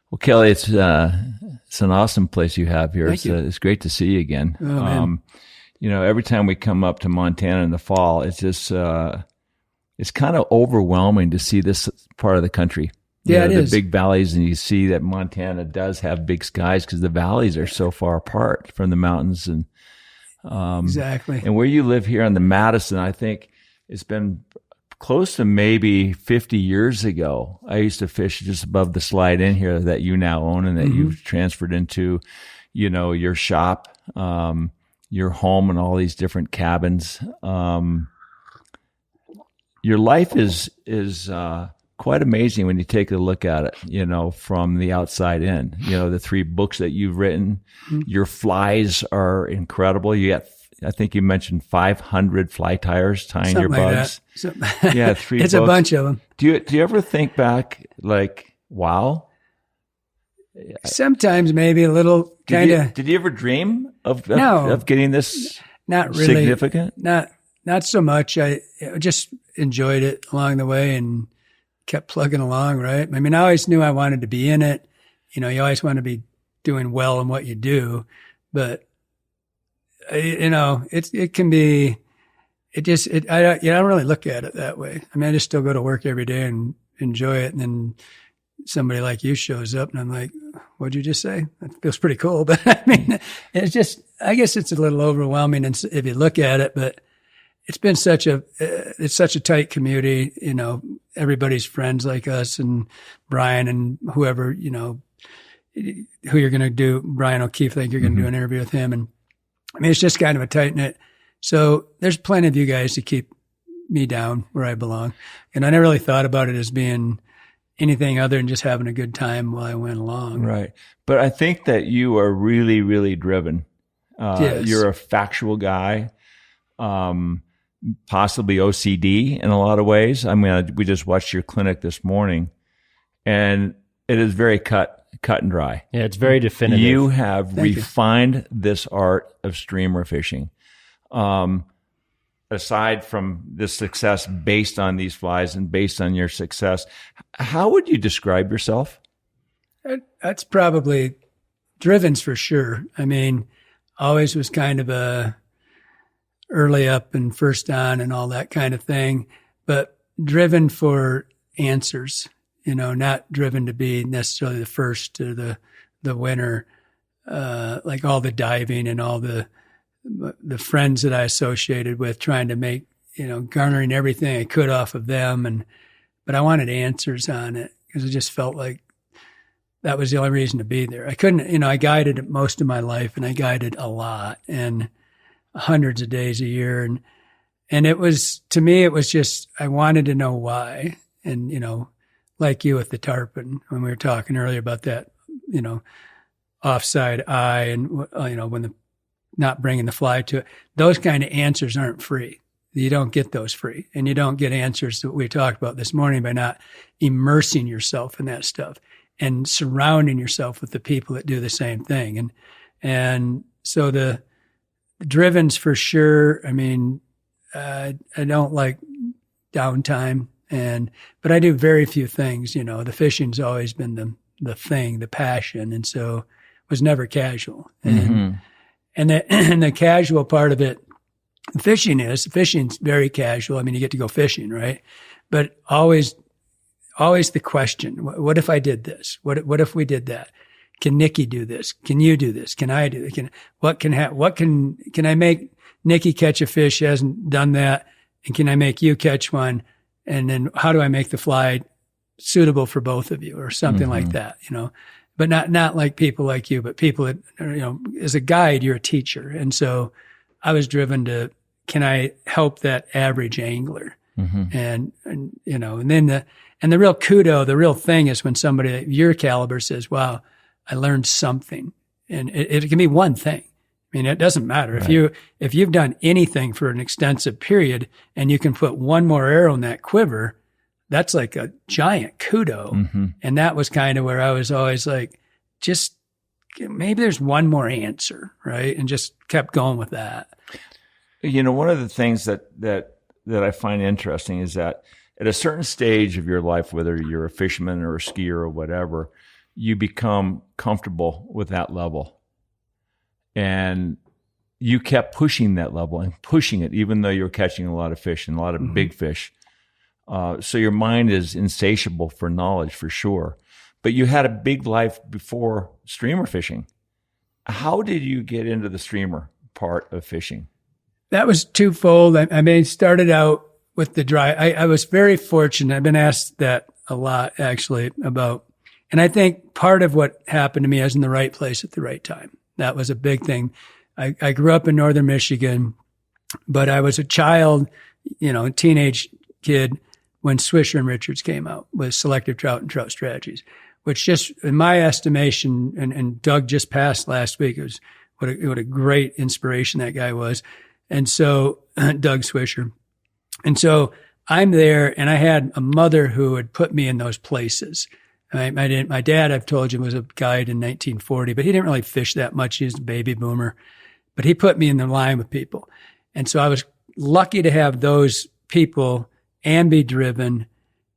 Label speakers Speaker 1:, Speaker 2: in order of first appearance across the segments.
Speaker 1: Well, Kelly, it's an awesome place you have here.
Speaker 2: Thank you.
Speaker 1: It's great to see you again.
Speaker 2: Oh, man.
Speaker 1: Every time we come up to Montana in the fall, it's just it's kind of overwhelming to see this part of the country.
Speaker 2: Yeah, it
Speaker 1: the
Speaker 2: is.
Speaker 1: big valleys, and you see that Montana does have big skies because the valleys are so far apart from the mountains. And
Speaker 2: Exactly.
Speaker 1: And where you live here on the Madison, I think it's been close to maybe 50 years ago. I used to fish just above the slide in here that you now own and that you've transferred into, your shop, your home, and all these different cabins. Your life is quite amazing when you take a look at it, from the outside in. The 3 books that you've written, your flies are incredible. You got, I think you mentioned 500 fly tires tying
Speaker 2: Something
Speaker 1: your
Speaker 2: like
Speaker 1: bugs.
Speaker 2: that.
Speaker 1: Yeah, 3
Speaker 2: It's
Speaker 1: books.
Speaker 2: a bunch of them.
Speaker 1: Do you ever think back like, wow?
Speaker 2: Sometimes maybe a little kind of.
Speaker 1: Did you ever dream of
Speaker 2: No.
Speaker 1: of getting this
Speaker 2: Not really
Speaker 1: significant?
Speaker 2: Not so much. I just enjoyed it along the way and kept plugging along. Right. I mean, I always knew I wanted to be in it. You always want to be doing well in what you do, but it can be. I don't really look at it that way. I mean, I just still go to work every day and enjoy it, and then somebody like you shows up, and I'm like, "What'd you just say?" That feels pretty cool, but I mean, it's just. I guess it's a little overwhelming, if you look at it, but. It's been such a tight community, everybody's friends like us and Brian and whoever, who you're going to do. Brian O'Keefe, I think you're going to do an interview with him. And I mean, it's just kind of a tight knit. So there's plenty of you guys to keep me down where I belong. And I never really thought about it as being anything other than just having a good time while I went along.
Speaker 1: Right. But I think that you are really, really driven.
Speaker 2: Yes.
Speaker 1: You're a factual guy. Possibly OCD in a lot of ways. I mean, we just watched your clinic this morning, and it is very cut and dry.
Speaker 3: Yeah, it's very definitive.
Speaker 1: You have refined this art of streamer fishing. Aside from the success based on these flies and based on your success, how would you describe yourself?
Speaker 2: That's probably driven's for sure. I mean, always was kind of a early up and first on and all that kind of thing, but driven for answers, not driven to be necessarily the first or the winner, like all the diving and all the friends that I associated with trying to make, garnering everything I could off of them. But I wanted answers on it because it just felt like that was the only reason to be there. I couldn't, I guided most of my life and I guided a lot and hundreds of days a year. And it was, to me, it was just, I wanted to know why. And, like you with the tarpon, when we were talking earlier about that, offside eye and, when the, not bringing the fly to it, those kind of answers aren't free. You don't get those free. And you don't get answers that we talked about this morning by not immersing yourself in that stuff and surrounding yourself with the people that do the same thing. And so the driven's for sure. I mean, I don't like downtime but I do very few things, the fishing's alwa's been the thing, the passion. And so it was never casual. And the casual part of it, fishing's very casual. I mean, you get to go fishing, right? But always the question, what if I did this? What if we did that? Can Nikki do this? Can you do this? Can I do it? Can I make Nikki catch a fish? She hasn't done that. And can I make you catch one? And then how do I make the fly suitable for both of you or something like that, but not like people like you, but people that, as a guide, you're a teacher. And so I was driven to, can I help that average angler? And then the real kudo, the real thing is when somebody at your caliber says, wow, I learned something. And it can be one thing. I mean, it doesn't matter. Right. If you've done anything for an extensive period and you can put one more arrow in that quiver, that's like a giant kudo. And that was kind of where I was always like, just maybe there's one more answer, right? And just kept going with that.
Speaker 1: One of the things that I find interesting is that at a certain stage of your life, whether you're a fisherman or a skier or whatever, you become comfortable with that level. And you kept pushing that level and pushing it, even though you were catching a lot of fish and a lot of big fish. So your mind is insatiable for knowledge, for sure. But you had a big life before streamer fishing. How did you get into the streamer part of fishing?
Speaker 2: That was twofold. I mean, started out with the dry. I was very fortunate. I've been asked that a lot, actually, about, and I think part of what happened to me, I was in the right place at the right time. That was a big thing. I grew up in northern Michigan, but I was a child, a teenage kid when Swisher and Richards came out with selective trout and trout strategies, which just, in my estimation, and Doug just passed last week, it was what a great inspiration that guy was. And so, Doug Swisher. And so I'm there, and I had a mother who had put me in those places. My dad, I've told you, was a guide in 1940, but he didn't really fish that much. He was a baby boomer, but he put me in the line with people. And so I was lucky to have those people and be driven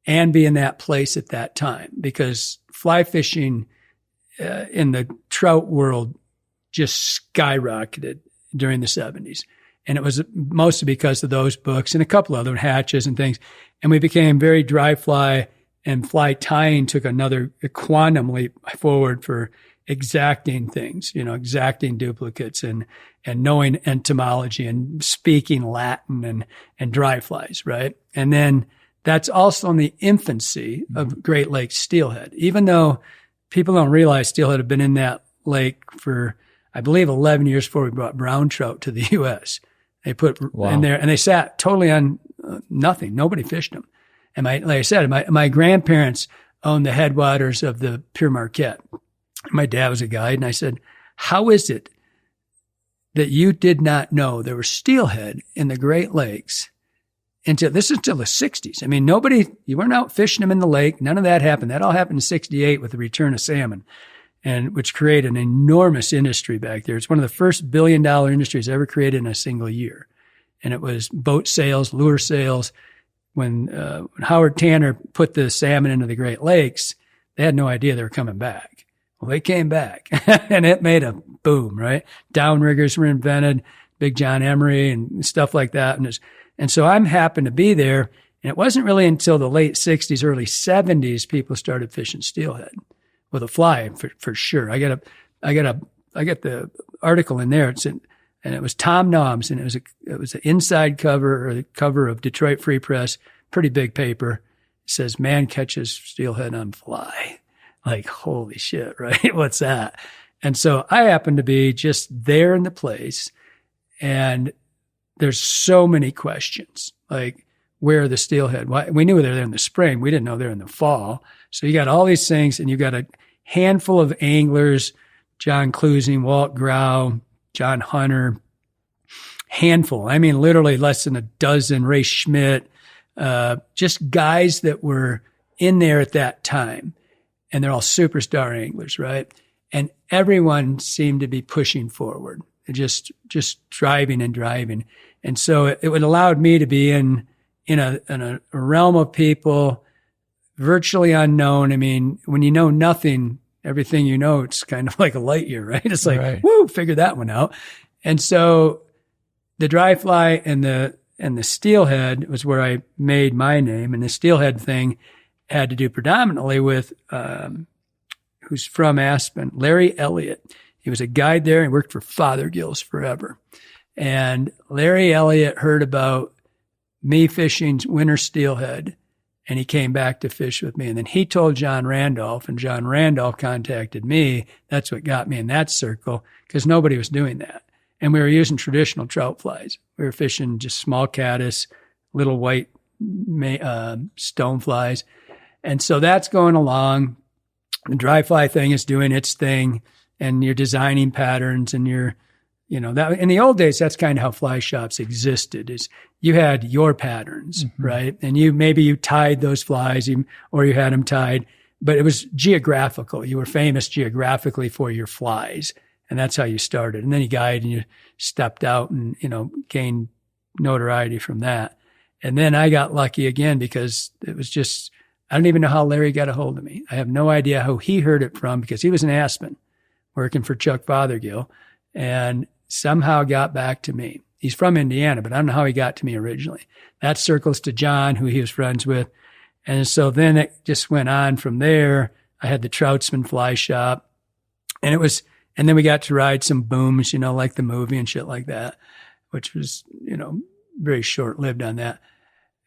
Speaker 2: and be in that place at that time, because fly fishing in the trout world just skyrocketed during the 70s. And it was mostly because of those books and a couple other hatches and things. And we became very dry fly, and fly tying took a quantum leap forward for exacting things, exacting duplicates and knowing entomology and speaking Latin and dry flies, right? And then that's also in the infancy of Great Lakes steelhead, even though people don't realize steelhead have been in that lake for, I believe, 11 years before we brought brown trout to the U.S. They put in there, and they sat totally on nothing. Nobody fished them. And like I said, my grandparents owned the headwaters of the Pure Marquette. My dad was a guide, and I said, how is it that you did not know there were steelhead in the Great Lakes until the 60s? I mean, you weren't out fishing them in the lake. None of that happened. That all happened in 68 with the return of salmon, and which created an enormous industry back there. It's one of the first billion-dollar industries ever created in a single year. And it was boat sales, lure sales. When Howard Tanner put the salmon into the Great Lakes, they had no idea they were coming back. Well, they came back, and it made a boom, right? Downriggers were invented, Big John Emery and stuff like that. And so I'm happy to be there. And it wasn't really until the late 60s, early 70s, people started fishing steelhead with a fly for sure. I got the article in there. And it was Tom Nobbs, and it was an inside cover, or the cover of Detroit Free Press, pretty big paper. It says, "Man catches steelhead on fly." Like, holy shit, right? What's that? And so I happened to be just there in the place, and there's so many questions. Like, where are the steelhead? Why? We knew they were there in the spring. We didn't know they're in the fall. So you got all these things, and you got a handful of anglers, John Klusing, Walt Grau, John Hunter, handful. I mean, literally less than a dozen, Ray Schmidt, just guys that were in there at that time. And they're all superstar anglers, right? And everyone seemed to be pushing forward, just driving and driving. And so it allowed me to be in a realm of people virtually unknown. I mean, when you know nothing, everything you know, it's kind of like a light year, right? It's like, right. Woo, figure that one out. And so the dry fly and the steelhead was where I made my name. And the steelhead thing had to do predominantly with, who's from Aspen, Larry Elliott. He was a guide there and worked for Fothergill's forever. And Larry Elliott heard about me fishing winter steelhead, and he came back to fish with me. And then he told John Randolph, and John Randolph contacted me. That's what got me in that circle, because nobody was doing that. And we were using traditional trout flies. We were fishing just small caddis, little white stone flies. And so that's going along. The dry fly thing is doing its thing, and you're designing patterns, and that in the old days, that's kind of how fly shops existed, is you had your patterns, right? And maybe you tied those flies, or you had them tied, but it was geographical. You were famous geographically for your flies, and that's how you started. And then you guided, and you stepped out and, gained notoriety from that. And then I got lucky again, because it was just, I don't even know how Larry got a hold of me. I have no idea how he heard it from, because he was in Aspen working for Chuck Fothergill, and somehow got back to me. He's from Indiana, but I don't know how he got to me originally. That circles to John, who he was friends with. And so then it just went on from there. I had the Troutsman Fly Shop, and then we got to ride some booms, like the movie and shit like that, which was, very short lived on that.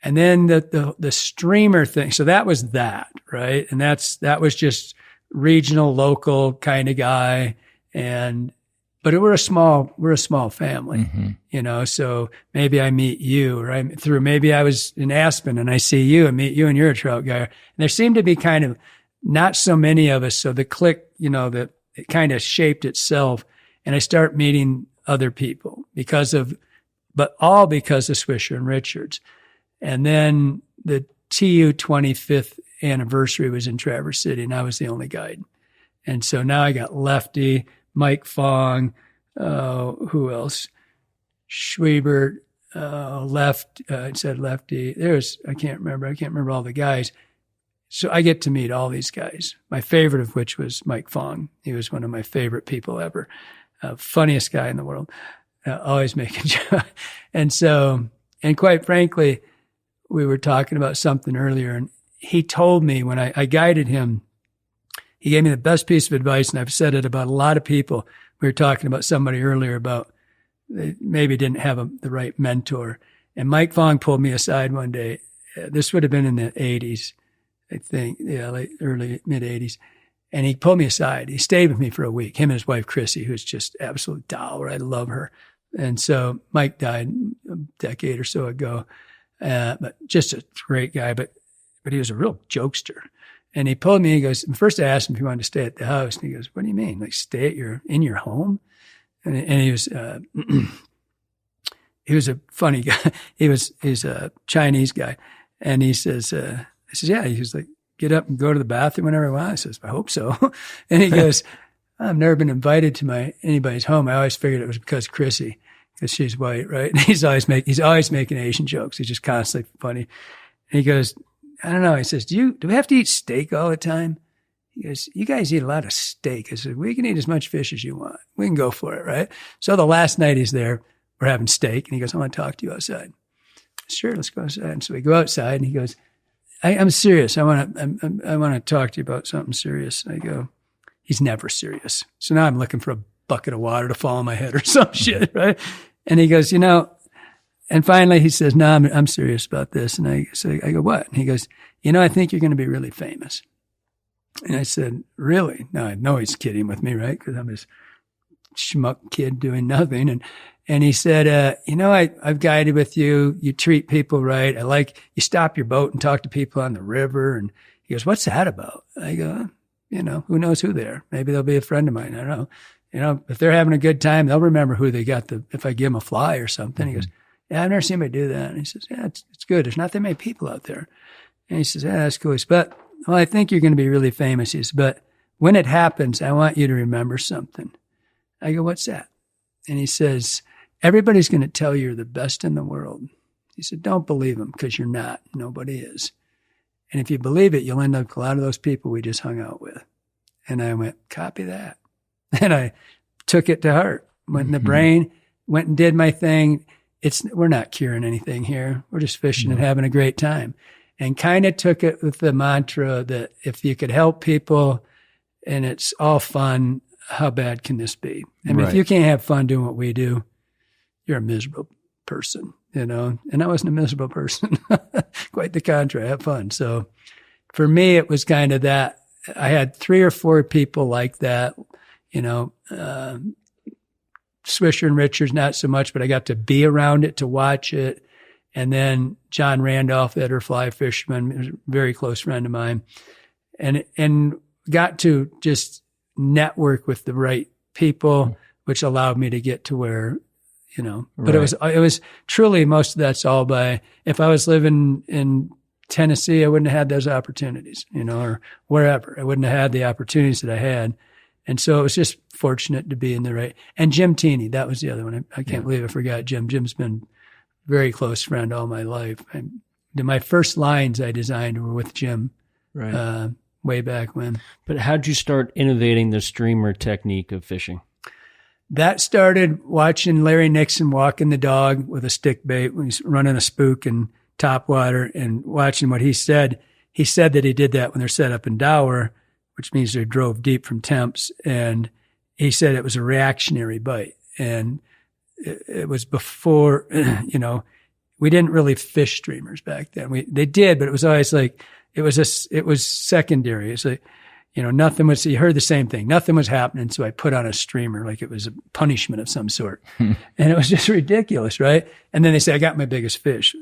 Speaker 2: And then the streamer thing. So that was that, right? And that was just regional, local kind of guy. But we're a small family, so maybe I meet you, or maybe I was in Aspen and I see you and meet you and you're a trout guy. And there seemed to be kind of not so many of us. So the clique, that it kind of shaped itself, and I start meeting other people but all because of Swisher and Richards. And then the TU 25th anniversary was in Traverse City, and I was the only guide. And so now I got Lefty, Mike Fong, who else? Schwiebert, said Lefty. I can't remember all the guys. So I get to meet all these guys. My favorite of which was Mike Fong. He was one of my favorite people ever. Funniest guy in the world. Always making jokes. And quite frankly, we were talking about something earlier, and he told me when I guided him, he gave me the best piece of advice, and I've said it about a lot of people. We were talking about somebody earlier about they maybe didn't have the right mentor. And Mike Fong pulled me aside one day. This would have been in the 80s, I think, early, mid-80s. And he pulled me aside. He stayed with me for a week, him and his wife, Chrissy, who's just absolute doll. I love her. And so Mike died a decade or so ago, but just a great guy. But he was a real jokester. And he pulled me, he goes, first I asked him if he wanted to stay at the house. And he goes, what do you mean? Like stay in your home? And he was, he was a funny guy. He's a Chinese guy. And he says, I says, yeah. He was like, get up and go to the bathroom whenever I want. I says, I hope so. And he goes, I've never been invited to anybody's home. I always figured it was because Chrissy, because she's white, right? And he's always making Asian jokes. He's just constantly funny. And he goes, I don't know. He says, do we have to eat steak all the time? He goes, you guys eat a lot of steak. I said, we can eat as much fish as you want. We can go for it, right? So the last night he's there, we're having steak, and he goes, I want to talk to you outside. Sure, let's go outside. And so we go outside, and he goes, I'm serious. I want to talk to you about something serious. I go, he's never serious. So now I'm looking for a bucket of water to fall on my head or some shit, right? And he goes, and finally he says, no, I'm serious about this. And I go, what? And he goes, I think you're going to be really famous. And I said, really? Now I know he's kidding with me, right? Because I'm this schmuck kid doing nothing. And he said, I've guided with you. You treat people right. You stop your boat and talk to people on the river. And he goes, what's that about? I go, who knows who they are? Maybe they'll be a friend of mine. I don't know. If they're having a good time, they'll remember who they got if I give them a fly or something. He goes, yeah, I've never seen anybody do that. And he says, yeah, it's good. There's not that many people out there. And he says, yeah, that's cool. He says, but I think you're going to be really famous. He says, but when it happens, I want you to remember something. I go, what's that? And he says, everybody's going to tell you you're the best in the world. He said, don't believe them, because you're not. Nobody is. And if you believe it, you'll end up like a lot of those people we just hung out with. And I went, copy that. And I took it to heart, went in the brain, went and did my thing. We're not curing anything here. We're just fishing and having a great time. And kind of took it with the mantra that if you could help people and it's all fun, how bad can this be? I mean, if you can't have fun doing what we do, you're a miserable person, And I wasn't a miserable person. Quite the contrary. I had fun. So for me, it was kind of that. I had 3 or 4 people like that, Swisher and Richards, not so much, but I got to be around it to watch it. And then John Randolph, Edder fly fisherman, was a very close friend of mine, and got to just network with the right people, which allowed me to get to where, but it was truly, most of that's all by, if I was living in Tennessee, I wouldn't have had those opportunities, or wherever. I wouldn't have had the opportunities that I had. And so it was just fortunate to be in the right. And Jim Teeney, that was the other one. I can't believe I forgot Jim. Jim's been a very close friend all my life. My first lines I designed were with Jim
Speaker 3: Right.
Speaker 2: Way back when.
Speaker 3: But how'd you start innovating the streamer technique of fishing?
Speaker 2: That started watching Larry Nixon walking the dog with a stick bait when he's running a spook in topwater and watching what he said. He said that he did that when they're set up in Dower, which means they drove deep from temps. And he said it was a reactionary bite. And it was before, we didn't really fish streamers back then. They did, but it was always like, it was secondary. It's like, nothing was, you heard the same thing. Nothing was happening. So I put on a streamer like it was a punishment of some sort. And it was just ridiculous, right? And then they say, I got my biggest fish.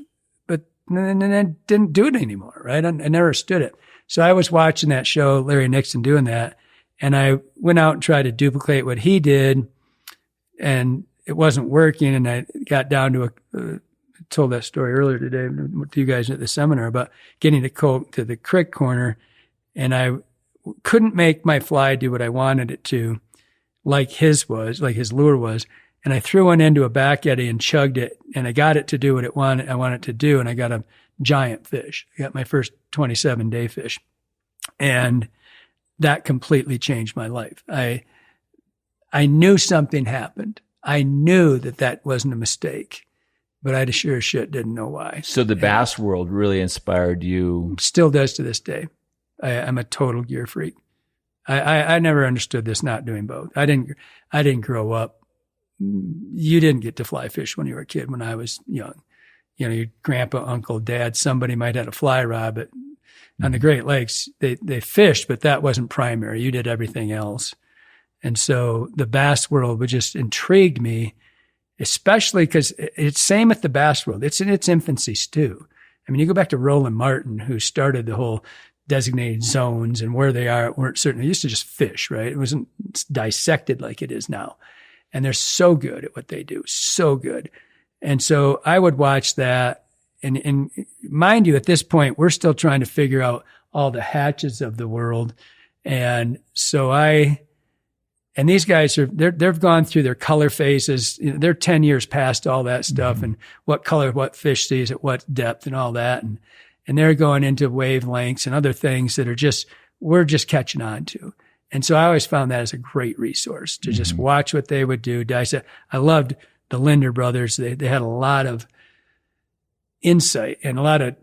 Speaker 2: But then I didn't do it anymore, right? I never understood it. So I was watching that show, Larry Nixon doing that. And I went out and tried to duplicate what he did. And it wasn't working. And I got down to told that story earlier today to you guys at the seminar about getting to the creek corner, and I couldn't make my fly do what I wanted it to, like his lure was. And I threw one into a back eddy and chugged it, and I got it to do what I wanted it to do, and I got a giant fish. I got my first 27-day fish, and that completely changed my life. I knew something happened. I knew that wasn't a mistake. But I sure as shit didn't know why.
Speaker 1: So the bass world really inspired you.
Speaker 2: Still does to this day. I'm a total gear freak. I never understood this not doing both. I didn't grow up. You didn't get to fly fish when you were a kid. When I was young, your grandpa, uncle, dad, somebody might have had a fly rod, but on the Great Lakes, they fished, but that wasn't primary. You did everything else. And so the bass world just intrigued me. Especially because it's same at the bass world. It's in its infancy too. I mean, you go back to Roland Martin, who started the whole designated zones and where they weren't certain. They used to just fish, right? It wasn't dissected like it is now. And they're so good at what they do, so good. And so I would watch that. And mind you, at this point, we're still trying to figure out all the hatches of the world. And so and these guys they've gone through their color phases. They're 10 years past all that stuff and what color, what fish sees at what depth and all that. And they're going into wavelengths and other things that we're just catching on to. And so I always found that as a great resource to just watch what they would do, dissect. I loved the Linder brothers. They had a lot of insight and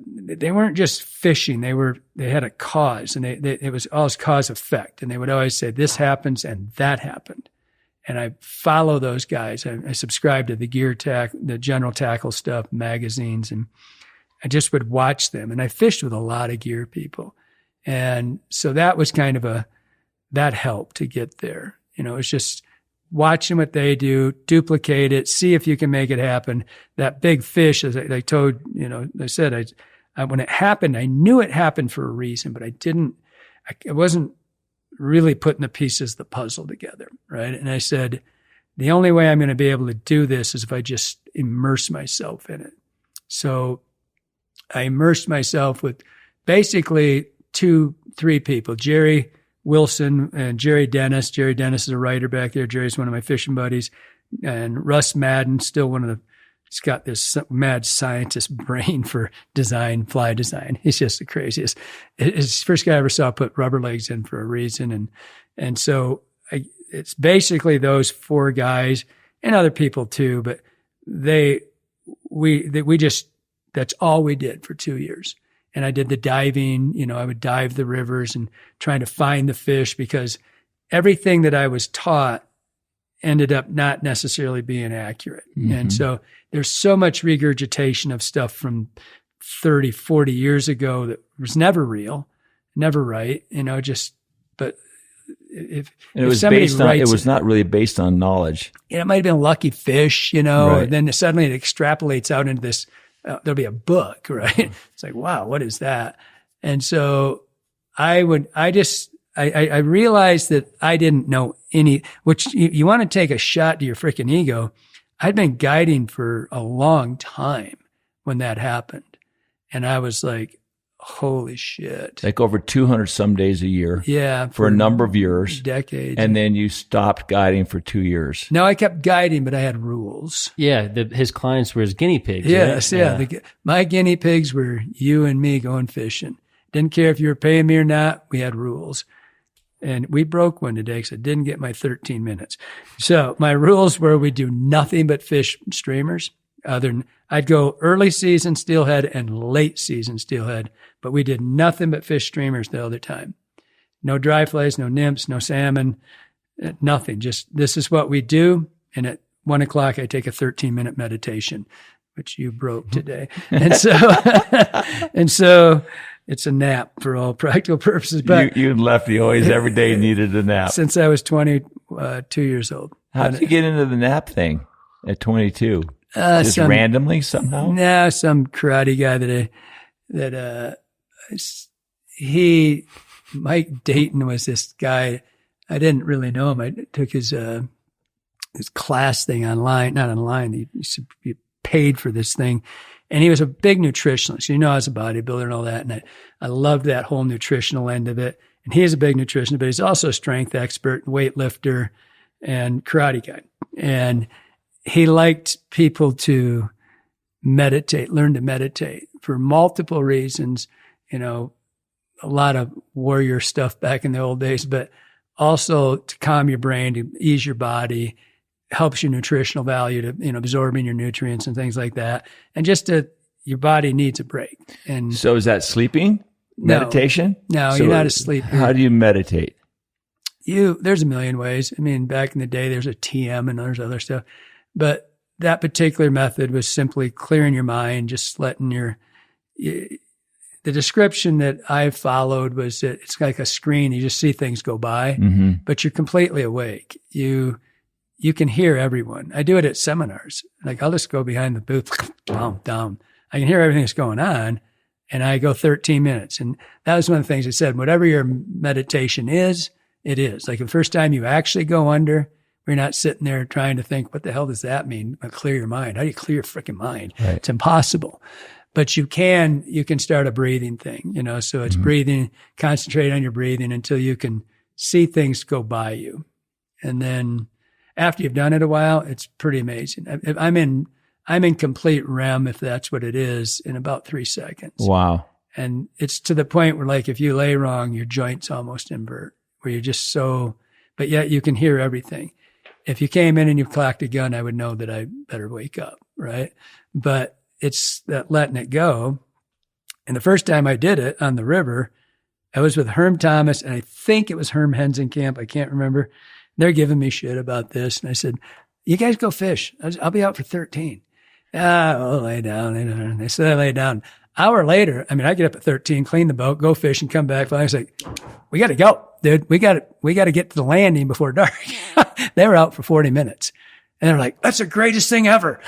Speaker 2: they weren't just fishing. They had a cause, and it was all cause effect. And they would always say, this happens and that happened. And I follow those guys. I subscribe to the general tackle stuff, magazines, and I just would watch them. And I fished with a lot of gear people. And so that was kind of that helped to get there. It's just watching what they do, duplicate it, see if you can make it happen. That big fish, as I told, I said, when it happened, I knew it happened for a reason, but I wasn't really putting the pieces of the puzzle together, right? And I said, the only way I'm going to be able to do this is if I just immerse myself in it. So I immersed myself with basically 2-3 people, Jerry Wilson and Jerry Dennis. Jerry Dennis is a writer back there. Jerry's one of my fishing buddies. And Russ Madden, still he's got this mad scientist brain for fly design. He's just the craziest. It's the first guy I ever saw put rubber legs in for a reason. And so it's basically those 4 guys and other people too, but that's all we did for 2 years. And I did the diving, I would dive the rivers and trying to find the fish, because everything that I was taught ended up not necessarily being accurate. And so there's so much regurgitation of stuff from 30, 40 years ago that was never real, never right, but it was
Speaker 1: not really based on knowledge.
Speaker 2: It might have been lucky fish, right. And then suddenly it extrapolates out into this, there'll be a book, right? It's like, wow, what is that? And so I realized that I didn't know which you want to take a shot to your freaking ego. I'd been guiding for a long time when that happened. And I was like, holy shit.
Speaker 1: Like over 200 some days a year.
Speaker 2: Yeah.
Speaker 1: For a number of years.
Speaker 2: Decades.
Speaker 1: And then you stopped guiding for 2 years.
Speaker 2: No, I kept guiding, but I had rules.
Speaker 3: Yeah. His clients were his guinea pigs.
Speaker 2: Yes.
Speaker 3: Right?
Speaker 2: Yeah. My guinea pigs were you and me going fishing. Didn't care if you were paying me or not. We had rules. And we broke one today because I didn't get my 13 minutes. So my rules were we do nothing but fish streamers. I'd go early season steelhead and late season steelhead, but we did nothing but fish streamers the other time. No dry flies, no nymphs, no salmon, nothing. Just this is what we do. And at 1 o'clock, I take a 13-minute meditation, which you broke today. And so it's a nap for all practical purposes. But
Speaker 1: you and Lefty always every day needed a nap.
Speaker 2: Since I was 22 years old.
Speaker 1: How did you get into the nap thing at 22? Just randomly somehow?
Speaker 2: No, some karate guy Mike Dayton was this guy. I didn't really know him. I took his class thing online, not online. He paid for this thing. And he was a big nutritionist. You know, I was a bodybuilder and all that. And I loved that whole nutritional end of it. And he is a big nutritionist, but he's also a strength expert, weightlifter, and karate guy. And he liked people to meditate, learn to meditate for multiple reasons. You know, a lot of warrior stuff back in the old days, but also to calm your brain, to ease your body, helps your nutritional value to, you know, absorbing your nutrients and things like that. And just your body needs a break. And
Speaker 1: so is that sleeping meditation?
Speaker 2: No,
Speaker 1: so
Speaker 2: you're not asleep.
Speaker 1: How do you meditate?
Speaker 2: There's a million ways. I mean, back in the day, there's a TM and there's other stuff, but that particular method was simply clearing your mind, just letting the description that I followed was that it's like a screen. You just see things go by, but you're completely awake. You can hear everyone. I do it at seminars. Like I'll just go behind the booth, down. I can hear everything that's going on, and I go 13 minutes. And that was one of the things I said, whatever your meditation is, it is. Like the first time you actually go under, you're not sitting there trying to think, what the hell does that mean? Clear your mind. How do you clear your freaking mind? Right. It's impossible. But you can start a breathing thing, you know, so it's breathing, concentrate on your breathing until you can see things go by you. And then after you've done it a while, it's pretty amazing. I'm in complete REM, if that's what it is, in about 3 seconds.
Speaker 1: Wow.
Speaker 2: And it's to the point where, like, if you lay wrong, your joints almost invert, where you're just but yet you can hear everything. If you came in and you clacked a gun, I would know that I better wake up, right? But it's that letting it go. And the first time I did it on the river, I was with Herm Thomas, and I think it was Herm Hensenkamp. I can't remember. They're giving me shit about this. And I said, you guys go fish. I'll be out for 13. I'll lay down. And they said I lay down. Hour later, I get up at 13, clean the boat, go fish, and come back. I was like, we got to go, dude. We got to get to the landing before dark. They were out for 40 minutes. And they're like, that's the greatest thing ever.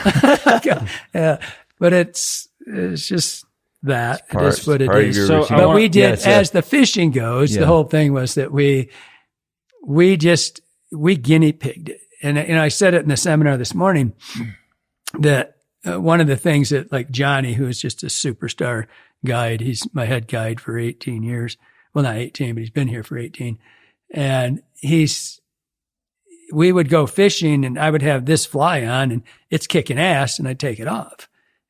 Speaker 2: Yeah. But it's just that. It is what it is.
Speaker 1: So,
Speaker 2: but we did, as the fishing goes, the whole thing was that we guinea pigged it. And I said it in the seminar this morning that one of the things that, like Johnny, who is just a superstar guide, he's my head guide for 18 years. Well, not 18, but he's been here for 18. And we would go fishing and I would have this fly on and it's kicking ass and I'd take it off.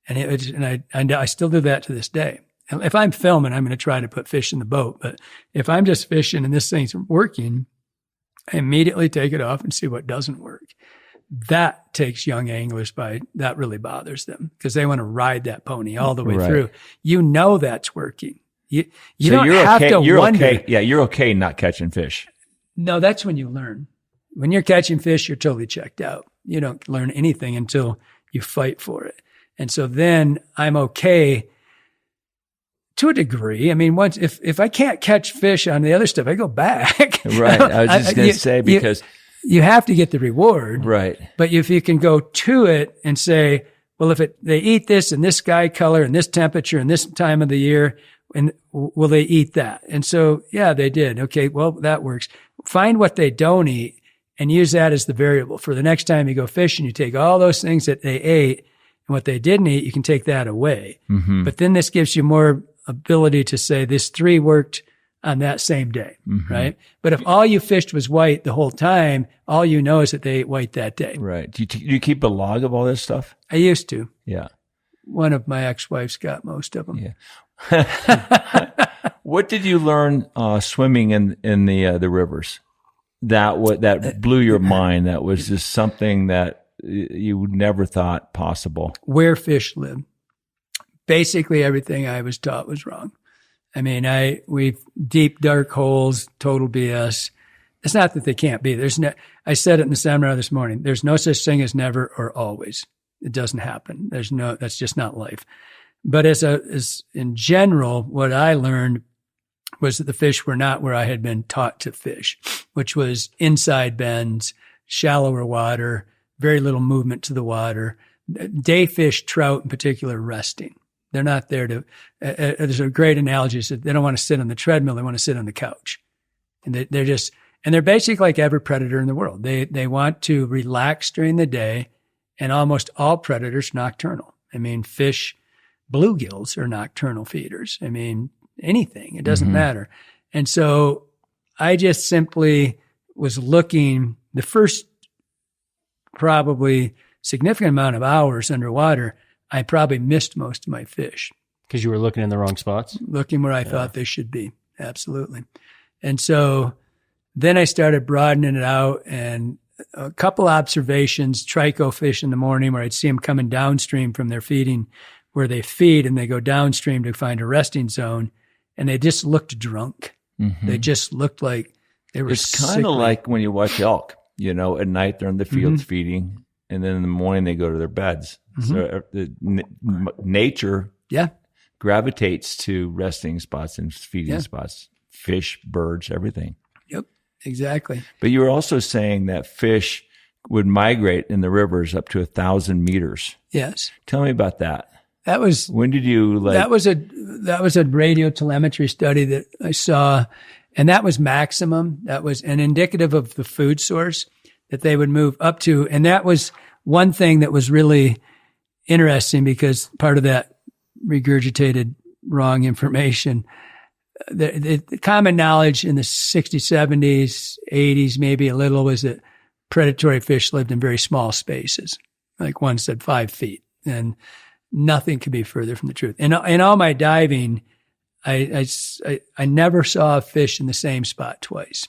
Speaker 2: And I still do that to this day. If I'm filming, I'm going to try to put fish in the boat. But if I'm just fishing and this thing's working, I immediately take it off and see what doesn't work. That takes young anglers that really bothers them because they want to ride that pony all the way through. You know that's working. You don't have to wonder.
Speaker 1: Okay. Yeah, you're okay not catching fish.
Speaker 2: No, that's when you learn. When you're catching fish, you're totally checked out. You don't learn anything until you fight for it. And so then I'm okay to a degree. Once if I can't catch fish on the other stuff, I go back.
Speaker 1: Right. I was just going to say because
Speaker 2: you have to get the reward.
Speaker 1: Right.
Speaker 2: But if you can go to it and say, well, if they eat this in this sky color and this temperature and this time of the year, and will they eat that? And so, yeah, they did. Okay. Well, that works. Find what they don't eat and use that as the variable for the next time you go fishing. You take all those things that they ate and what they didn't eat, you can take that away. Mm-hmm. But then this gives you more ability to say this 3 worked on that same day, right? But if all you fished was white the whole time, all you know is that they ate white that day.
Speaker 1: Right. Do you keep a log of all this stuff?
Speaker 2: I used to.
Speaker 1: Yeah.
Speaker 2: One of my ex-wives got most of them.
Speaker 1: Yeah. What did you learn swimming in the rivers? That blew your mind. That was just something that you never thought possible.
Speaker 2: Where fish live. Basically, everything I was taught was wrong. I mean, we've deep, dark holes, total BS. It's not that they can't be. I said it in the seminar this morning. There's no such thing as never or always. It doesn't happen. That's just not life. But as in general, what I learned was that the fish were not where I had been taught to fish, which was inside bends, shallower water, very little movement to the water. Day fish, trout in particular, resting. They're not there to, there's a great analogy that they don't want to sit on the treadmill. They want to sit on the couch. And they're basically like every predator in the world. They want to relax during the day, and almost all predators nocturnal. I mean, fish, bluegills are nocturnal feeders. I mean, anything, it doesn't matter. And so I just simply was looking the first probably significant amount of hours underwater. I probably missed most of my fish.
Speaker 3: Because you were looking in the wrong spots?
Speaker 2: Looking where I thought they should be. Absolutely. And so then I started broadening it out, and a couple observations, trico fish in the morning where I'd see them coming downstream from their feeding, where they feed and they go downstream to find a resting zone, and they just looked drunk. They just looked like they were
Speaker 1: It's kind of like when you watch elk, at night they're in the fields feeding, and then in the morning they go to their beds. So nature gravitates to resting spots and feeding spots, fish, birds, everything.
Speaker 2: Yep, exactly.
Speaker 1: But you were also saying that fish would migrate in the rivers up to 1,000 meters.
Speaker 2: Yes.
Speaker 1: Tell me about that.
Speaker 2: That was
Speaker 1: when did you
Speaker 2: that was a radio telemetry study that I saw, and that was maximum. That was an indicative of the food source that they would move up to, and that was one thing that was really interesting because part of that regurgitated wrong information. The common knowledge in the 60s, 70s, 80s, maybe a little, was that predatory fish lived in very small spaces. Like one said 5 feet, and nothing could be further from the truth. In all my diving, I never saw a fish in the same spot twice,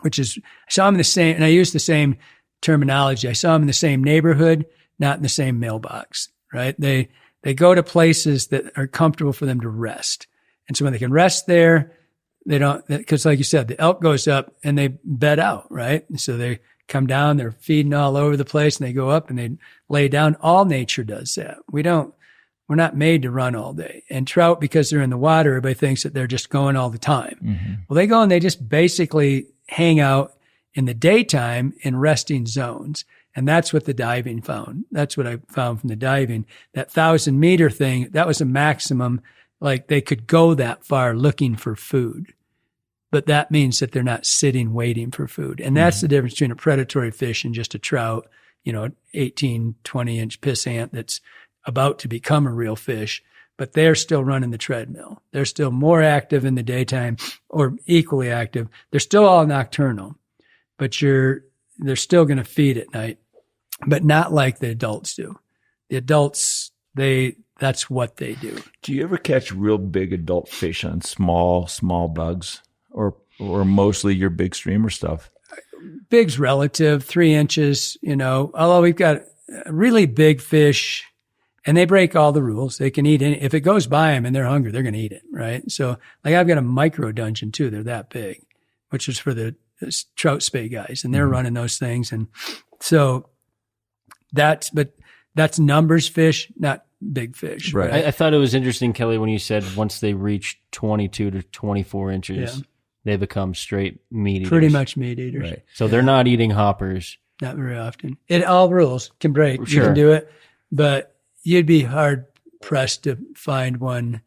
Speaker 2: which is, I saw them in the same, and I used the same terminology. I saw them in the same neighborhood, not in the same mailbox, right? They go to places that are comfortable for them to rest. And so when they can rest there, they don't, because like you said, the elk goes up and they bed out, right? And so they come down, they're feeding all over the place, and they go up and they lay down. All nature does that. We're not made to run all day. And trout, because they're in the water, everybody thinks that they're just going all the time. Well, they go and they just basically hang out in the daytime in resting zones. And that's what the diving found. That's what I found from the diving. That 1,000-meter thing, that was a maximum. Like they could go that far looking for food. But that means that they're not sitting waiting for food. And that's the difference between a predatory fish and just a trout, 18, 20-inch pissant that's about to become a real fish. But they're still running the treadmill. They're still more active in the daytime, or equally active. They're still all nocturnal, but they're still going to feed at night, but not like the adults do. The adults, that's what they do.
Speaker 1: Do you ever catch real big adult fish on small bugs, or mostly your big streamer stuff?
Speaker 2: Big's relative, 3 inches, although we've got really big fish and they break all the rules. They can eat if it goes by them and they're hungry, they're going to eat it, right? So like I've got a micro dungeon too. They're that big, which is for the trout spay guys, and they're running those things. And so that's numbers fish, not big fish.
Speaker 1: Right.
Speaker 3: I thought it was interesting, Kelly, when you said once they reach 22 to 24 inches, they become straight meat eaters.
Speaker 2: Pretty much meat eaters.
Speaker 3: Right. So they're not eating hoppers.
Speaker 2: Not very often. All rules can break.
Speaker 3: Sure.
Speaker 2: You can do it, but you'd be hard pressed to find one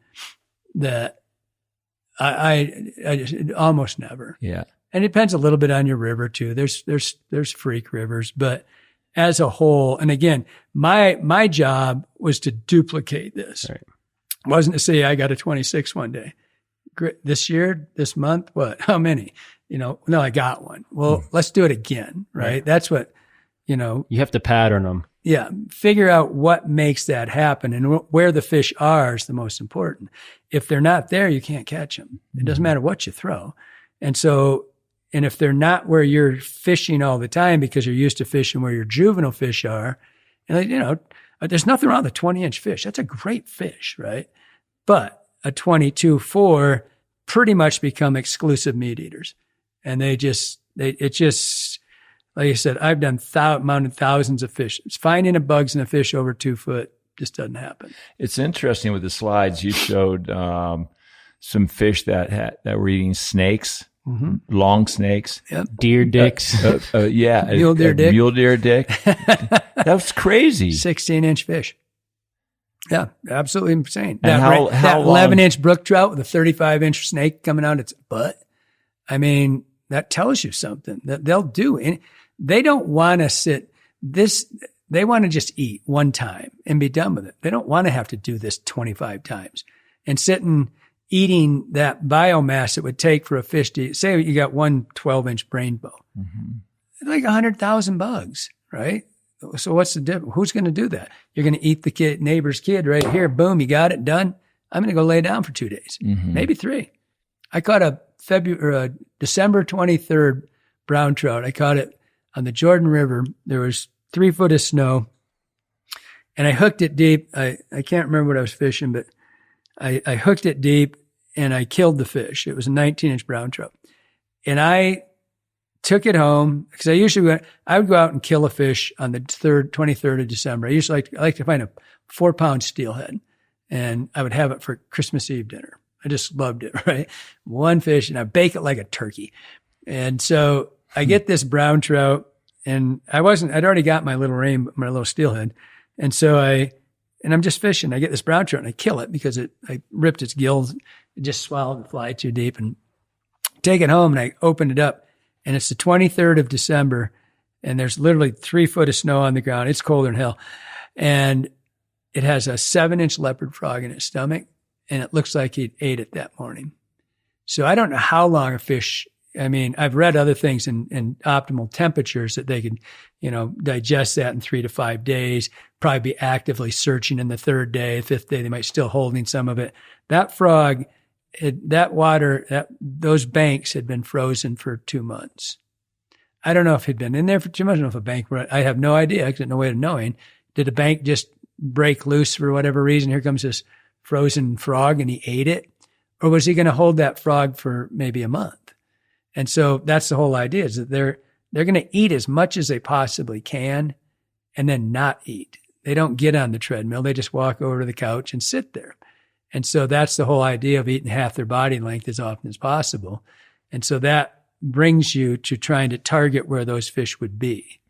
Speaker 2: that I just almost never.
Speaker 1: Yeah.
Speaker 2: And it depends a little bit on your river too. There's freak rivers, but as a whole, and again, my job was to duplicate this.
Speaker 3: Right.
Speaker 2: It wasn't to say I got a 26 one day. This year, this month, what? How many? No, I got one. Well, let's do it again, right? That's what,
Speaker 3: You have to pattern them.
Speaker 2: Yeah. Figure out what makes that happen, and where the fish are is the most important. If they're not there, you can't catch them. It doesn't matter what you throw. And if they're not where you're fishing all the time because you're used to fishing where your juvenile fish are, and there's nothing wrong with a 20-inch fish. That's a great fish, right? But a 22-4 pretty much become exclusive meat eaters. And it just, like I said, I've done mounted thousands of fish. Finding bugs in a fish over 2 foot just doesn't happen.
Speaker 1: It's interesting with the slides. You showed some fish that were eating snakes, long snakes.
Speaker 2: Yep.
Speaker 3: Deer dicks.
Speaker 1: Yeah.
Speaker 2: Mule deer dick.
Speaker 1: Mule deer dick. That's crazy.
Speaker 2: 16-inch fish. Yeah, absolutely insane.
Speaker 1: And
Speaker 2: that
Speaker 1: long?
Speaker 2: 11-inch brook trout with a 35-inch snake coming out its butt. I mean, that tells you something that they'll do. And they don't want to sit this. They want to just eat one time and be done with it. They don't want to have to do this 25 times and sitting eating that biomass it would take for a fish to say you got one 12-inch rainbow, like 100,000 bugs, right? So what's the difference? Who's going to do that? You're going to eat the neighbor's kid right here. Boom, you got it done. I'm going to go lay down for 2 days, maybe 3. I caught a December 23rd brown trout. I caught it on the Jordan River. There was 3 foot of snow, and I hooked it deep. I can't remember what I was fishing, but I hooked it deep and I killed the fish. It was a 19-inch brown trout, and I took it home because I would go out and kill a fish on the 23rd of December. I usually like to find a 4-pound steelhead, and I would have it for Christmas Eve dinner. I just loved it, right? One fish, and I bake it like a turkey. And so I get this brown trout, and I'd already got my little steelhead. And so I'm just fishing. I get this brown trout and I kill it because I ripped its gills. It just swallowed the fly too deep, and take it home, and I opened it up, and it's the 23rd of December, and there's literally 3 foot of snow on the ground. It's colder than hell. And it has a 7-inch leopard frog in its stomach, and it looks like he'd ate it that morning. So I don't know how long a fish, I mean, I've read other things in optimal temperatures that they could, digest that in 3 to 5 days, probably be actively searching in the 3rd day, 5th day, they might still holding some of it. That frog, those banks had been frozen for 2 months. I don't know if he'd been in there for 2 months. I don't know if a bank, I have no idea. I got no way of knowing. Did a bank just break loose for whatever reason? Here comes this frozen frog and he ate it? Or was he going to hold that frog for maybe a month? And so that's the whole idea, is that they're going to eat as much as they possibly can and then not eat. They don't get on the treadmill. They just walk over to the couch and sit there. And so that's the whole idea of eating half their body length as often as possible. And so that brings you to trying to target where those fish would be.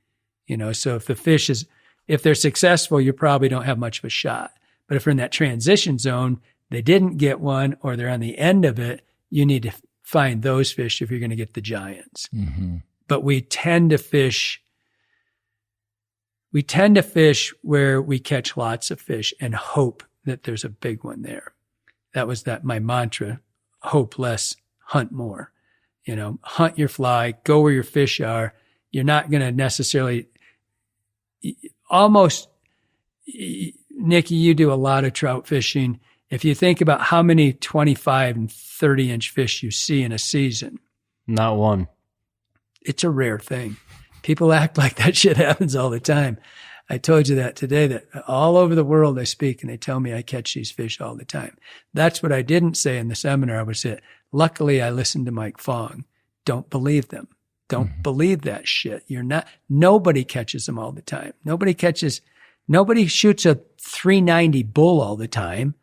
Speaker 2: So if they're successful, you probably don't have much of a shot. But if they're in that transition zone, they didn't get one, or they're on the end of it, you need to find those fish if you're going to get the giants. But we tend to fish where we catch lots of fish and hope that there's a big one there. That was my mantra: hope less, hunt more. Hunt your fly, go where your fish are. You're not going to necessarily Nikki, you do a lot of trout fishing. If you think about how many 25 and 30-inch fish you see in a season.
Speaker 3: Not one.
Speaker 2: It's a rare thing. People act like that shit happens all the time. I told you that today, that all over the world I speak and they tell me I catch these fish all the time. That's what I didn't say in the seminar, was that luckily I listened to Mike Fong. Don't believe them. Don't believe that shit. Nobody catches them all the time. Nobody shoots a 390 bull all the time.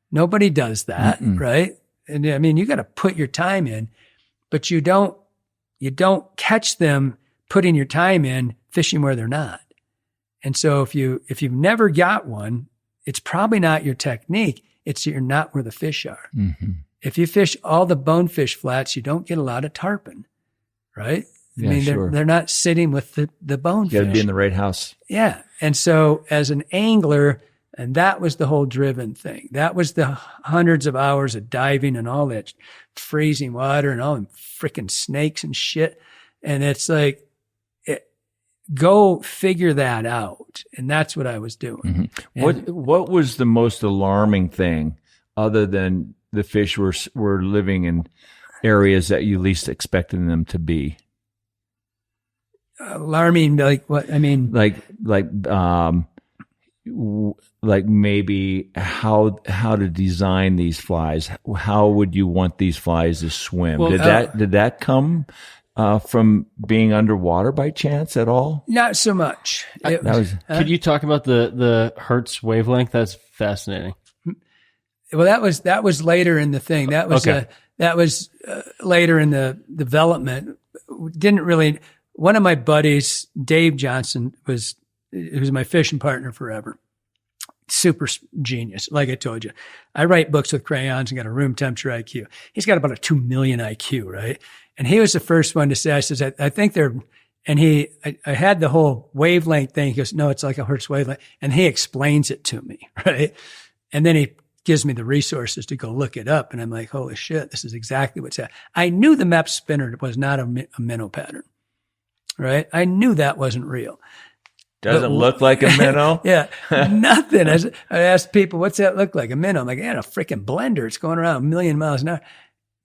Speaker 2: Nobody does that, right? And I mean, you got to put your time in, but you don't catch them putting your time in fishing where they're not. And so if you've never got one, it's probably not your technique. It's you're not where the fish are. If you fish all the bonefish flats, you don't get a lot of tarpon, right?
Speaker 1: Yeah, sure.
Speaker 2: They're not sitting with the bonefish.
Speaker 1: You got to be in the right house.
Speaker 2: Yeah. And so as an angler, and that was the whole driven thing. That was the hundreds of hours of diving and all that freezing water and all them freaking snakes and shit. And it's like, go figure that out. And that's what I was doing.
Speaker 1: What was the most alarming thing, other than the fish were living in areas that you least expected them to be?
Speaker 2: Alarming, like what? I mean,
Speaker 1: like maybe how to design these flies. How would you want these flies to swim?
Speaker 2: Well,
Speaker 1: did that come from being underwater by chance at all?
Speaker 2: Not so much.
Speaker 3: Could you talk about the Hertz wavelength? That's fascinating.
Speaker 2: Well, that was later in the thing. That was
Speaker 3: Okay.
Speaker 2: Later in the development. Didn't really. One of my buddies, Dave Johnson, was my fishing partner forever. Super genius. Like I told you, I write books with crayons and got a room temperature IQ. He's got about a 2 million IQ, right? And he was the first one to say, I says, I think they're, and I had the whole wavelength thing. He goes, no, it's like a Hertz wavelength. And he explains it to me, right? And then he gives me the resources to go look it up. And I'm like, holy shit, this is exactly what's happening. I knew the MEP spinner was not a minnow pattern, right? I knew that wasn't real.
Speaker 1: Doesn't look like a minnow.
Speaker 2: Yeah, nothing. I asked people, what's that look like? A minnow. I'm like, yeah, a freaking blender. It's going around 1,000,000 miles an hour.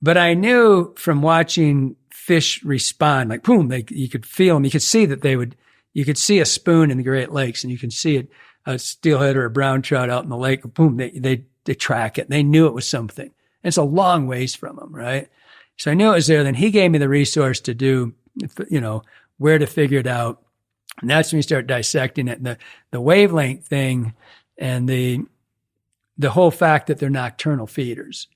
Speaker 2: But I knew from watching fish respond, like, boom, you could feel them. You could see that you could see a spoon in the Great Lakes, and you can see a steelhead or a brown trout out in the lake. Boom, they track it. They knew it was something. And it's a long ways from them, right? So I knew it was there. Then he gave me the resource to do, where to figure it out. And that's when you start dissecting it. And the wavelength thing and the whole fact that they're nocturnal feeders.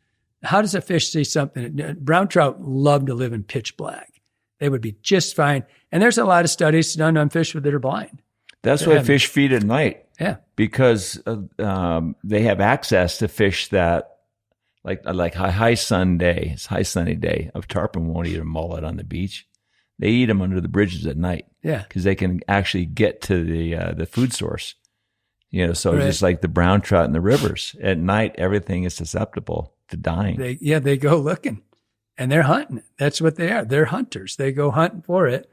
Speaker 2: How does a fish see something? Brown trout love to live in pitch black. They would be just fine. And there's a lot of studies done on fish that are blind.
Speaker 1: That's why fish feed at night.
Speaker 2: Yeah.
Speaker 1: Because they have access to fish that, like a high sunny day, a tarpon won't eat a mullet on the beach. They eat them under the bridges at night.
Speaker 2: Yeah. Because
Speaker 1: they can actually get to the food source. So
Speaker 2: Right.
Speaker 1: just like the brown trout in the rivers, at night, everything is susceptible to dying.
Speaker 2: They go looking and they're hunting. That's what they are. They're hunters. They go hunting for it.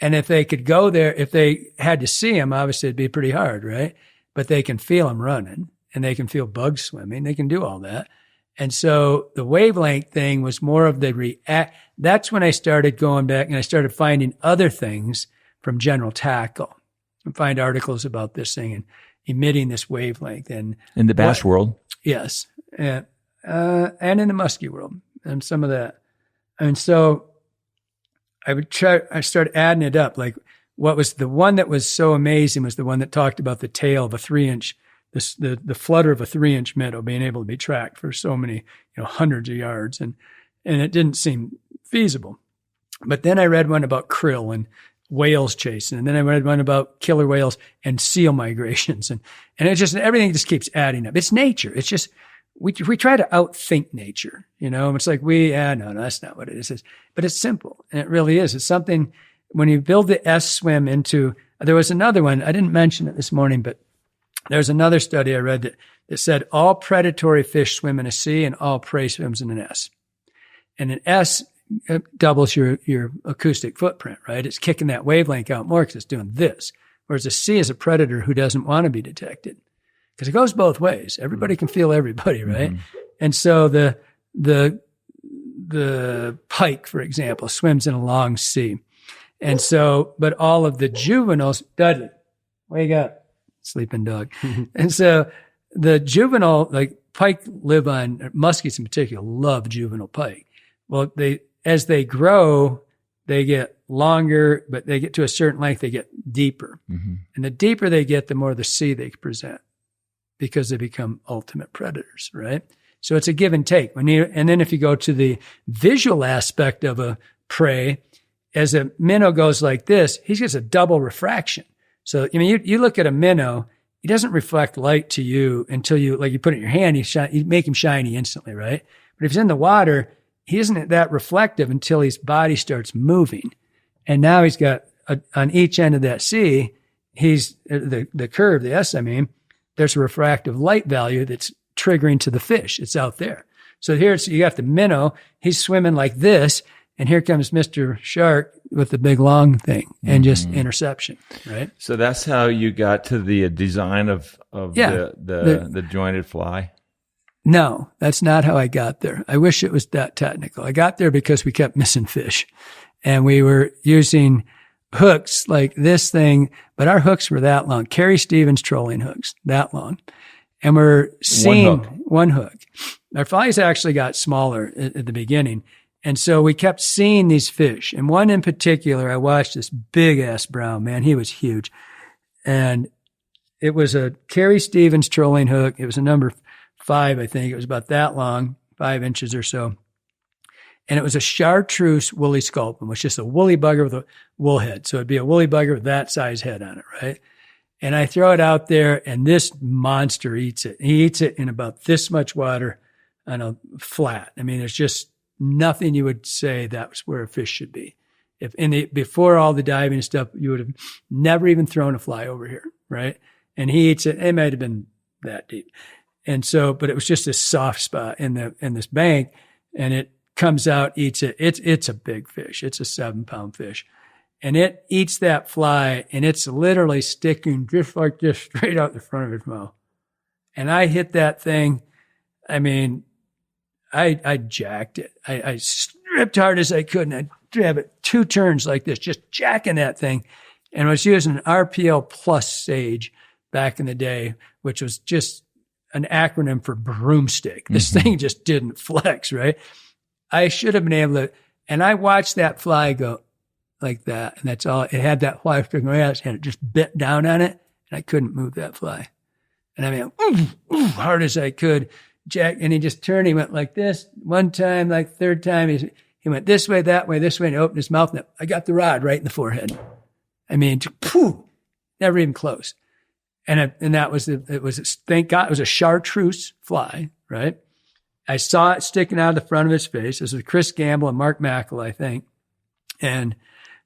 Speaker 2: And if they could go there, if they had to see them, obviously it'd be pretty hard, right? But they can feel them running and they can feel bugs swimming. They can do all that. And so the wavelength thing was more of the react. That's when I started going back and I started finding other things from General Tackle and find articles about this thing and emitting this wavelength. And
Speaker 1: in the bass world.
Speaker 2: Yes. And in the muskie world and some of that. And so I started adding it up. Like what was the one that was so amazing was the one that talked about the tail of a 3-inch, the flutter of a 3-inch minnow being able to be tracked for so many, hundreds of yards. And it didn't seem feasible. But then I read one about krill and whales chasing. And then I read one about killer whales and seal migrations. And it's just, everything just keeps adding up. It's nature. It's just, we try to outthink nature, It's like no, that's not what it is. But it's simple. And it really is. It's something, when you build the S swim into, there was another one, I didn't mention it this morning, but there's another study I read that said all predatory fish swim in a C and all prey swims in an S. And an S doubles your acoustic footprint, right? It's kicking that wavelength out more because it's doing this. Whereas a C is a predator who doesn't want to be detected. Because it goes both ways. Everybody can feel everybody, right? Mm-hmm. And so the pike, for example, swims in a long C. And so, but all of the juveniles, Dudley, wake up, sleeping dog. And so the juvenile, like pike live on, muskies in particular, love juvenile pike. Well, as they grow, they get longer, but they get to a certain length, they get deeper. Mm-hmm. And the deeper they get, the more the C they present because they become ultimate predators, right? So it's a give and take. And then if you go to the visual aspect of a prey, as a minnow goes like this, he gets a double refraction. So, you look at a minnow, he doesn't reflect light to you until you put it in your hand, you make him shiny instantly, right? But if he's in the water, he isn't that reflective until his body starts moving. And now he's got, on each end of that C, he's, the curve, the S, there's a refractive light value that's triggering to the fish. It's out there. So you got the minnow, he's swimming like this, and here comes Mr. Shark with the big long thing and just interception, right?
Speaker 1: So that's how you got to the design of the jointed fly?
Speaker 2: No, that's not how I got there. I wish it was that technical. I got there because we kept missing fish, and we were using hooks like this thing, but our hooks were that long. Carrie Stevens trolling hooks, that long. And we're seeing one hook. Our flies actually got smaller at the beginning. And so we kept seeing these fish. And one in particular, I watched this big ass brown, man. He was huge. And it was a Carrie Stevens trolling hook. It was a number 5, I think. It was about that long, 5 inches or so. And it was a chartreuse woolly sculpin, which is just a woolly bugger with a wool head. So it'd be a woolly bugger with that size head on it, right? And I throw it out there, and this monster eats it. He eats it in about this much water on a flat. I mean, there's just nothing you would say that was where a fish should be. If before all the diving and stuff, you would have never even thrown a fly over here, right? And he eats it. It might have been that deep. And so, but it was just a soft spot in this bank, and it comes out, eats it. It's a big fish. It's a 7-pound fish. And it eats that fly, and it's literally sticking just like this straight out the front of its mouth. And I hit that thing. I mean, I jacked it. I stripped hard as I could, and I drove it 2 turns like this, just jacking that thing. And I was using an RPL plus Sage back in the day, which was just an acronym for broomstick. This thing just didn't flex, right? I should have been able to, and I watched that fly go like that, and that's all. It had that fly sticking around, and it just bit down on it, and I couldn't move that fly. And I mean, hard as I could, jack, and he just turned. He went like this one time, like third time. He went this way, that way, this way, and he opened his mouth, and I got the rod right in the forehead. I mean, never even close. And thank God, it was a chartreuse fly, right? I saw it sticking out of the front of his face. This was Chris Gamble and Mark Mackel, I think. And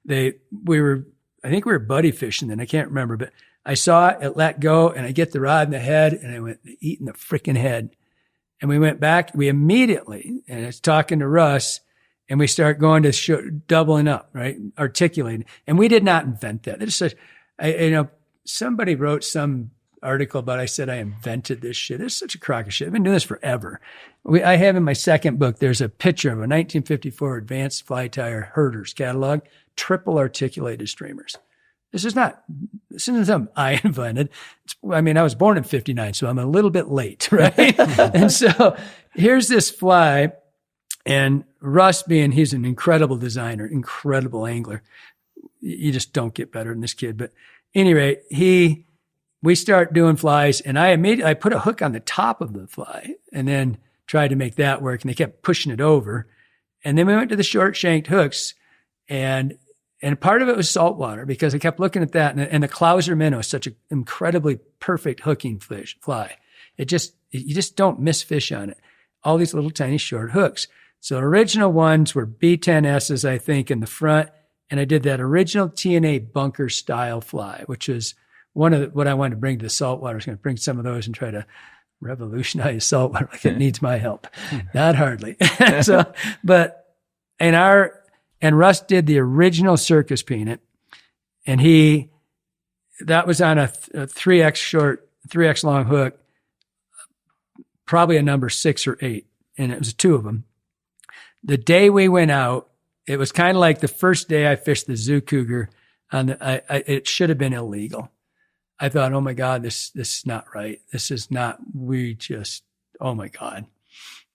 Speaker 2: I think we were buddy fishing then. I can't remember, but I saw it let go, and I get the rod in the head, and I went eating the freaking head. And we went back, we immediately, and I was talking to Russ, and we start going to doubling up, right? Articulating. And we did not invent that. It's such, somebody wrote some article about, I said I invented this shit. It's such a crock of shit. I've been doing this forever. I have in my second book, there's a picture of a 1954 Advanced Fly Tire Herders catalog, triple articulated streamers. This isn't something I invented. I was born in 59, so I'm a little bit late, right? And so here's this fly, and Russ he's an incredible designer, incredible angler. You just don't get better than this kid. But anyway, we start doing flies, and I put a hook on the top of the fly and then tried to make that work, and they kept pushing it over. And then we went to the short shanked hooks, and part of it was saltwater, because I kept looking at that, and the Clouser minnow is such an incredibly perfect hooking fly. You just don't miss fish on it. All these little tiny short hooks. So original ones were B10S's, I think, in the front, and I did that original TNA bunker style fly, which is what I wanted to bring to the saltwater. I was going to bring some of those and try to revolutionize saltwater like it needs my help. Not hardly. And Russ did the original circus peanut, and that was on a 3X long hook, probably a number 6 or 8. And it was 2 of them. The day we went out, it was kind of like the first day I fished the zoo cougar it should have been illegal. I thought, oh my God, this is not right. This is not, oh my God.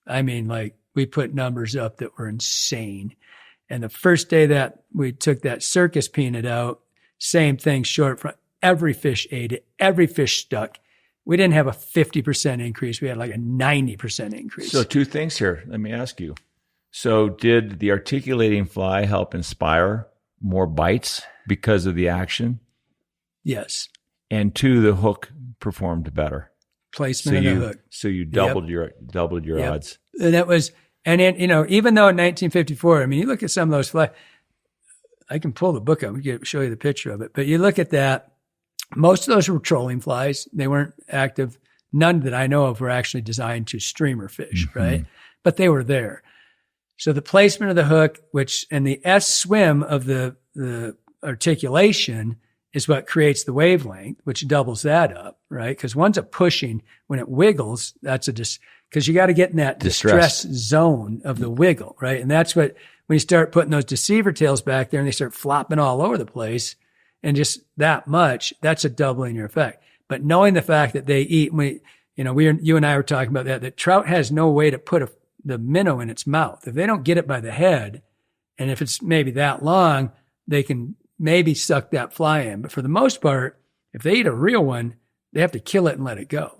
Speaker 2: I mean, like, we put numbers up that were insane. And the first day that we took that circus peanut out, same thing, short front. Every fish ate it. Every fish stuck. We didn't have a 50% increase. We had like a 90% increase.
Speaker 1: So 2 things here. Let me ask you. So did the articulating fly help inspire more bites because of the action?
Speaker 2: Yes.
Speaker 1: And 2, the hook performed better.
Speaker 2: Placement of the hook.
Speaker 1: So you doubled your odds.
Speaker 2: And that was, and then, even though in 1954, you look at some of those flies, I can pull the book up and show you the picture of it, but you look at that, most of those were trolling flies. They weren't active. None that I know of were actually designed to streamer fish, right? But they were there. So the placement of the hook, and the S swim of the the articulation is what creates the wavelength, which doubles that up, right? Because one's a pushing. When it wiggles, that's because you got to get in that distress zone of the wiggle, right? And that's what, when you start putting those deceiver tails back there and they start flopping all over the place and just that much, that's a doubling your effect. But knowing the fact that they eat, you and I were talking about that trout has no way to put the minnow in its mouth. If they don't get it by the head, and if it's maybe that long, they can maybe suck that fly in. But for the most part, if they eat a real one, they have to kill it and let it go.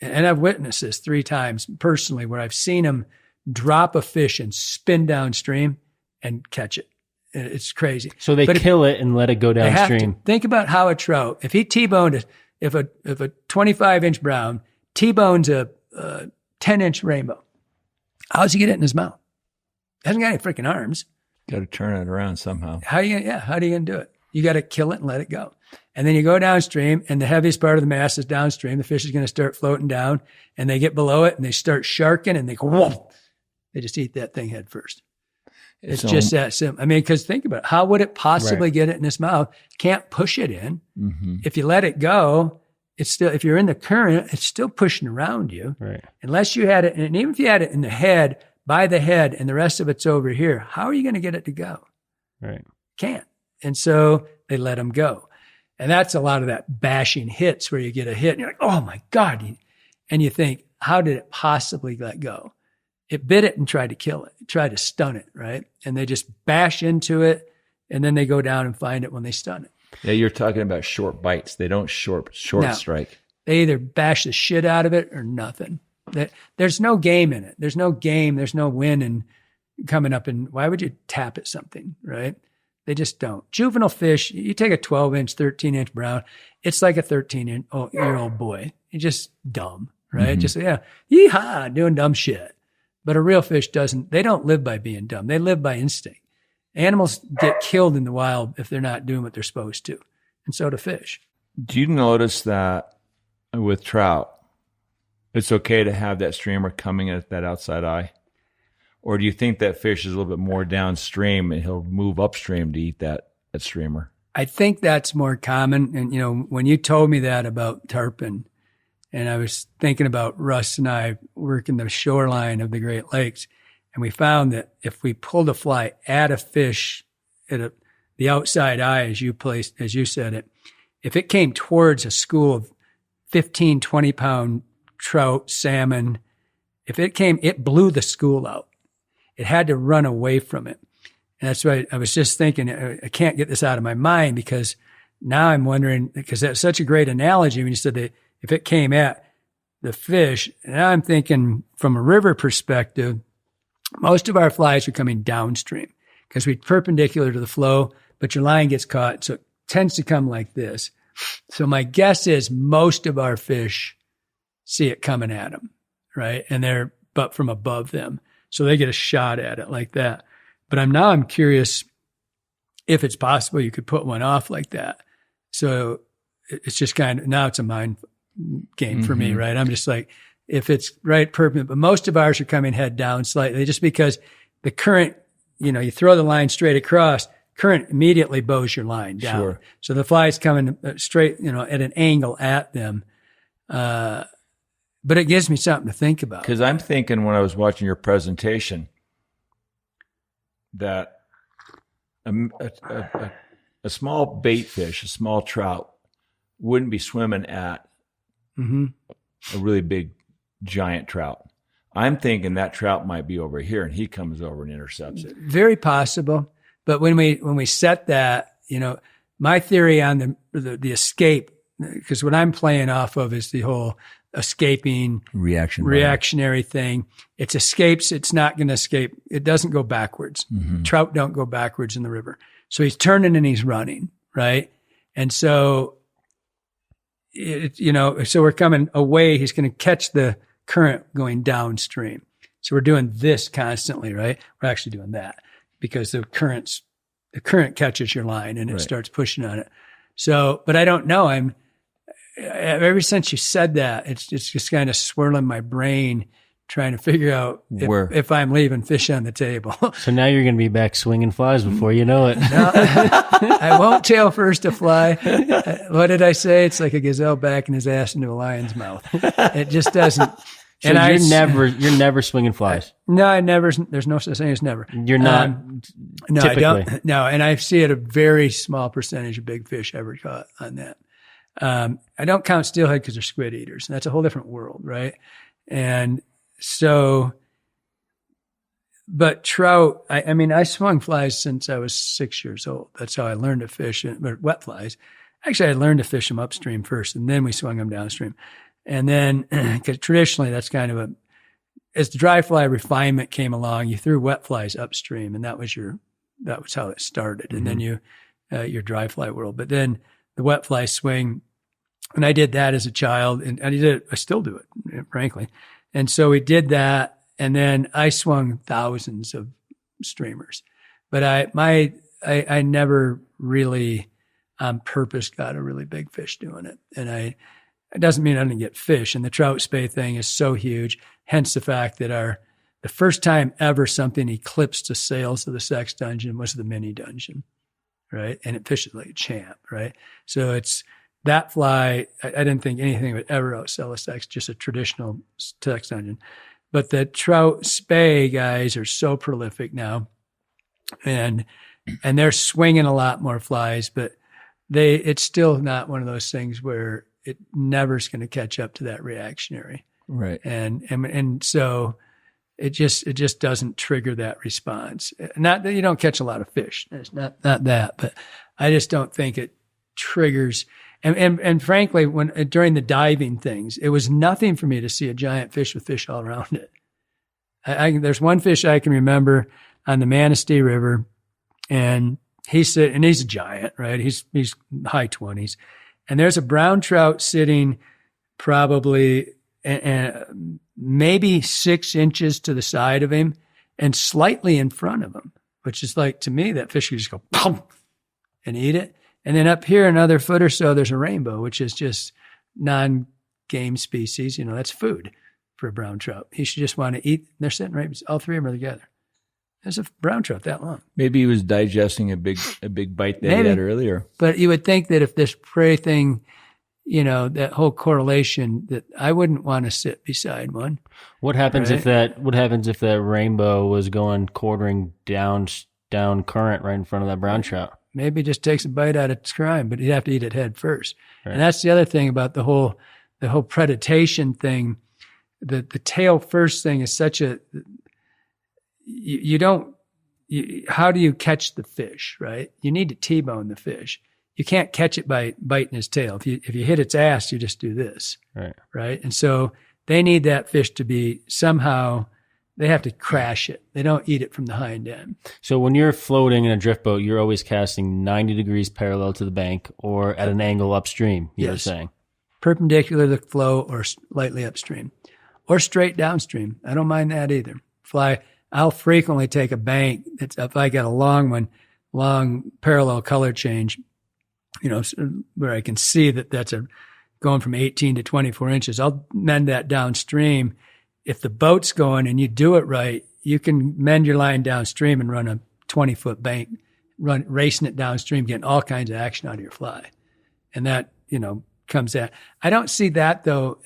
Speaker 2: And I've witnessed this 3 times personally where I've seen them drop a fish and spin downstream and catch it. It's crazy.
Speaker 3: So they kill it and let it go downstream.
Speaker 2: Think about how a trout, if he T-boned, if a 25-inch brown T-bones a 10-inch rainbow, how's he get it in his mouth? He hasn't got any freaking arms.
Speaker 1: Got to turn it around somehow.
Speaker 2: How are you going to do it? You got to kill it and let it go. And then you go downstream, and the heaviest part of the mass is downstream. The fish is going to start floating down, and they get below it, and they start sharking, and they go, whoa. They just eat that thing head first. It's just that simple. I mean, because think about it. How would it possibly get it in its mouth? Can't push it in. Mm-hmm. If you let it go, it's still, if you're in the current, it's still pushing around you.
Speaker 3: Right.
Speaker 2: Unless you had it, and even if you had it in the head, by the head, and the rest of it's over here, how are you going to get it to go?
Speaker 3: Right.
Speaker 2: Can't. And so they let them go. And that's a lot of that bashing hits where you get a hit and you're like, oh my God. And you think, how did it possibly let go? It bit it and tried to kill it, tried to stun it, right? And they just bash into it, and then they go down and find it when they stun it.
Speaker 1: Yeah, you're talking about short bites. They don't short strike.
Speaker 2: They either bash the shit out of it or nothing. There's no game in it. There's no game. There's no win in coming up. And why would you tap at something, right? They just don't. Juvenile fish, you take a 12-inch, 13-inch brown, it's like a 13-year-old boy. You're just dumb, right? Mm-hmm. Just, yeehaw, doing dumb shit. But a real fish they don't live by being dumb. They live by instinct. Animals get killed in the wild if they're not doing what they're supposed to. And so do fish.
Speaker 1: Do you notice that with trout, it's okay to have that streamer coming at that outside eye? Or do you think that fish is a little bit more downstream and he'll move upstream to eat that streamer? I
Speaker 2: think that's more common. And, when you told me that about tarpon, and I was thinking about Russ and I working the shoreline of the Great Lakes, and we found that if we pulled a fly at a fish at the outside eye, as you said it, if it came towards a school of 15, 20-pound trout, salmon, it blew the school out. It had to run away from it. And that's why I was just thinking, I can't get this out of my mind, because now I'm wondering, because that's such a great analogy when you said that if it came at the fish, and now I'm thinking from a river perspective, most of our flies are coming downstream because we're perpendicular to the flow, but your line gets caught. So it tends to come like this. So my guess is most of our fish see it coming at them, right? And but from above them. So they get a shot at it like that. But I'm curious if it's possible you could put one off like that. So it's just now it's a mind game for me, right? I'm just like, if it's right, perfect. But most of ours are coming head down slightly just because the current, you throw the line straight across, current immediately bows your line down. Sure. So the fly's coming straight, at an angle at them. But it gives me something to think about.
Speaker 1: Because I'm thinking when I was watching your presentation that a small bait fish, a small trout, wouldn't be swimming at a really big, giant trout. I'm thinking that trout might be over here, and he comes over and intercepts it.
Speaker 2: Very possible. But when we set that, my theory on the escape, because what I'm playing off of is the whole escaping reactionary thing. It escapes. It's not going to escape. It doesn't go backwards. Mm-hmm. Trout don't go backwards in the river. So he's turning and he's running, right? And so, so we're coming away. He's going to catch the current going downstream. So we're doing this constantly, right? We're actually doing that because the current catches your line and it starts pushing on it. So, but I don't know. Ever since you said that, it's just kind of swirling my brain, trying to figure out if I'm leaving fish on the table.
Speaker 3: So now you're going to be back swinging flies before you know it.
Speaker 2: No, I won't tail first a fly. What did I say? It's like a gazelle backing his ass into a lion's mouth. It just doesn't.
Speaker 3: So you're never swinging flies.
Speaker 2: No, I never. There's no such thing as never.
Speaker 3: You're not.
Speaker 2: No,
Speaker 3: typically.
Speaker 2: I don't. No, and I see it a very small percentage of big fish ever caught on that. I don't count steelhead because they're squid eaters. And that's a whole different world, right? And so, but trout. I mean, I swung flies since I was 6 years old. That's how I learned to fish. But wet flies. Actually, I learned to fish them upstream first, and then we swung them downstream. And then, because traditionally that's kind of as the dry fly refinement came along, you threw wet flies upstream, and that was how it started. And then your dry fly world. But then the wet fly swing, and I did that as a child, and I still do it, frankly. And so we did that, and then I swung thousands of streamers, but I never really on purpose got a really big fish doing it. And it doesn't mean I didn't get fish. And the trout spay thing is so huge. Hence the fact that the first time ever something eclipsed the sales of the sex dungeon was the mini dungeon, right? And it fishes like a champ, right? So it's that fly. I didn't think anything would ever outsell a sex, just a traditional sex dungeon. But the trout spay guys are so prolific now, and they're swinging a lot more flies, but it's still not one of those things where it never is going to catch up to that reactionary.
Speaker 1: Right.
Speaker 2: And so it just doesn't trigger that response. Not that you don't catch a lot of fish. It's not that, but I just don't think it triggers. And frankly, during the diving things, it was nothing for me to see a giant fish with fish all around it. There's one fish I can remember on the Manistee River, and he's a giant, right? He's high 20s. And there's a brown trout sitting probably maybe 6 inches to the side of him and slightly in front of him, which is like, to me, that fish could just go pump and eat it. And then up here, another foot or so, there's a rainbow, which is just non-game species. That's food for a brown trout. He should just want to eat. They're sitting right, all three of them are together. There's a brown trout that long.
Speaker 1: Maybe he was digesting a big bite that he had earlier.
Speaker 2: But you would think that if this prey thing, that whole correlation, that I wouldn't want to sit beside one.
Speaker 3: What happens
Speaker 2: right?
Speaker 3: What happens if that rainbow was going quartering down current right in front of that brown trout?
Speaker 2: Maybe just takes a bite out of its crime, but he'd have to eat it head first.
Speaker 3: Right.
Speaker 2: And that's the other thing about the whole predation thing. The tail first thing is such a, how do you catch the fish, right? You need to T-bone the fish. You can't catch it by biting his tail. If you hit its ass, you just do this, right? And so they need that fish to be somehow, they have to crash it. They don't eat it from the hind end.
Speaker 3: So when you're floating in a drift boat, you're always casting 90 degrees parallel to the bank or at an angle upstream, you're saying?
Speaker 2: Perpendicular to the flow or slightly upstream or straight downstream. I don't mind that either. I'll frequently take a bank. If I got a long parallel color change, where I can see that that's going from 18 to 24 inches, I'll mend that downstream. If the boat's going and you do it right, you can mend your line downstream and run a 20-foot bank, racing it downstream, getting all kinds of action out of your fly. And that, comes at. I don't see that though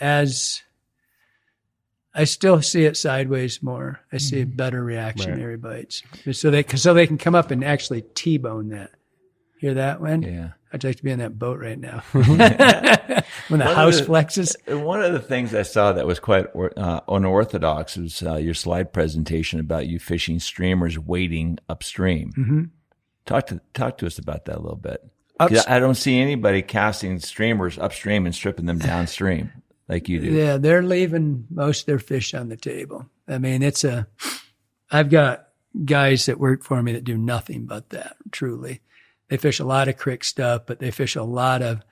Speaker 2: I still see it sideways more. I see better reactionary bites. So they can come up and actually T-bone that. Hear that, Wen?
Speaker 1: Yeah.
Speaker 2: I'd like to be on that boat right now. When the house flexes.
Speaker 1: One of the things I saw that was quite unorthodox was your slide presentation about you fishing streamers wading upstream.
Speaker 2: Mm-hmm.
Speaker 1: Talk to us about that a little bit. I don't see anybody casting streamers upstream and stripping them downstream like you do.
Speaker 2: Yeah, they're leaving most of their fish on the table. I mean, I've got guys that work for me that do nothing but that, truly. They fish a lot of creek stuff, but they fish a lot of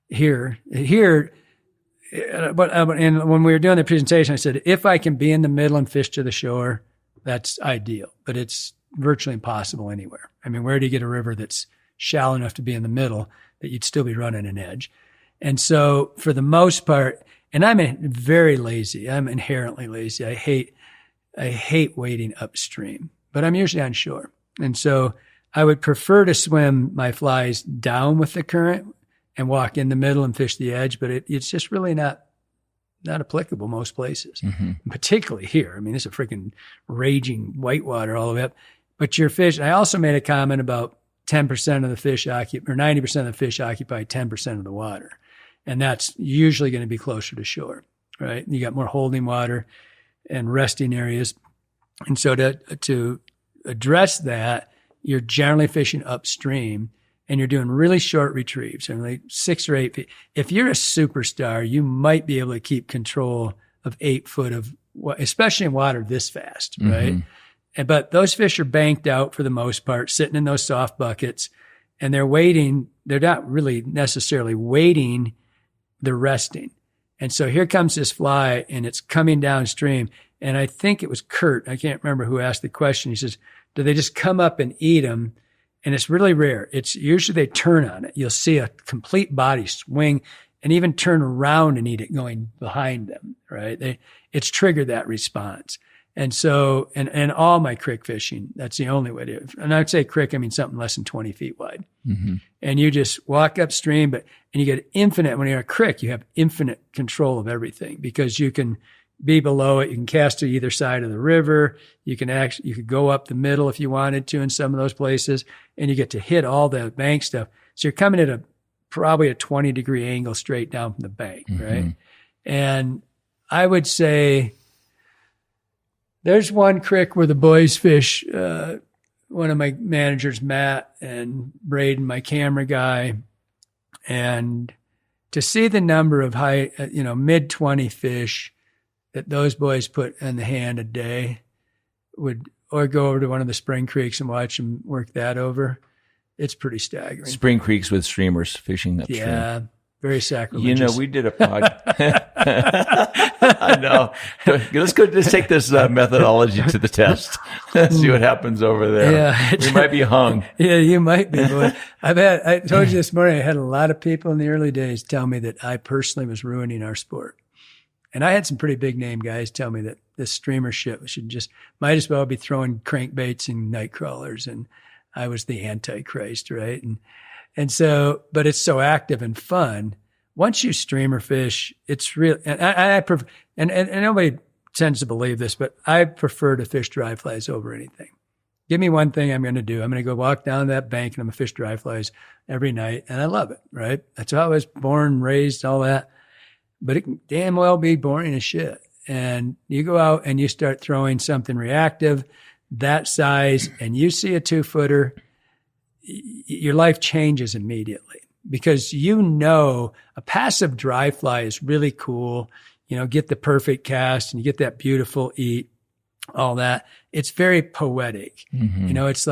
Speaker 2: here. But and when we were doing the presentation, I said, if I can be in the middle and fish to the shore, that's ideal. But it's virtually impossible anywhere. I mean, where do you get a river that's shallow enough to be in the middle that you'd still be running an edge? And so for the most part, And I'm very lazy. I'm inherently lazy. I hate wading upstream, but I'm usually on shore. And so I would prefer to swim my flies down with the current and walk in the middle and fish the edge, but it's just really not applicable most places, particularly here. I mean, it's a freaking raging whitewater all the way up. But your fish, I also made a comment about 10% of the fish or 90% of the fish occupy 10% of the water. And that's usually going to be closer to shore, right? You got more holding water and resting areas. And so to address that, you're generally fishing upstream and you're doing really short retrieves, like 6 or 8 feet. If you're a superstar, you might be able to keep control of 8 foot of, especially in water this fast, right? But those fish are banked out for the most part, sitting in those soft buckets, and they're waiting. They're not really necessarily waiting, they're resting. And so here comes this fly, and it's coming downstream. And I think it was Kurt, I can't remember who asked the question. He says, do they just come up and eat them? And it's really rare. It's usually they turn on it. You'll see a complete body swing and even turn around and eat it going behind them, right? It's triggered that response. And so, and all my crick fishing, that's the only way to, and I'd say crick, I mean something less than 20 feet wide. And you just walk upstream, and you get infinite, when you're a crick, you have infinite control of everything because you can be below it. You can cast to either side of the river. You could go up the middle if you wanted to in some of those places, and you get to hit all the bank stuff. So you're coming at probably a 20-degree angle straight down from the bank, right? And I would say there's one creek where the boys fish, one of my managers, Matt, and Braden, my camera guy, and to see the number of high, mid 20 fish that those boys put in the hand a day or go over to one of the spring creeks and watch them work that over. It's pretty staggering.
Speaker 1: Spring creeks with streamers fishing upstream.
Speaker 2: Yeah. Very sacrilegious.
Speaker 1: We did a podcast. I know. Let's take this methodology to the test. See what happens over there.
Speaker 2: Yeah.
Speaker 1: We might be hung.
Speaker 2: Yeah, you might be. Boy. I told you this morning, I had a lot of people in the early days tell me that I personally was ruining our sport. And I had some pretty big name guys tell me that this streamer shit might as well be throwing crankbaits and night crawlers. And I was the Antichrist, right? And so, but it's so active and fun. Once you streamer fish, it's real. And nobody tends to believe this, but I prefer to fish dry flies over anything. Give me one thing I'm going to do. I'm going to go walk down that bank and I'm going to fish dry flies every night. And I love it, right? That's how I was born, raised, all that. But it can damn well be boring as shit. And you go out and you start throwing something reactive that size and you see a 2-footer, your life changes immediately because a passive dry fly is really cool. Get the perfect cast and you get that beautiful eat, all that. It's very poetic. It's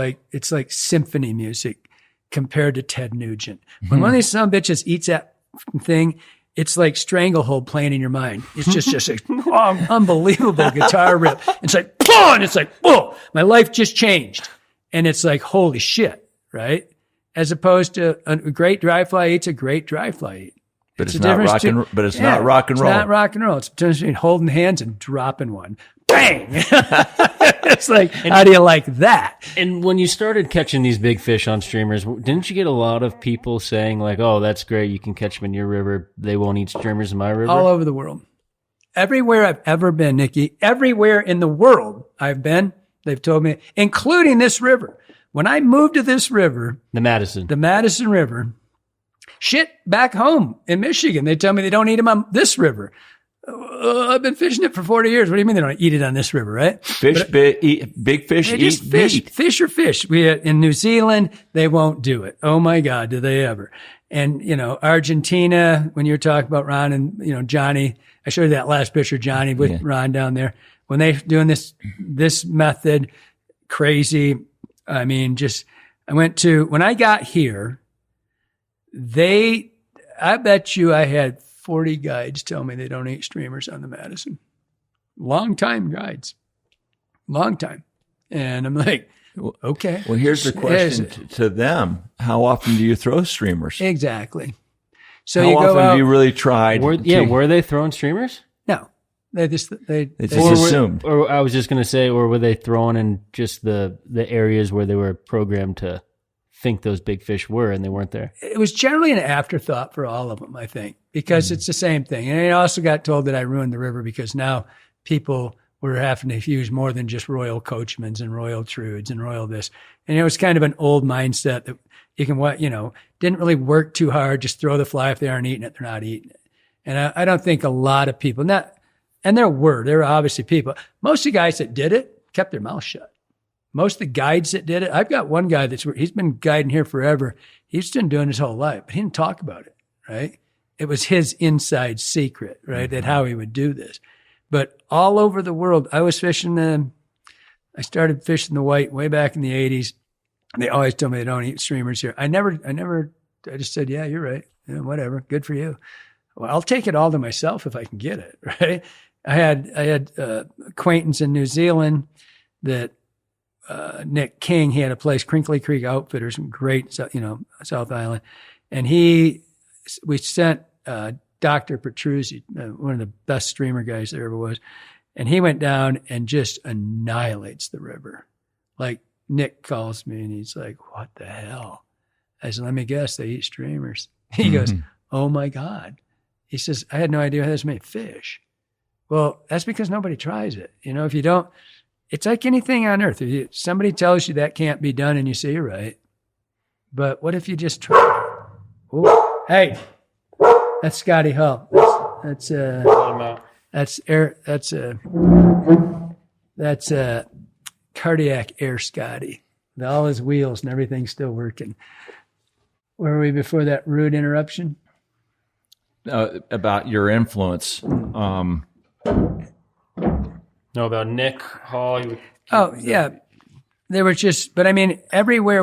Speaker 2: like symphony music compared to Ted Nugent. When one of these son of bitches eats that thing, it's like Stranglehold playing in your mind. It's just a unbelievable guitar rip. It's like, and it's like, whoa, my life just changed. And it's like, holy shit, right? As opposed to a great dry fly eat's a great dry fly eat.
Speaker 1: But it's not rock and roll.
Speaker 2: It's not rock and roll. It's the difference between holding hands and dropping one. Bang! It's like, how do you like that?
Speaker 3: And when you started catching these big fish on streamers, didn't you get a lot of people saying like, oh, that's great, you can catch them in your river, they won't eat streamers in my river?
Speaker 2: All over the world. Everywhere I've ever been, Nikki, everywhere in the world I've been, they've told me, including this river. When I moved to this river, the Madison River, shit, back home in Michigan, they tell me they don't eat them on this river. I've been fishing it for 40 years. What do you mean they don't eat it on this river, right?
Speaker 1: Big fish eat meat.
Speaker 2: Fish are fish. In New Zealand, they won't do it. Oh my God, do they ever? And, Argentina, when you're talking about Ron and, Johnny, I showed you that last picture, Johnny, with Ron down there. When they're doing this method, crazy. I mean, when I got here, I bet you I had 40 guides tell me they don't eat streamers on the Madison. Long-time guides. Long time. And I'm like, okay.
Speaker 1: Well, here's the question to them. How often do you throw streamers?
Speaker 2: Exactly. So
Speaker 1: How
Speaker 2: you go
Speaker 1: often
Speaker 2: out.
Speaker 1: have you really tried?
Speaker 3: Were they throwing streamers?
Speaker 2: No, they just
Speaker 1: assumed.
Speaker 3: Or I was just going to say, or were they throwing in just the areas where they were programmed to think those big fish were and they weren't there?
Speaker 2: It was generally an afterthought for all of them, I think, because it's the same thing. And I also got told that I ruined the river because now people were having to use more than just Royal Coachmans and Royal Trudes and Royal this. And it was kind of an old mindset that you can, didn't really work too hard. Just throw the fly. If they aren't eating it, they're not eating it. And I don't think a lot of people, and there were obviously people, most of the guys that did it kept their mouth shut. Most of the guides that did it, I've got one guy he's been guiding here forever. He's been doing his whole life, but he didn't talk about it, right? It was his inside secret, right? That how he would do this. But all over the world, I was fishing, I started fishing the white way back in the 80s. They always told me they don't eat streamers here. I just said, yeah, you're right. Yeah, whatever. Good for you. Well, I'll take it all to myself if I can get it, right? I had acquaintance in New Zealand that Nick King, he had a place, Crinkly Creek Outfitters, great, South Island. And we sent Dr. Petruzzi, one of the best streamer guys there ever was. And he went down and just annihilates the river. Like Nick calls me and he's like, what the hell? I said, let me guess, they eat streamers. He goes, oh my God. He says, I had no idea how this made fish. Well, that's because nobody tries it. If you don't, it's like anything on earth. If somebody tells you that can't be done and you say, you're right. But what if you just try it? Ooh, hey, that's Scotty Hull. That's cardiac air Scotty. With all his wheels and everything still working. Where were we before that rude interruption?
Speaker 1: About your influence.
Speaker 3: No, about Nick Hall.
Speaker 2: Yeah. There was but everywhere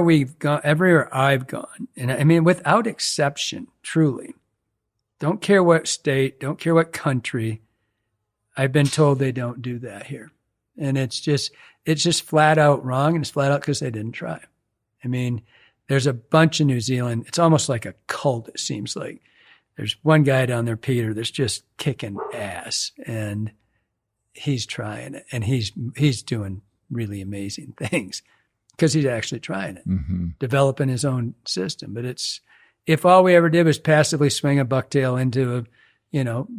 Speaker 2: everywhere I've gone, and without exception, truly, don't care what state, don't care what country, I've been told they don't do that here. And it's just flat out wrong, and it's flat out because they didn't try. There's a bunch in New Zealand. It's almost like a cult, it seems like. There's one guy down there, Peter, that's just kicking ass, and he's trying it, and he's doing really amazing things because he's actually trying it, developing his own system. But if all we ever did was passively swing a bucktail into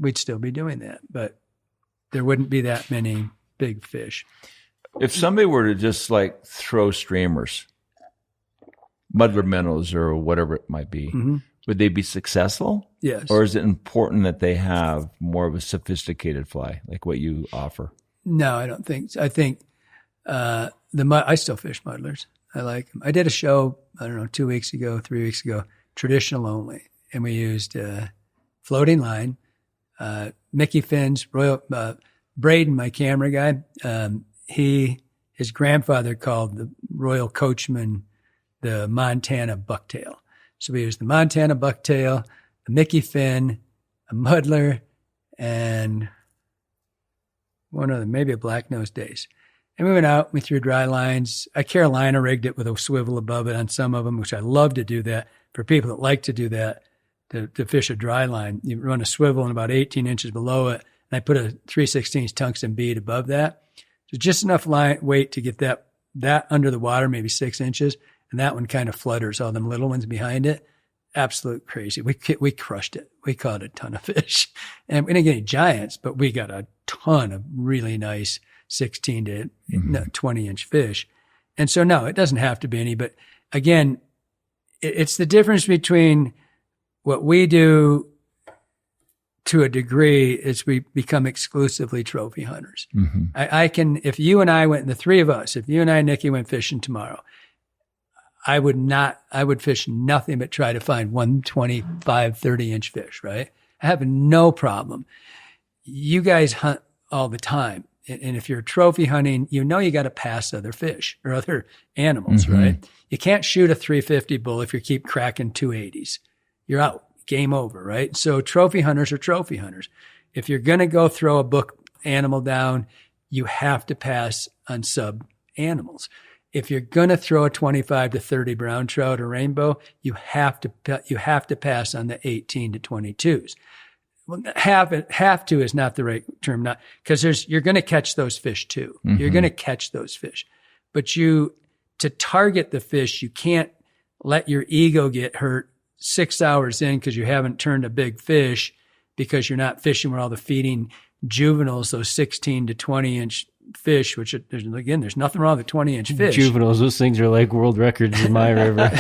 Speaker 2: we'd still be doing that, but there wouldn't be that many big fish.
Speaker 1: If somebody were to just throw streamers, muddler minnows or whatever it might be, would they be successful?
Speaker 2: Yes.
Speaker 1: Or is it important that they have more of a sophisticated fly, like what you offer?
Speaker 2: No, I don't think so. I think I still fish muddlers. I like them. I did a show, 3 weeks ago, traditional only. And we used floating line, Mickey fins, Braden, my camera guy, his grandfather called the Royal Coachman the Montana bucktail. So we used the Montana bucktail, the Mickey fin, a muddler, and one other, maybe a black-nosed dace. And we went out, we threw dry lines. I Carolina rigged it with a swivel above it on some of them, which I love to do that. For people that like to do that, to fish a dry line, you run a swivel and about 18 inches below it, and I put a 3/16 tungsten bead above that. So just enough weight to get that under the water, maybe 6 inches, and that one kind of flutters all them little ones behind it. Absolute crazy. We crushed it. We caught a ton of fish. And we didn't get any giants, but we got a ton of really nice 16 to 20-inch fish. And so, no, it doesn't have to be any. But again, it's the difference between what we do to a degree is we become exclusively trophy hunters. I can, if you and I went, the three of us, if you and I, Nikki, went fishing tomorrow, I would fish nothing but try to find 125, 30-inch fish, right? I have no problem. You guys hunt all the time. And if you're trophy hunting, you got to pass other fish or other animals, right? You can't shoot a 350 bull if you keep cracking 280s. You're out. Game over, right? So trophy hunters are trophy hunters. If you're going to go throw a book animal down, you have to pass on sub animals. if you're going to throw a 25 to 30 brown trout or rainbow, you have to pass on the 18 to 22s. Well, have to is not the right term, not because you're going to catch those fish too. Mm-hmm. You're going to catch those fish, but to target the fish, you can't let your ego get hurt 6 hours in because you haven't turned a big fish because you're not fishing where all the feeding juveniles, those 16 to 20 inch fish, which there's nothing wrong with 20-inch fish.
Speaker 3: Juveniles, those things are like world records in my river.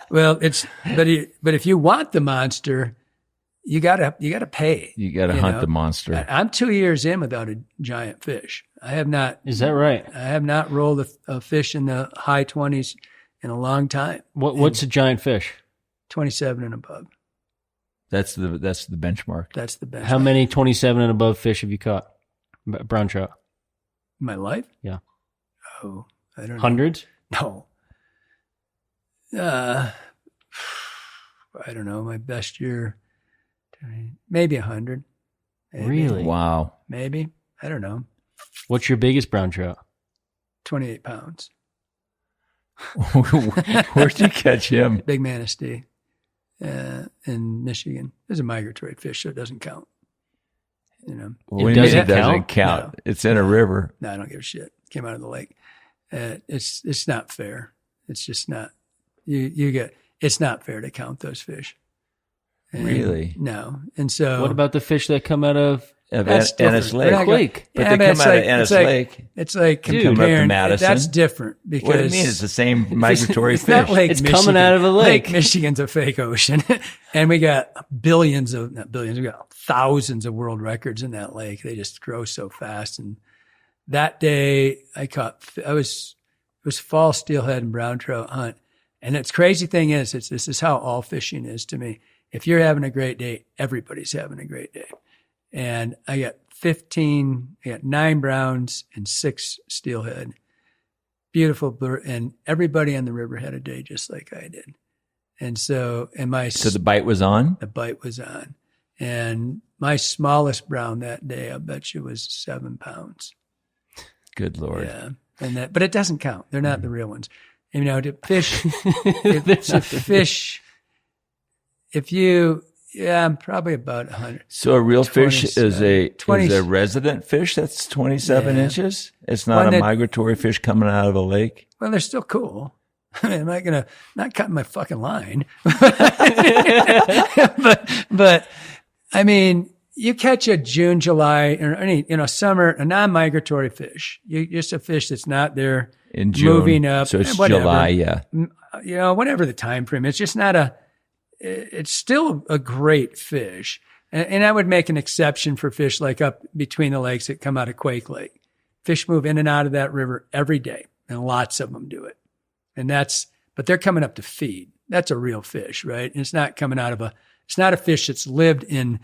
Speaker 2: Well, but if you want the monster, you gotta pay.
Speaker 1: You gotta hunt the monster.
Speaker 2: I'm 2 years in without a giant fish. I have not.
Speaker 3: Is that right?
Speaker 2: I have not rolled a fish in the high 20s in a long time.
Speaker 3: What's a giant fish?
Speaker 2: 27 and above.
Speaker 1: That's the benchmark.
Speaker 2: That's the benchmark.
Speaker 3: How many 27 and above fish have you caught? Brown trout.
Speaker 2: My life?
Speaker 3: Yeah.
Speaker 2: Oh, I don't know.
Speaker 3: Hundreds?
Speaker 2: No. I don't know. My best year, maybe 100. Maybe.
Speaker 3: Really?
Speaker 1: Wow.
Speaker 2: Maybe. I don't know.
Speaker 3: What's your biggest brown trout?
Speaker 2: 28 pounds.
Speaker 1: Where'd you catch him?
Speaker 2: Big Manistee in Michigan. There's a migratory fish, so it doesn't count.
Speaker 1: When it doesn't count,
Speaker 2: no.
Speaker 1: It's in a river.
Speaker 2: No, I don't give a shit. Came out of the lake. It's not fair. It's just not. It's not fair to count those fish. And
Speaker 1: really?
Speaker 2: No. And so,
Speaker 3: what about the fish that come out of
Speaker 1: Ennis Lake?
Speaker 3: But
Speaker 1: they come out of Ennis Lake.
Speaker 2: It's like
Speaker 1: comparing.
Speaker 2: Dude,
Speaker 1: Madison.
Speaker 2: That's different because
Speaker 1: what do you mean? It's the same migratory
Speaker 2: it's
Speaker 1: fish.
Speaker 2: Not Lake
Speaker 3: it's
Speaker 2: Michigan.
Speaker 3: coming out of a lake.
Speaker 2: Lake Michigan's a fake ocean, and we got we got thousands of world records in that lake. They just grow so fast. And that day, it was fall steelhead and brown trout hunt. And its crazy thing is, this is how all fishing is to me. If you're having a great day, everybody's having a great day. And I got 9 browns and 6 steelhead. Beautiful, and everybody on the river had a day just like I did. And so the
Speaker 1: bite was on?
Speaker 2: The bite was on. And my smallest brown that day, I bet you, was 7 pounds.
Speaker 1: Good Lord.
Speaker 2: Yeah. But it doesn't count. They're not the real ones. To fish, it's a fish. I'm probably about 100.
Speaker 1: So a real fish is a resident fish that's 27 inches? It's not a migratory fish coming out of a lake?
Speaker 2: Well, they're still cool. I mean, not cutting my fucking line. but I mean, you catch a June, July, or any, summer, a non-migratory fish. Just a fish that's not there
Speaker 1: in June,
Speaker 2: moving up.
Speaker 1: So it's July, yeah.
Speaker 2: Whatever the time frame. It's just not it's still a great fish. And I would make an exception for fish like up between the lakes that come out of Quake Lake. Fish move in and out of that river every day, and lots of them do it. But they're coming up to feed. That's a real fish, right? And it's not coming out of it's not a fish that's lived in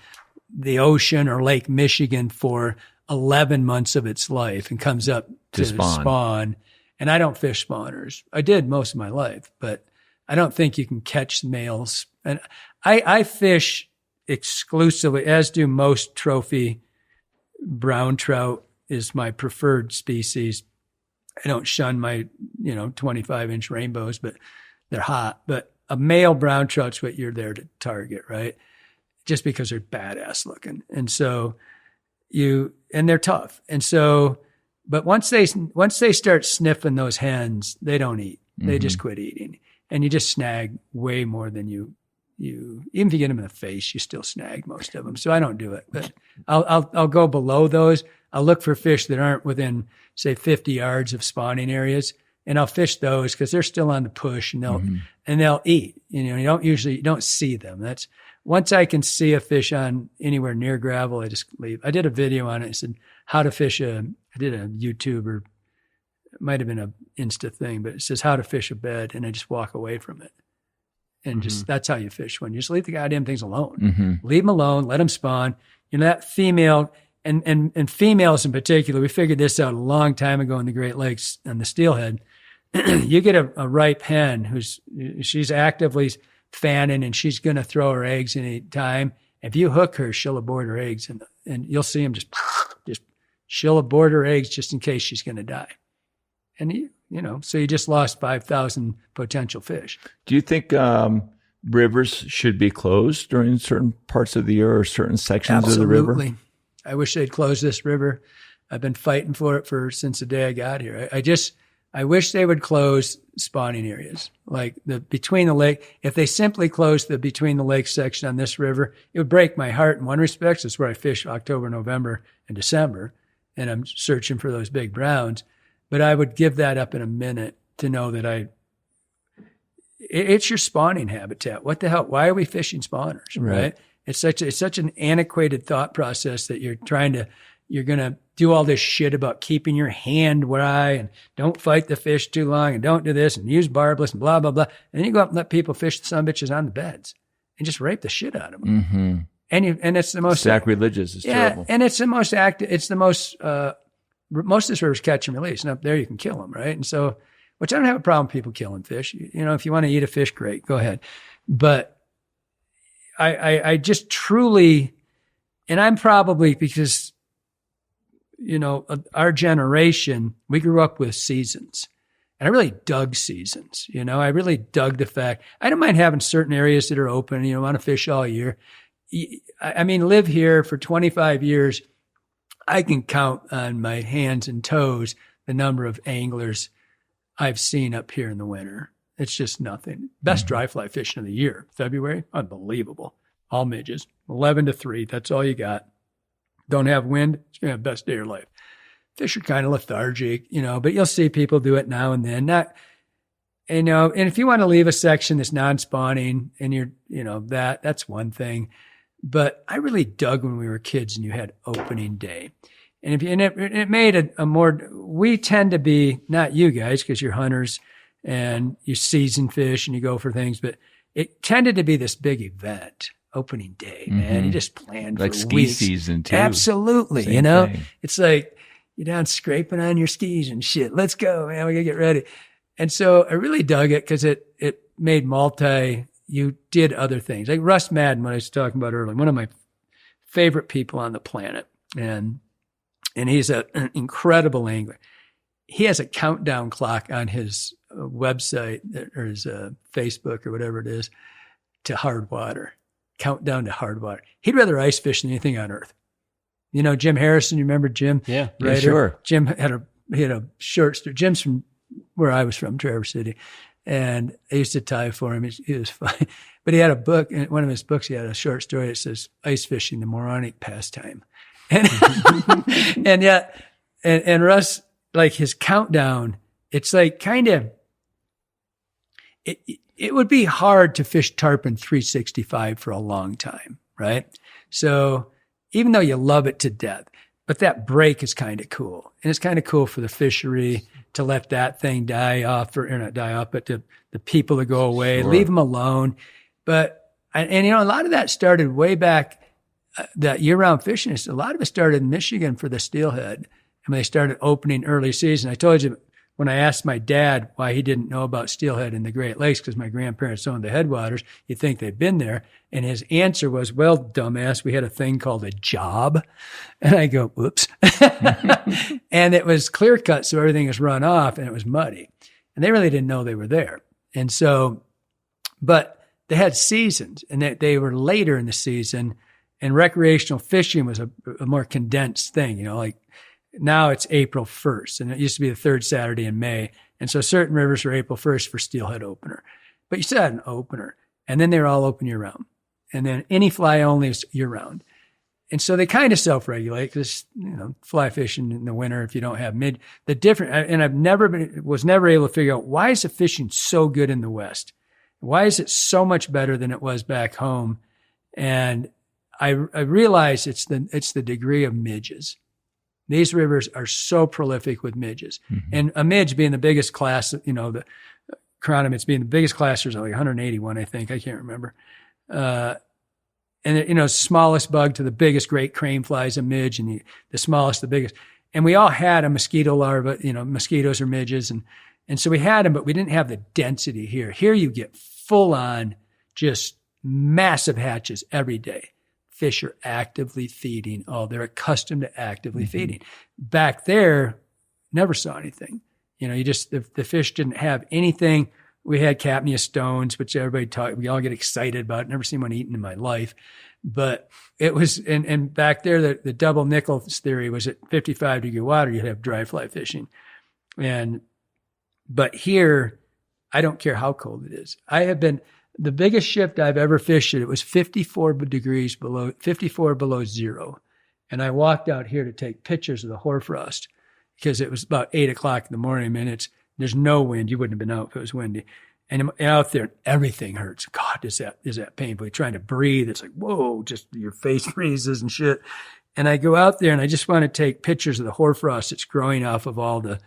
Speaker 2: the ocean or Lake Michigan for 11 months of its life and comes up to spawn. And I don't fish spawners. I did most of my life, but I don't think you can catch males. And I fish exclusively, as do most trophy. Brown trout is my preferred species. I don't shun my, 25-inch rainbows, but they're hot. But a male brown trout's what you're there to target, right? Just because they're badass looking. And so and they're tough. And so, but once they start sniffing those hens, they don't eat. They just quit eating. And you just snag way more than you, even if you get them in the face, you still snag most of them. So I don't do it, but I'll go below those. I'll look for fish that aren't within, say, 50 yards of spawning areas, and I'll fish those because they're still on the push, and they'll eat. You don't see them. That's once I can see a fish on anywhere near gravel, I just leave. I did a video on it. I said how to fish I did a YouTube, or it might have been a Insta thing, but it says how to fish a bed, and I just walk away from it. And just that's how you fish one. You just leave the goddamn things alone. Leave them alone. Let them spawn. That female. And females in particular, we figured this out a long time ago in the Great Lakes and the steelhead. You get a ripe hen she's actively fanning, and she's going to throw her eggs any time. If you hook her, she'll abort her eggs, and you'll see them just she'll abort her eggs just in case she's going to die. And so you just lost 5,000 potential fish.
Speaker 1: Do you think rivers should be closed during certain parts of the year or certain sections of the river?
Speaker 2: Absolutely. I wish they'd close this river. I've been fighting for it since the day I got here. I wish they would close spawning areas, like between the lake. If they simply closed the between the lake section on this river, it would break my heart in one respect. It's where I fish October, November, and December, and I'm searching for those big browns. But I would give that up in a minute to know that it's your spawning habitat. What the hell? Why are we fishing spawners, right? It's such an antiquated thought process that you're going to do all this shit about keeping your hand dry and don't fight the fish too long and don't do this and use barbless and blah, blah, blah. And then you go up and let people fish the sumbitches on the beds and just rape the shit out of them.
Speaker 1: Mm-hmm.
Speaker 2: And it's the most
Speaker 1: sacrilegious. It's terrible.
Speaker 2: And it's the most active. It's the most, most of this river's catch and release. And up there you can kill them, right? And so, which I don't have a problem with people killing fish. If you want to eat a fish, great, go ahead. But I just truly, and I'm probably because, our generation, we grew up with seasons. And I really dug seasons. I really dug the fact, I don't mind having certain areas that are open, want to fish all year. I mean, live here for 25 years. I can count on my hands and toes the number of anglers I've seen up here in the winter. It's just nothing. Best dry fly fishing of the year. February, unbelievable. All midges, 11-3. That's all you got. Don't have wind, it's going to have the best day of your life. Fish are kind of lethargic, but you'll see people do it now and then. And if you want to leave a section that's non-spawning and that's one thing. But I really dug when we were kids and you had opening day. And it made we tend to be, not you guys, because you're hunters and you season fish and you go for things, but it tended to be this big event. Opening day, man. You just planned
Speaker 1: like
Speaker 2: for
Speaker 1: ski
Speaker 2: weeks.
Speaker 1: Season too.
Speaker 2: Absolutely.
Speaker 1: Same thing.
Speaker 2: It's like you're down scraping on your skis and shit. Let's go, man. We gotta get ready. And so I really dug it because it made you did other things. Like Russ Madden, what I was talking about earlier, one of my favorite people on the planet. And he's an incredible angler. He has a countdown clock on his website or his Facebook or whatever it is to hard water. Countdown to hard water. He'd rather ice fish than anything on earth. Jim Harrison, you remember Jim?
Speaker 3: Yeah,
Speaker 2: writer?
Speaker 1: Sure.
Speaker 2: Jim had a short story. Jim's from where I was from, Traverse City. And I used to tie for him. He was fine. But he had a book, in one of his books, he had a short story that says, Ice Fishing, the Moronic Pastime. And, and Russ, like his countdown, it's like kind of, it would be hard to fish tarpon 365 for a long time, right? So even though you love it to death, but that break is kind of cool. And it's kind of cool for the fishery to let that thing die off, or not die off, but the people to go away, leave them alone. But, and a lot of that started way back, that year-round fishing, a lot of it started in Michigan for the steelhead. And they started opening early season. I told you, when I asked my dad why he didn't know about steelhead in the Great Lakes, because my grandparents owned the headwaters, you'd think they'd been there. And his answer was, well, dumbass, we had a thing called a job. And I go, oops. And it was clear cut, so everything was run off and it was muddy. And they really didn't know they were there. And so, but they had seasons and they were later in the season, and recreational fishing was a more condensed thing, like, now it's April 1st, and it used to be the third Saturday in May. And so certain rivers are April 1st for steelhead opener. But you still had an opener. And then they were all open year round. And then any fly only is year round. And so they kind of self-regulate because, fly fishing in the winter, if you don't have and I was never able to figure out, why is the fishing so good in the West? Why is it so much better than it was back home? And I realized it's the degree of midges. These rivers are so prolific with midges. Mm-hmm. And a midge being the biggest class, the chironomids being the biggest class, there's like 181, I think. I can't remember. And smallest bug to the biggest great crane fly is a midge, and the smallest, the biggest. And we all had a mosquito larva, mosquitoes are midges. And so we had them, but we didn't have the density here. Here you get full on just massive hatches every day. Fish are actively feeding. They're accustomed to actively feeding. Back there, never saw anything. the fish didn't have anything. We had capnia stones, which we all get excited about. Never seen one eaten in my life. But it was, and back there, the double nickel theory was at 55-degree water, you'd have dry fly fishing. But here, I don't care how cold it is. The biggest shift I've ever fished, it was 54 below zero. And I walked out here to take pictures of the hoarfrost because it was about 8:00 in the morning, and there's no wind. You wouldn't have been out if it was windy. And out there, everything hurts. God, is that painful? You're trying to breathe. It's like, whoa, just your face freezes and shit. And I go out there and I just want to take pictures of the hoarfrost that's growing off of all the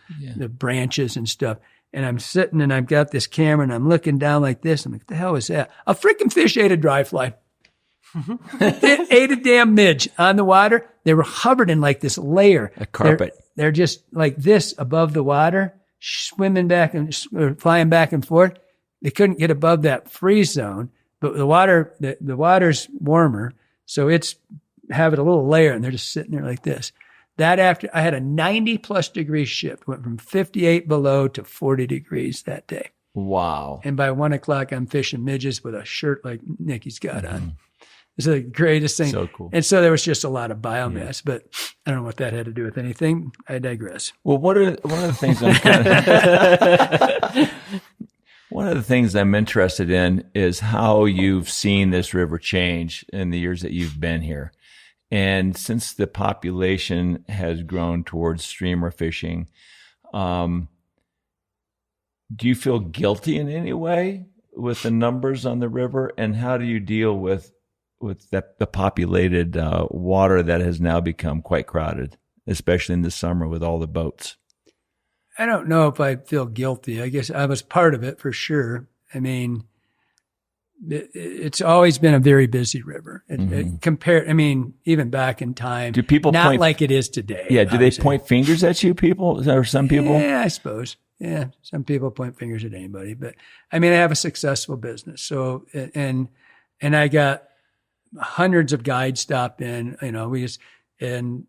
Speaker 2: branches and stuff. And I'm sitting and I've got this camera and I'm looking down like this. I'm like, what the hell is that? A freaking fish ate a dry fly. It ate a damn midge on the water. They were hovered in like this layer.
Speaker 1: A carpet.
Speaker 2: They're just like this above the water, swimming back and flying back and forth. They couldn't get above that freeze zone, but the water's warmer. So it's having a little layer and they're just sitting there like this. That after I had a 90+ degree shift, went from 58 below to 40 degrees that day.
Speaker 1: Wow.
Speaker 2: And by 1:00, I'm fishing midges with a shirt like Nikki's got on. It's the greatest thing.
Speaker 1: So cool.
Speaker 2: And so there was just a lot of biomass, but I don't know what that had to do with anything. I digress.
Speaker 1: Well, one of the things I'm interested in is how you've seen this river change in the years that you've been here. And since the population has grown towards streamer fishing, do you feel guilty in any way with the numbers on the river? And how do you deal with the populated water that has now become quite crowded, especially in the summer with all the boats?
Speaker 2: I don't know if I feel guilty. I guess I was part of it for sure. I mean, it's always been a very busy river. Even back in time,
Speaker 1: do people
Speaker 2: not like it is today?
Speaker 1: Yeah. Do they point fingers at you, people, or some people?
Speaker 2: Yeah, I suppose. Yeah, some people point fingers at anybody, but I mean, I have a successful business, so and I got hundreds of guides stop in. And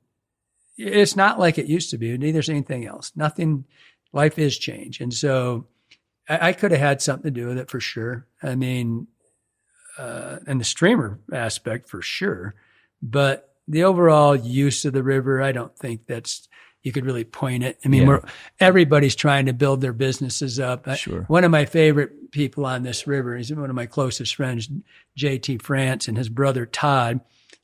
Speaker 2: it's not like it used to be. Neither is anything else. Nothing. Life is change, and so I could have had something to do with it for sure. I mean. And the streamer aspect for sure, but the overall use of the river, I don't think you could really point it. I mean, everybody's trying to build their businesses up.
Speaker 1: Sure.
Speaker 2: One of my favorite people on this river is one of my closest friends, JT France, and his brother Todd.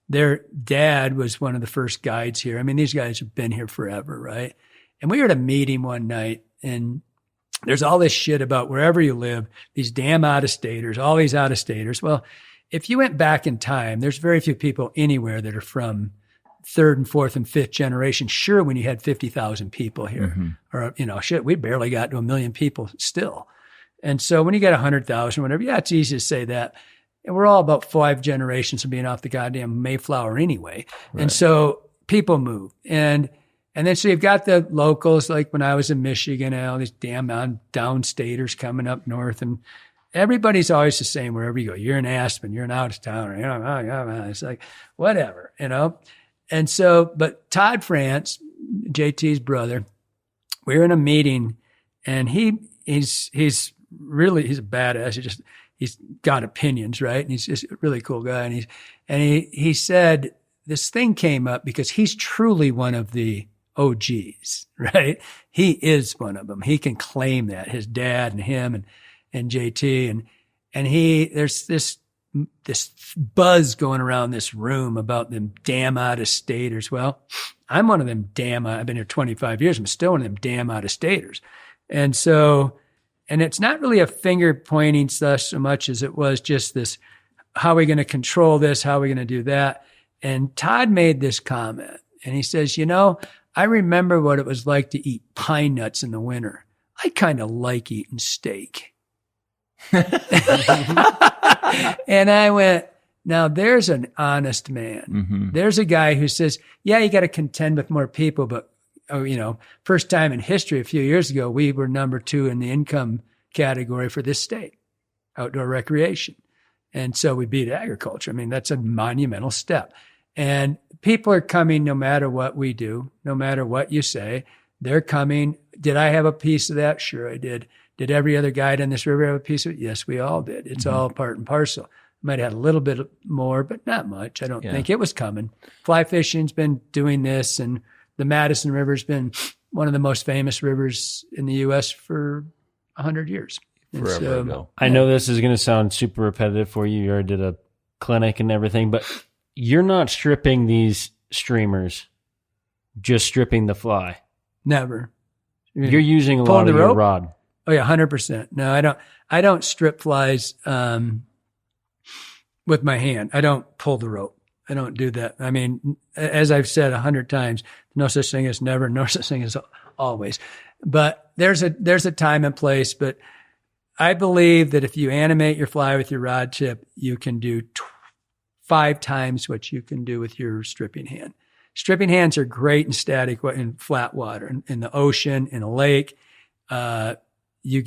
Speaker 2: Their dad was one of the first guides here. I mean, these guys have been here forever, right? And we were at a meeting one night, and there's all this shit about wherever you live, these damn out-of-staters, all these out-of-staters. Well, if you went back in time, there's very few people anywhere that are from third and fourth and fifth generation. Sure, when you had 50,000 people here, or, we barely got to 1 million people still. And so when you get 100,000 or whatever, yeah, it's easy to say that. And we're all about 5 generations of being off the goddamn Mayflower anyway. Right. And so people move. And then so you've got the locals, like when I was in Michigan, and all these damn downstaters coming up north, and everybody's always the same wherever you go. You're in Aspen, you're an out-of-towner, it's like, whatever, And so, but Todd France, JT's brother, we were in a meeting, and he's a badass. He's got opinions, right? And he's just a really cool guy. And he said this thing came up because he's truly one of the OGs, right? He is one of them. He can claim that, his dad and him and JT. And there's this buzz going around this room about them damn out-of-staters. Well, I'm one of them I've been here 25 years. I'm still one of them damn out-of-staters. And so, and it's not really a finger pointing so much as it was just this, how are we going to control this? How are we going to do that? And Todd made this comment, and he says, I remember what it was like to eat pine nuts in the winter. I kind of like eating steak. And I went, now there's an honest man. Mm-hmm. There's a guy who says, yeah, you got to contend with more people, but first time in history, a few years ago, we were number 2 in the income category for this state, outdoor recreation. And so we beat agriculture. I mean, that's a monumental step. And people are coming no matter what we do, no matter what you say. They're coming. Did I have a piece of that? Sure, I did. Did every other guide on this river have a piece of it? Yes, we all did. It's all part and parcel. Might have had a little bit more, but not much. I don't think it was coming. Fly fishing's been doing this, and the Madison River's been one of the most famous rivers in the U.S. for 100 years.
Speaker 1: Forever ago.
Speaker 3: I know this is going to sound super repetitive for you. You already did a clinic and everything, but you're not stripping these streamers, just stripping the fly.
Speaker 2: Never.
Speaker 3: You're using a lot of your rod.
Speaker 2: Oh yeah, 100%. No, I don't strip flies with my hand. I don't pull the rope. I don't do that. I mean, as I've said 100 times, no such thing as never, no such thing as always. But there's a time and place. But I believe that if you animate your fly with your rod tip, you can do 5 times what you can do with your stripping hand. Stripping hands are great in static, in flat water, in the ocean, in a lake. You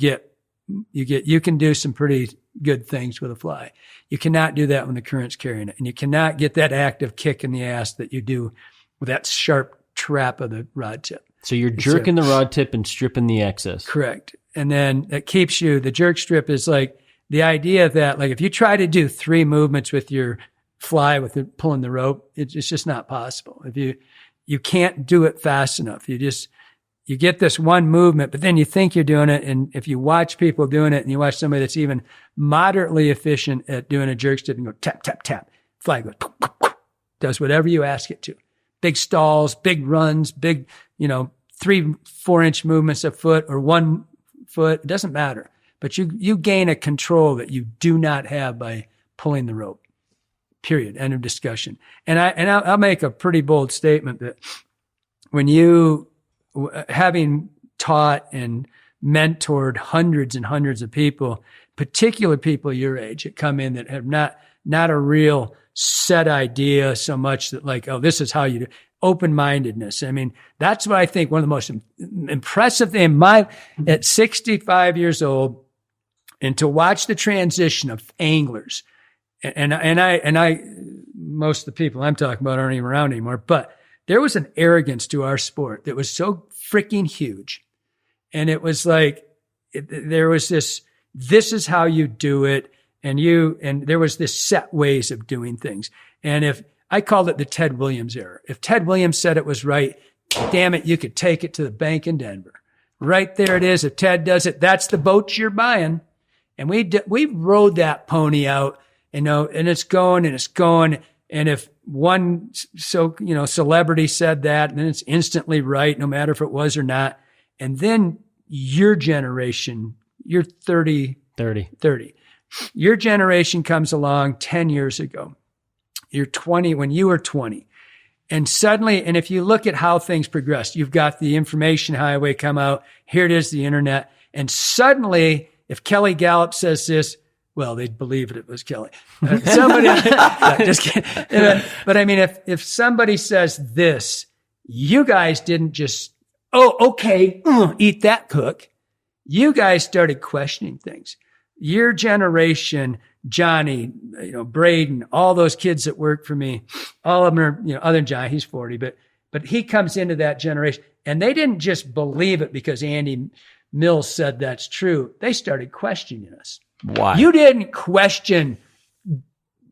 Speaker 2: can do some pretty good things with a fly. You cannot do that when the current's carrying it. And you cannot get that active kick in the ass that you do with that sharp trap of the rod tip.
Speaker 3: So you're jerking the rod tip and stripping the excess.
Speaker 2: Correct. And then it keeps you, the jerk strip is like the idea that, like, if you try to do 3 movements with your fly with pulling the rope, it's just not possible. If you can't do it fast enough. You get this one movement, but then you think you're doing it. And if you watch people doing it and you watch somebody that's even moderately efficient at doing a jerk strip and go tap, tap, tap, fly goes, does whatever you ask it to. Big stalls, big runs, big, 3-4 inch movements a foot or 1 foot. It doesn't matter. But you gain a control that you do not have by pulling the rope. Period. End of discussion. And I'll make a pretty bold statement that when you, having taught and mentored hundreds and hundreds of people, particular people your age that come in that have not a real set idea so much that like, oh, this is how you do open-mindedness. I mean, that's what I think one of the most impressive things at 65 years old, and to watch the transition of anglers. And I, most of the people I'm talking about aren't even around anymore, but there was an arrogance to our sport that was so freaking huge. And it was like, there was this is how you do it. And there was this set ways of doing things. And if I called it the Ted Williams era, if Ted Williams said it was right, damn it, you could take it to the bank in Denver. Right there it is. If Ted does it, that's the boat you're buying. And we rode that pony out, and it's going and it's going. And if one, celebrity said that, then it's instantly right, no matter if it was or not. And then your generation, you're 30. Your generation comes along 10 years ago. You're 20 when you were 20. And suddenly, and if you look at how things progressed, you've got the information highway come out. Here it is, the internet. And suddenly, if Kelly Galloup says this, well, they'd believe it was Kelly. Somebody, just kidding. But I mean, if somebody says this, you guys didn't just, okay, eat that, cook. You guys started questioning things. Your generation, Johnny, Braden, all those kids that work for me, all of them are, other than Johnny, he's 40, but he comes into that generation, and they didn't just believe it because Andy Mills said that's true. They started questioning us.
Speaker 1: Why?
Speaker 2: You didn't question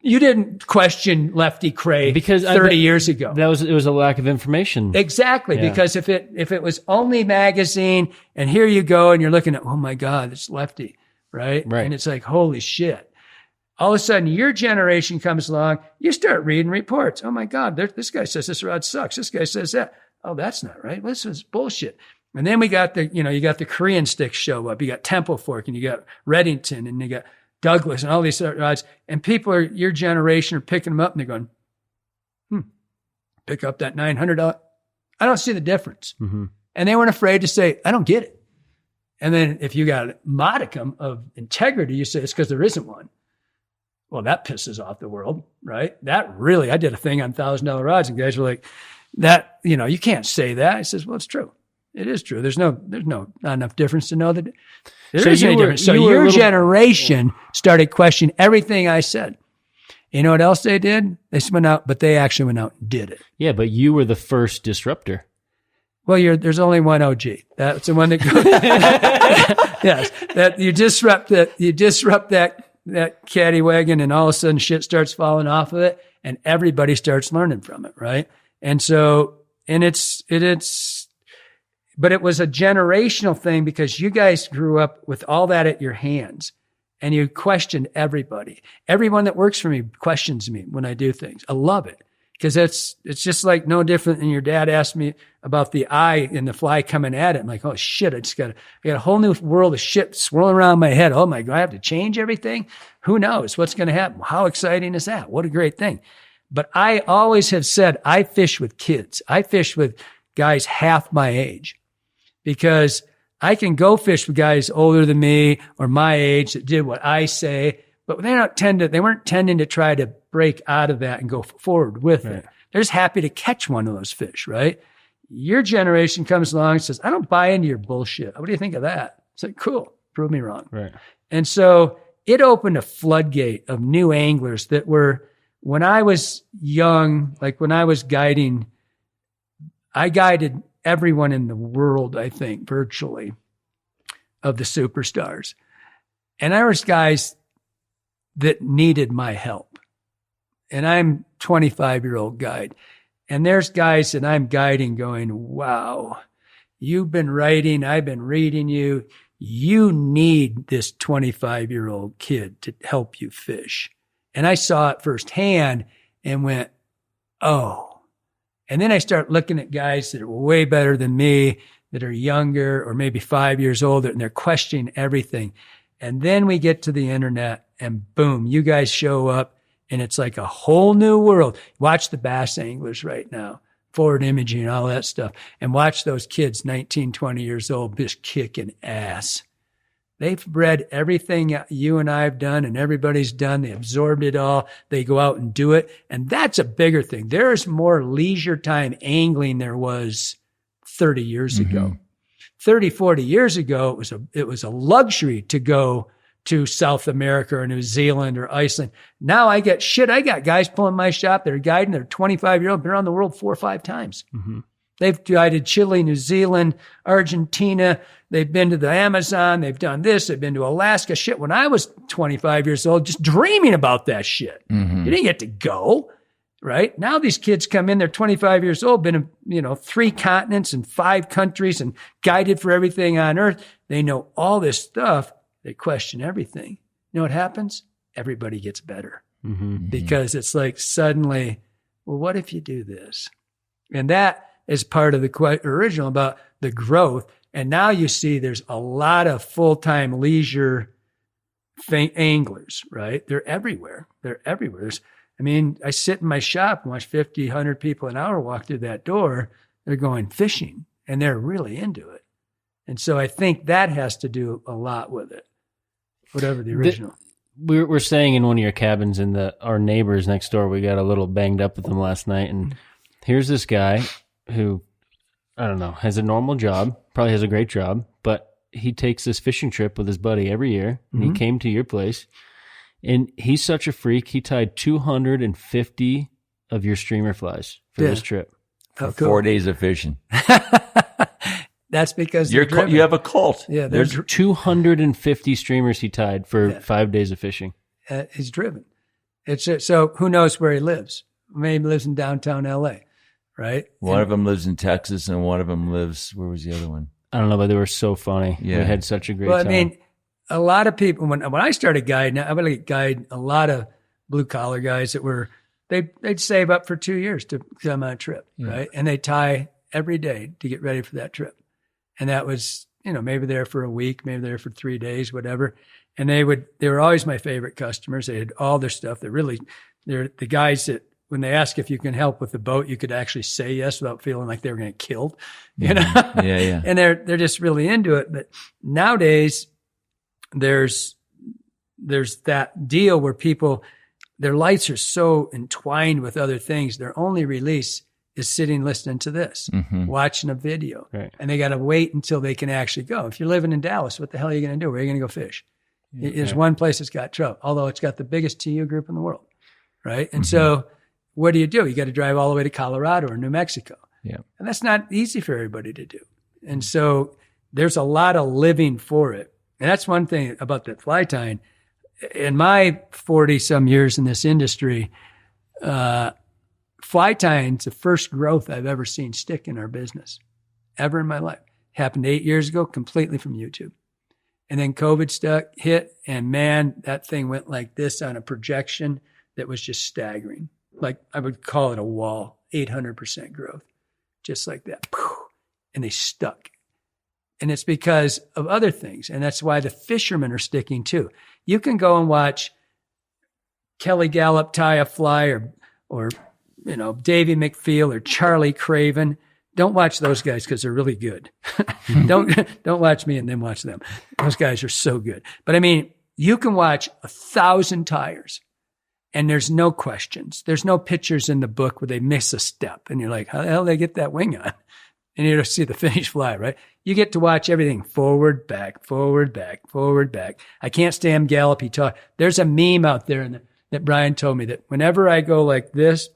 Speaker 2: Lefty Cray because 30 years ago.
Speaker 3: It was a lack of information.
Speaker 2: Exactly. Yeah. Because if it was only magazine, and here you go and you're looking at, oh my God, it's Lefty, right? And it's like, holy shit. All of a sudden your generation comes along, you start reading reports. Oh my God, this guy says this rod sucks. This guy says that. Oh, that's not right. This is bullshit. And then we got you got the Korean sticks show up. You got Temple Fork, and you got Reddington, and you got Douglas, and all these rods. And people your generation are picking them up, and they're going, pick up that $900. I don't see the difference. Mm-hmm. And they weren't afraid to say, I don't get it. And then if you got a modicum of integrity, you say it's because there isn't one. Well, that pisses off the world, right? I did a thing on $1,000 rods, and guys were like, that, you can't say that. I says, well, it's true. It is true. There's not enough difference to know that there is any difference. So your generation started questioning everything I said. You know what else they did? They went out, but they actually went out and did it.
Speaker 3: Yeah, but you were the first disruptor.
Speaker 2: Well, there's only one OG. That's the one that goes. Yes, that you disrupt that caddy wagon, and all of a sudden shit starts falling off of it, and everybody starts learning from it, right? And so, but it was a generational thing because you guys grew up with all that at your hands, and you questioned everybody. Everyone that works for me questions me when I do things. I love it. Because it's just like no different than your dad asked me about the eye and the fly coming at it. I'm like, oh shit, I got a whole new world of shit swirling around my head. Oh my God, I have to change everything? Who knows what's going to happen? How exciting is that? What a great thing. But I always have said, I fish with kids. I fish with guys half my age because I can go fish with guys older than me or my age that did what I say, but they weren't tending to try to break out of that and go forward with it. They're just happy to catch one of those fish, right? Your generation comes along and says, I don't buy into your bullshit. What do you think of that? It's like, cool, prove me wrong.
Speaker 3: Right.
Speaker 2: And so it opened a floodgate of new anglers that were, when I was young, like when I was guiding, I guided everyone in the world, I think, virtually, of the superstars. And there was guys that needed my help. And I'm 25-year-old guide. And there's guys that I'm guiding going, wow, you've been writing, I've been reading you. You need this 25-year-old kid to help you fish. And I saw it firsthand and went, oh. And then I start looking at guys that are way better than me, that are younger or maybe 5 years older, and they're questioning everything. And then we get to the internet and boom, you guys show up and it's like a whole new world. Watch the bass anglers right now, forward imaging and all that stuff. And watch those kids, 19, 20 years old, just kicking ass. They've read everything you and I have done and everybody's done. They absorbed it all. They go out and do it. And that's a bigger thing. There's more leisure time angling there was 30 years ago. 30, 40 years ago, it was a luxury to go to South America or New Zealand or Iceland. Now I got guys pulling my shop. They're guiding. They're 25-year-old, been around the world 4 or 5 times. They've guided Chile, New Zealand, Argentina. They've been to the Amazon. They've done this. They've been to Alaska. Shit, when I was 25 years old, just dreaming about that shit. You didn't get to go, right? Now these kids come in, they're 25 years old, been in, 3 continents and 5 countries and guided for everything on earth. They know all this stuff. They question everything. You know what happens? Everybody gets better because it's like suddenly, well, what if you do this? And that is part of the original about the growth. And now you see there's a lot of full-time leisure anglers, right? They're everywhere. I sit in my shop and watch 50, 100 people an hour walk through that door. They're going fishing and they're really into it. And so I think that has to do a lot with it, whatever the original.
Speaker 3: We're staying in one of your cabins, and our neighbors next door, we got a little banged up with them last night. And here's this guy who, I don't know, has a normal job, probably has a great job, but he takes this fishing trip with his buddy every year. And he came to your place, and he's such a freak. He tied 250 of your streamer flies for this trip.
Speaker 1: For 4 days of fishing.
Speaker 2: That's because
Speaker 1: you have a cult.
Speaker 2: Yeah,
Speaker 3: there's 250 streamers he tied for 5 days of fishing.
Speaker 2: He's driven. So who knows where he lives? Maybe he lives in downtown LA, right?
Speaker 1: One of them lives in Texas, and one of them lives. Where was the other one?
Speaker 3: I don't know, but they were so funny. Yeah. We had such a great time.
Speaker 2: I mean, a lot of people when I started guiding, I would guide a lot of blue collar guys that were they'd save up for 2 years to come on a trip, right? And they tie every day to get ready for that trip. And that was, maybe there for a week, maybe there for 3 days, whatever. And they were always my favorite customers. They had all their stuff. They're the guys that when they ask if you can help with the boat, you could actually say yes without feeling like they were going to get killed,
Speaker 1: Yeah.
Speaker 2: And they're just really into it. But nowadays there's that deal where people, their lights are so entwined with other things. Their only release is sitting listening to this, watching a video. Right. And they got to wait until they can actually go. If you're living in Dallas, what the hell are you going to do? Where are you going to go fish? There's one place that's got trout, although it's got the biggest TU group in the world, right? And so what do? You got to drive all the way to Colorado or New Mexico.
Speaker 1: Yeah.
Speaker 2: And that's not easy for everybody to do. And so there's a lot of living for it. And that's one thing about the fly tying. In my 40 some years in this industry, fly tying's the first growth I've ever seen stick in our business, ever in my life. Happened 8 years ago, completely from YouTube. And then COVID hit, and man, that thing went like this on a projection that was just staggering. Like I would call it a wall, 800% growth, just like that. And they stuck. And it's because of other things. And that's why the fishermen are sticking too. You can go and watch Kelly Galloup tie a fly or Davey McFeel or Charlie Craven. Don't watch those guys because they're really good. Don't watch me and then watch them. Those guys are so good. But I mean, you can watch 1,000 tires and there's no questions. There's no pictures in the book where they miss a step. And you're like, how the hell did they get that wing on? And you don't see the finished fly, right? You get to watch everything forward, back, forward, back, forward, back. I can't stand Galloup. There's a meme out there that Brian told me that whenever I go like this,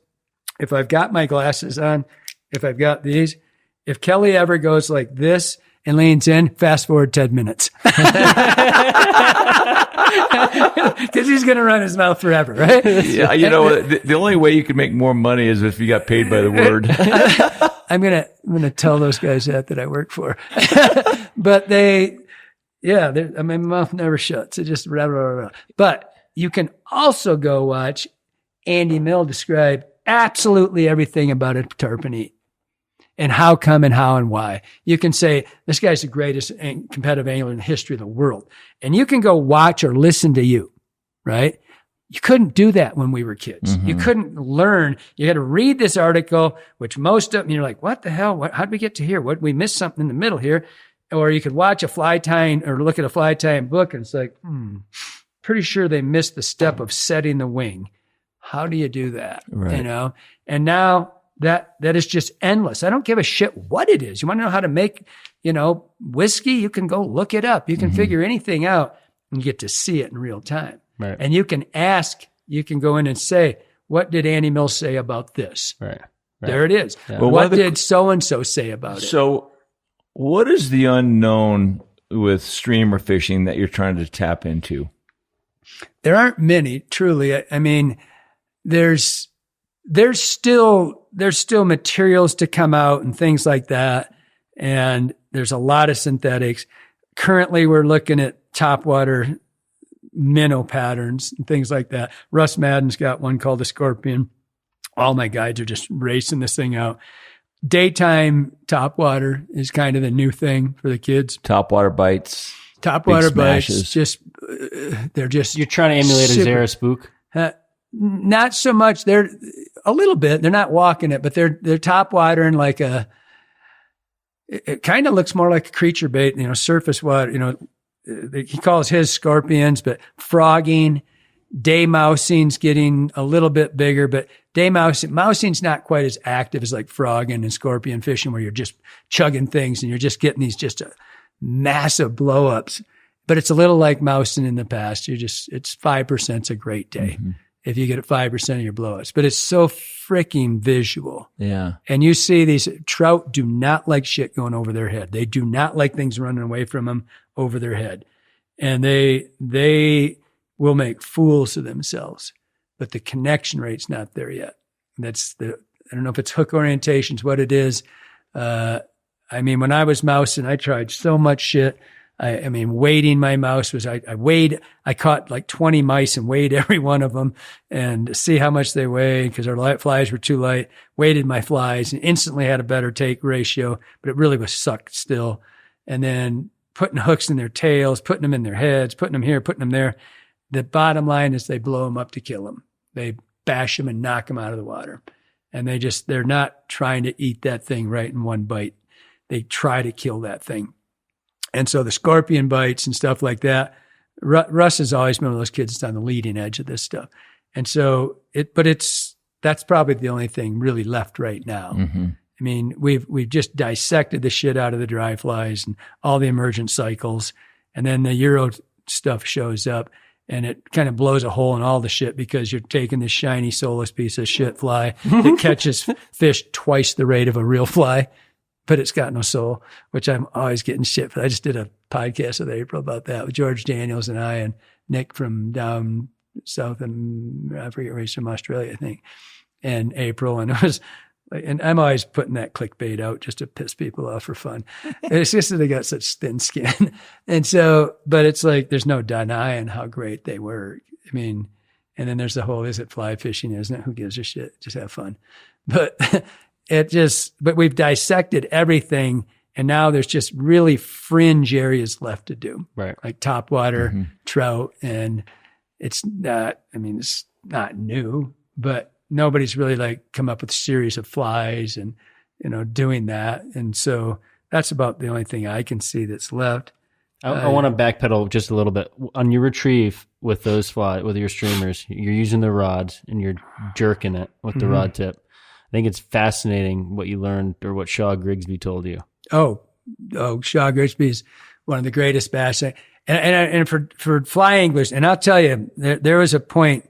Speaker 2: if I've got my glasses on, if I've got these, if Kelly ever goes like this and leans in, fast forward 10 minutes. Because he's going to run his mouth forever, right?
Speaker 1: Yeah, the only way you could make more money is if you got paid by the word.
Speaker 2: I'm gonna tell those guys that I work for. But my mouth never shuts. It just rah, rah, rah. But you can also go watch Andy Mill describe absolutely everything about a tarpon eat. And how come and how and why. You can say, this guy's the greatest competitive angler in the history of the world. And you can go watch or listen to you, right? You couldn't do that when we were kids. Mm-hmm. You couldn't learn. You had to read this article, which most of them, you're like, what the hell? How did we get to here? We missed something in the middle here. Or you could watch a fly tying or look at a fly tying book and it's like, pretty sure they missed the step of setting the wing. How do you do that?
Speaker 1: Right.
Speaker 2: And now, that is just endless. I don't give a shit what it is. You want to know how to make, whiskey? You can go look it up. You can figure anything out and get to see it in real time.
Speaker 3: Right.
Speaker 2: And you can go in and say, what did Andy Mills say about this?
Speaker 3: Right.
Speaker 2: There it is.
Speaker 3: Yeah.
Speaker 2: Well, what did so-and-so say about it?
Speaker 1: So what is the unknown with streamer fishing that you're trying to tap into?
Speaker 2: There aren't many, truly. I mean, there's still materials to come out and things like that. And there's a lot of synthetics. Currently, we're looking at topwater minnow patterns and things like that. Russ Madden's got one called the Scorpion. All my guides are just racing this thing out. Daytime topwater is kind of the new thing for the kids.
Speaker 1: Topwater bites.
Speaker 2: Topwater bites. They're just.
Speaker 3: You're trying to emulate a Zara spook?
Speaker 2: Not so much. They're a little bit. They're not walking it, but they're top water and like it kind of looks more like a creature bait, surface water, he calls his scorpions, but frogging, day mousing's getting a little bit bigger, but day mousing's not quite as active as like frogging and scorpion fishing where you're just chugging things and you're just getting these just massive blow-ups. But it's a little like mousing in the past. It's 5% is a great day. Mm-hmm. If you get 5% of your blowups, but it's so freaking visual.
Speaker 1: Yeah.
Speaker 2: And you see these trout do not like shit going over their head. They do not like things running away from them over their head. And they will make fools of themselves, but the connection rate's not there yet. I don't know if it's hook orientation's what it is. When I was mousing, I tried so much shit. Weighting my mouse was, I caught like 20 mice and weighed every one of them and to see how much they weigh because our flies were too light, weighted my flies and instantly had a better take ratio, but it really was sucked still. And then putting hooks in their tails, putting them in their heads, putting them here, putting them there. The bottom line is they blow them up to kill them. They bash them and knock them out of the water. And they're not trying to eat that thing right in one bite. They try to kill that thing. And so the scorpion bites and stuff like that, Russ has always been one of those kids that's on the leading edge of this stuff. And so that's probably the only thing really left right now. Mm-hmm. We've just dissected the shit out of the dry flies and all the emergent cycles. And then the Euro stuff shows up And it kind of blows a hole in all the shit because you're taking this shiny, soulless piece of shit fly that catches fish twice the rate of a real fly, but it's got no soul, which I'm always getting shit for. I just did a podcast with April about that with George Daniels and I and Nick from down south, and I forget where he's from, Australia, I think, and April. And it was like, and I'm always putting that clickbait out just to piss people off for fun. And it's just that they got such thin skin. And so, but it's like, there's no denying how great they were. I mean, and then there's the whole, is it fly fishing? Isn't it? Who gives a shit? Just have fun. But but we've dissected everything. And now there's just really fringe areas left to do.
Speaker 3: Right.
Speaker 2: Like topwater, trout. And it's not new, but nobody's really like come up with a series of flies and, doing that. And so that's about the only thing I can see that's left.
Speaker 3: I want to backpedal just a little bit. On your retrieve with those fly, with your streamers, you're using the rods and you're jerking it with the rod tip. I think it's fascinating what you learned or what Shaw Grigsby told you.
Speaker 2: Oh, Shaw Grigsby is one of the greatest bass. And for fly anglers, and I'll tell you, there was a point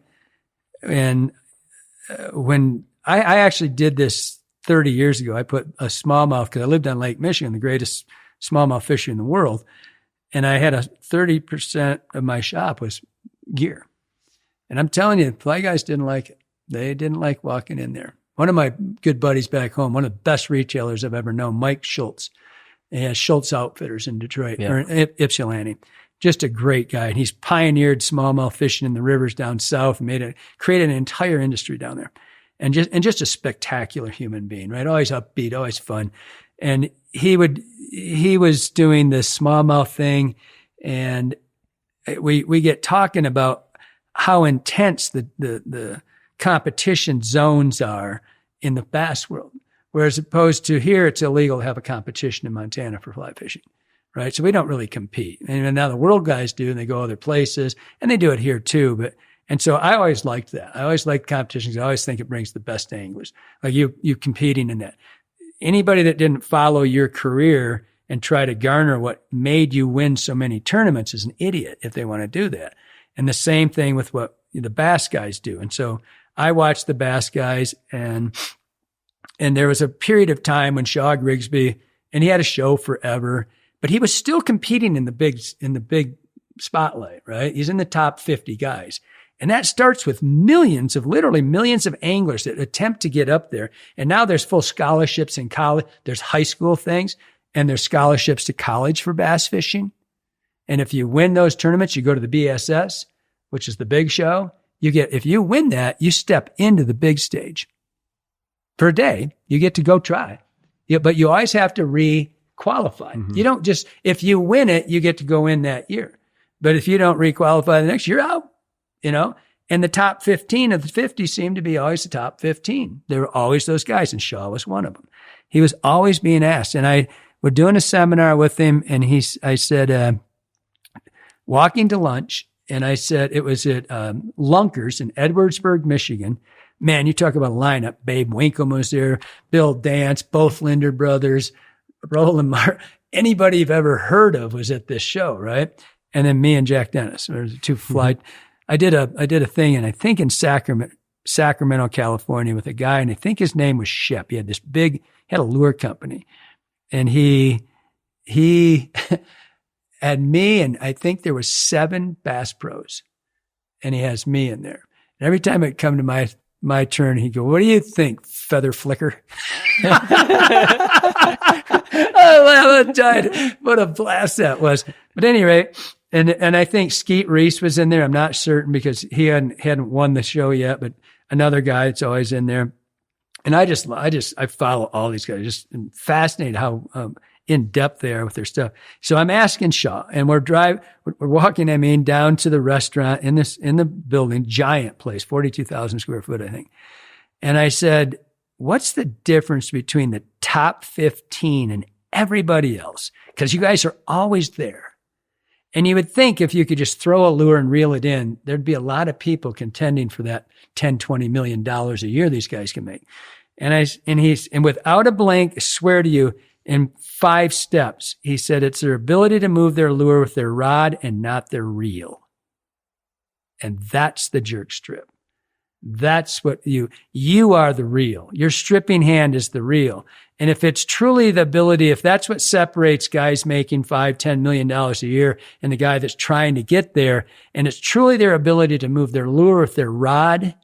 Speaker 2: when I actually did this 30 years ago. I put a smallmouth, because I lived on Lake Michigan, the greatest smallmouth fishery in the world. And I had 30% of my shop was gear. And I'm telling you, fly guys didn't like it. They didn't like walking in there. One of my good buddies back home, one of the best retailers I've ever known, Mike Schultz. He has Schultz Outfitters in Detroit, or in Ypsilanti. Just a great guy. And he's pioneered smallmouth fishing in the rivers down south and created an entire industry down there. And just a spectacular human being, right? Always upbeat, always fun. And he was doing this smallmouth thing, and we get talking about how intense the competition zones are in the bass world. Whereas opposed to here, it's illegal to have a competition in Montana for fly fishing, right? So we don't really compete. And now the world guys do, and they go other places, and they do it here too. And so I always liked that. I always liked competitions. I always think it brings the best anglers, like you competing in that. Anybody that didn't follow your career and try to garner what made you win so many tournaments is an idiot if they want to do that. And the same thing with what the bass guys do. And so I watched the bass guys, and there was a period of time when Shaw Grigsby, and he had a show forever, but he was still competing in the big spotlight, right? He's in the top 50 guys. And that starts with literally millions of anglers that attempt to get up there. And now there's full scholarships in college. There's high school things, and there's scholarships to college for bass fishing. And if you win those tournaments, you go to the BSS, which is the big show. If you win that, you step into the big stage. For a day, you get to go try. But you always have to re-qualify. You don't just, if you win it, you get to go in that year. But if you don't re-qualify the next year, you're out, And the top 15 of the 50 seem to be always the top 15. There were always those guys, and Shaw was one of them. He was always being asked. And we're doing a seminar with him, and I said, walking to lunch, and I said, it was at Lunkers in Edwardsburg, Michigan. Man, you talk about a lineup. Babe Winkle was there, Bill Dance, both Linder brothers, Roland Marr. Anybody you've ever heard of was at this show, right? And then me and Jack Dennis. There was two flight. I did a thing, and I think in Sacramento, California, with a guy, and I think his name was Shep. He had a lure company, and he had me, and I think there was 7 Bass Pros, and he has me in there. And every time it come to my turn, he'd go, "What do you think, feather flicker?" What a blast that was. But at any rate, and I think Skeet Reese was in there. I'm not certain because he hadn't won the show yet, but another guy that's always in there. And I follow all these guys. Just fascinated how in depth they are with their stuff. So I'm asking Shaw, and we're walking, down to the restaurant in the building, giant place, 42,000 square foot, I think. And I said, "What's the difference between the top 15 and everybody else? Because you guys are always there. And you would think if you could just throw a lure and reel it in, there'd be a lot of people contending for that $10, $20 million a year these guys can make." And without a blink, I swear to you, in 5 steps, he said it's their ability to move their lure with their rod and not their reel. And that's the jerk strip. That's what you are the reel. Your stripping hand is the reel. And if it's truly the ability, if that's what separates guys making $5-10 million a year and the guy that's trying to get there, and it's truly their ability to move their lure with their rod.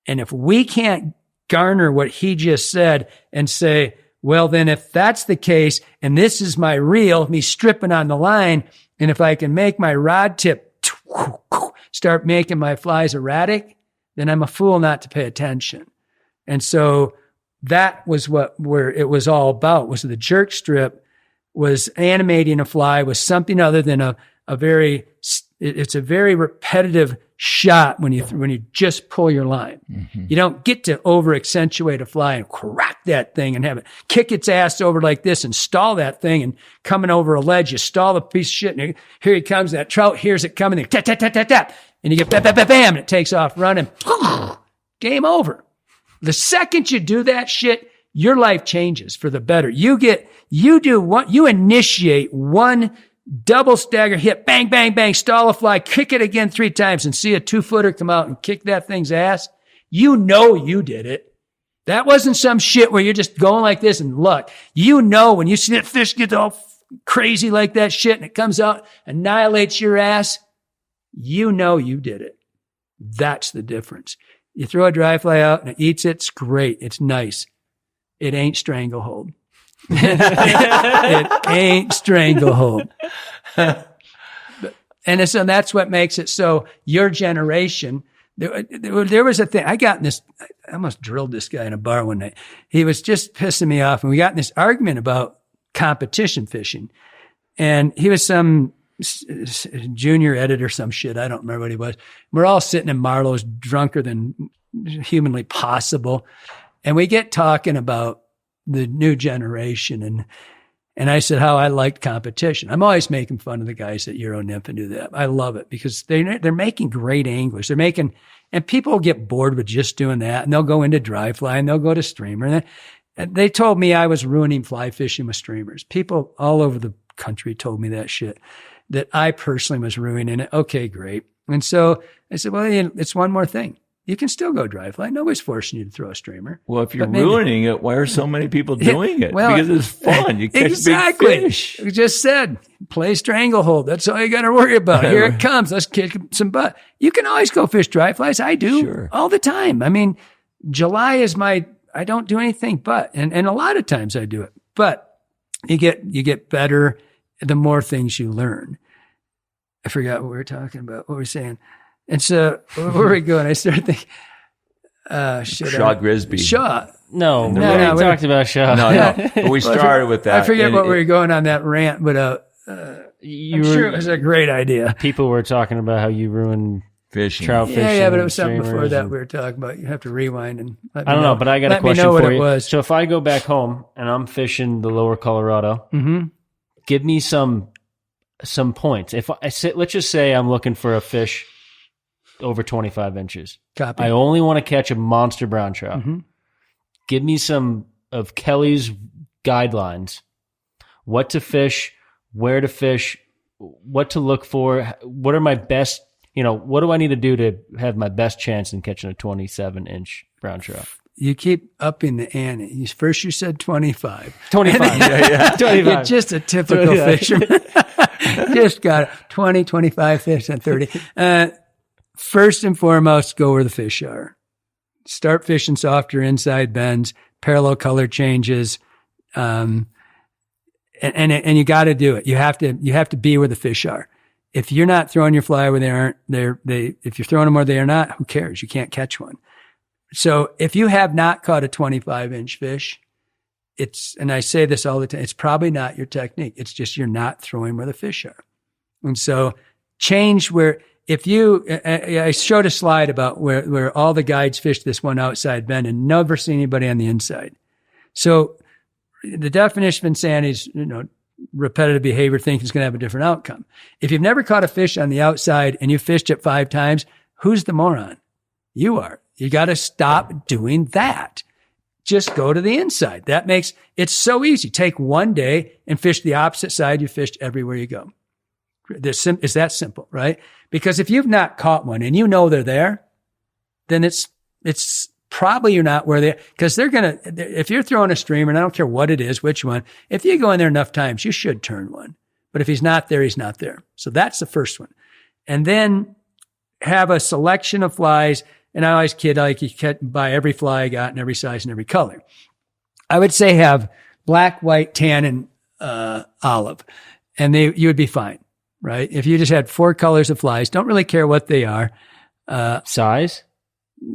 Speaker 2: And if we can't garner what he just said and say, well, then if that's the case, and this is my reel, me stripping on the line, and if I can make my rod tip start making my flies erratic, then I'm a fool not to pay attention. And so that was where it was all about, was the jerk strip was animating a fly with something other than it's a very repetitive shot when you just pull your line. Mm-hmm. You don't get to over accentuate a fly and crack that thing and have it kick its ass over like this and stall that thing, and coming over a ledge, you stall the piece of shit, and here he comes, that trout hears it coming, tap, tap, tap, tap, tap, and you get bam, bam, bam, bam, and it takes off running. Game over. The second you do that shit, your life changes for the better. You initiate one double stagger hit, bang, bang, bang, stall a fly, kick it again 3 times, and see a 2-footer come out and kick that thing's ass. You know you did it. That wasn't some shit where you're just going like this and luck. You know when you see that fish get all crazy like that shit and it comes out, annihilates your ass, you know you did it. That's the difference. You throw a dry fly out and it eats it, it's great. It's nice. It ain't stranglehold. It ain't stranglehold. And so that's what makes it so your generation, there was a thing, I almost drilled this guy in a bar one night. He was just pissing me off, and we got in this argument about competition fishing. And he was some junior editor, some shit. I don't remember what he was. We're all sitting in Marlowe's, drunker than humanly possible. And we get talking about the new generation. And I said how I liked competition. I'm always making fun of the guys at Euro Nymph and do that. I love it because they're making great anglers. And people get bored with just doing that, and they'll go into dry fly and they'll go to streamer. And they told me I was ruining fly fishing with streamers. People all over the country told me that shit, that I personally was ruining it. Okay, great. And so I said, well, it's one more thing. You can still go dry fly. Nobody's forcing you to throw a streamer.
Speaker 1: Well, if you're ruining it, why are so many people doing it? Well, because it's fun. You catch
Speaker 2: exactly.
Speaker 1: big fish.
Speaker 2: We just said, play stranglehold. That's all you got to worry about. Here it comes. Let's kick some butt. You can always go fish dry flies. I do all the time. I mean, July is I don't do anything but, and a lot of times I do it, but you get better the more things you learn. I forgot what we were talking about. What were we saying? And so, where were we going? I started thinking,
Speaker 1: Shaw Grisby.
Speaker 3: No, we talked about Shaw.
Speaker 1: No. But we started with that.
Speaker 2: I forget what we were going on that rant, but I'm sure it was a great idea.
Speaker 3: People were talking about how you ruined
Speaker 1: fishing.
Speaker 3: Trout fishing.
Speaker 2: Yeah, but it was something before that we were talking about. You have to rewind and let me
Speaker 3: I don't know, but I got a question
Speaker 2: for
Speaker 3: you.
Speaker 2: It was.
Speaker 3: So if I go back home and I'm fishing the lower Colorado, give me some points. Let's just say I'm looking for a fish over 25 inches.
Speaker 2: Copy.
Speaker 3: I only want to catch a monster brown trout. Mm-hmm. Give me some of Kelly's guidelines. What to fish, where to fish, what to look for. What are my best, what do I need to do to have my best chance in catching a 27-inch brown trout?
Speaker 2: You keep upping the ante. First you said 25.
Speaker 3: 25. Yeah. 25.
Speaker 2: You're just a typical fisherman. Just got 20, 25 fish and 30. First and foremost, go where the fish are. Start fishing softer inside bends, parallel color changes, and you got to do it. You have to be where the fish are. If you're not throwing your fly where they aren't, if you're throwing them where they are not, who cares? You can't catch one. So if you have not caught a 25-inch fish, and I say this all the time, it's probably not your technique. It's just you're not throwing where the fish are. And so change where. I showed a slide about where all the guides fished this one outside bend and never seen anybody on the inside. So the definition of insanity is, repetitive behavior thinking is going to have a different outcome. If you've never caught a fish on the outside and you fished it 5 times, who's the moron? You are. You got to stop doing that. Just go to the inside. That makes it so easy. Take one day and fish the opposite side you fished everywhere you go. It's that simple, right? Because if you've not caught one and you know they're there, then it's probably you're not where because if you're throwing a streamer, and I don't care what it is, which one, if you go in there enough times, you should turn one. But if he's not there, he's not there. So that's the first one. And then have a selection of flies. And I always kid, like, you can buy every fly I got in every size and every color. I would say have black, white, tan, and olive. And you would be fine, right? If you just had 4 colors of flies, don't really care what they are.
Speaker 3: Size?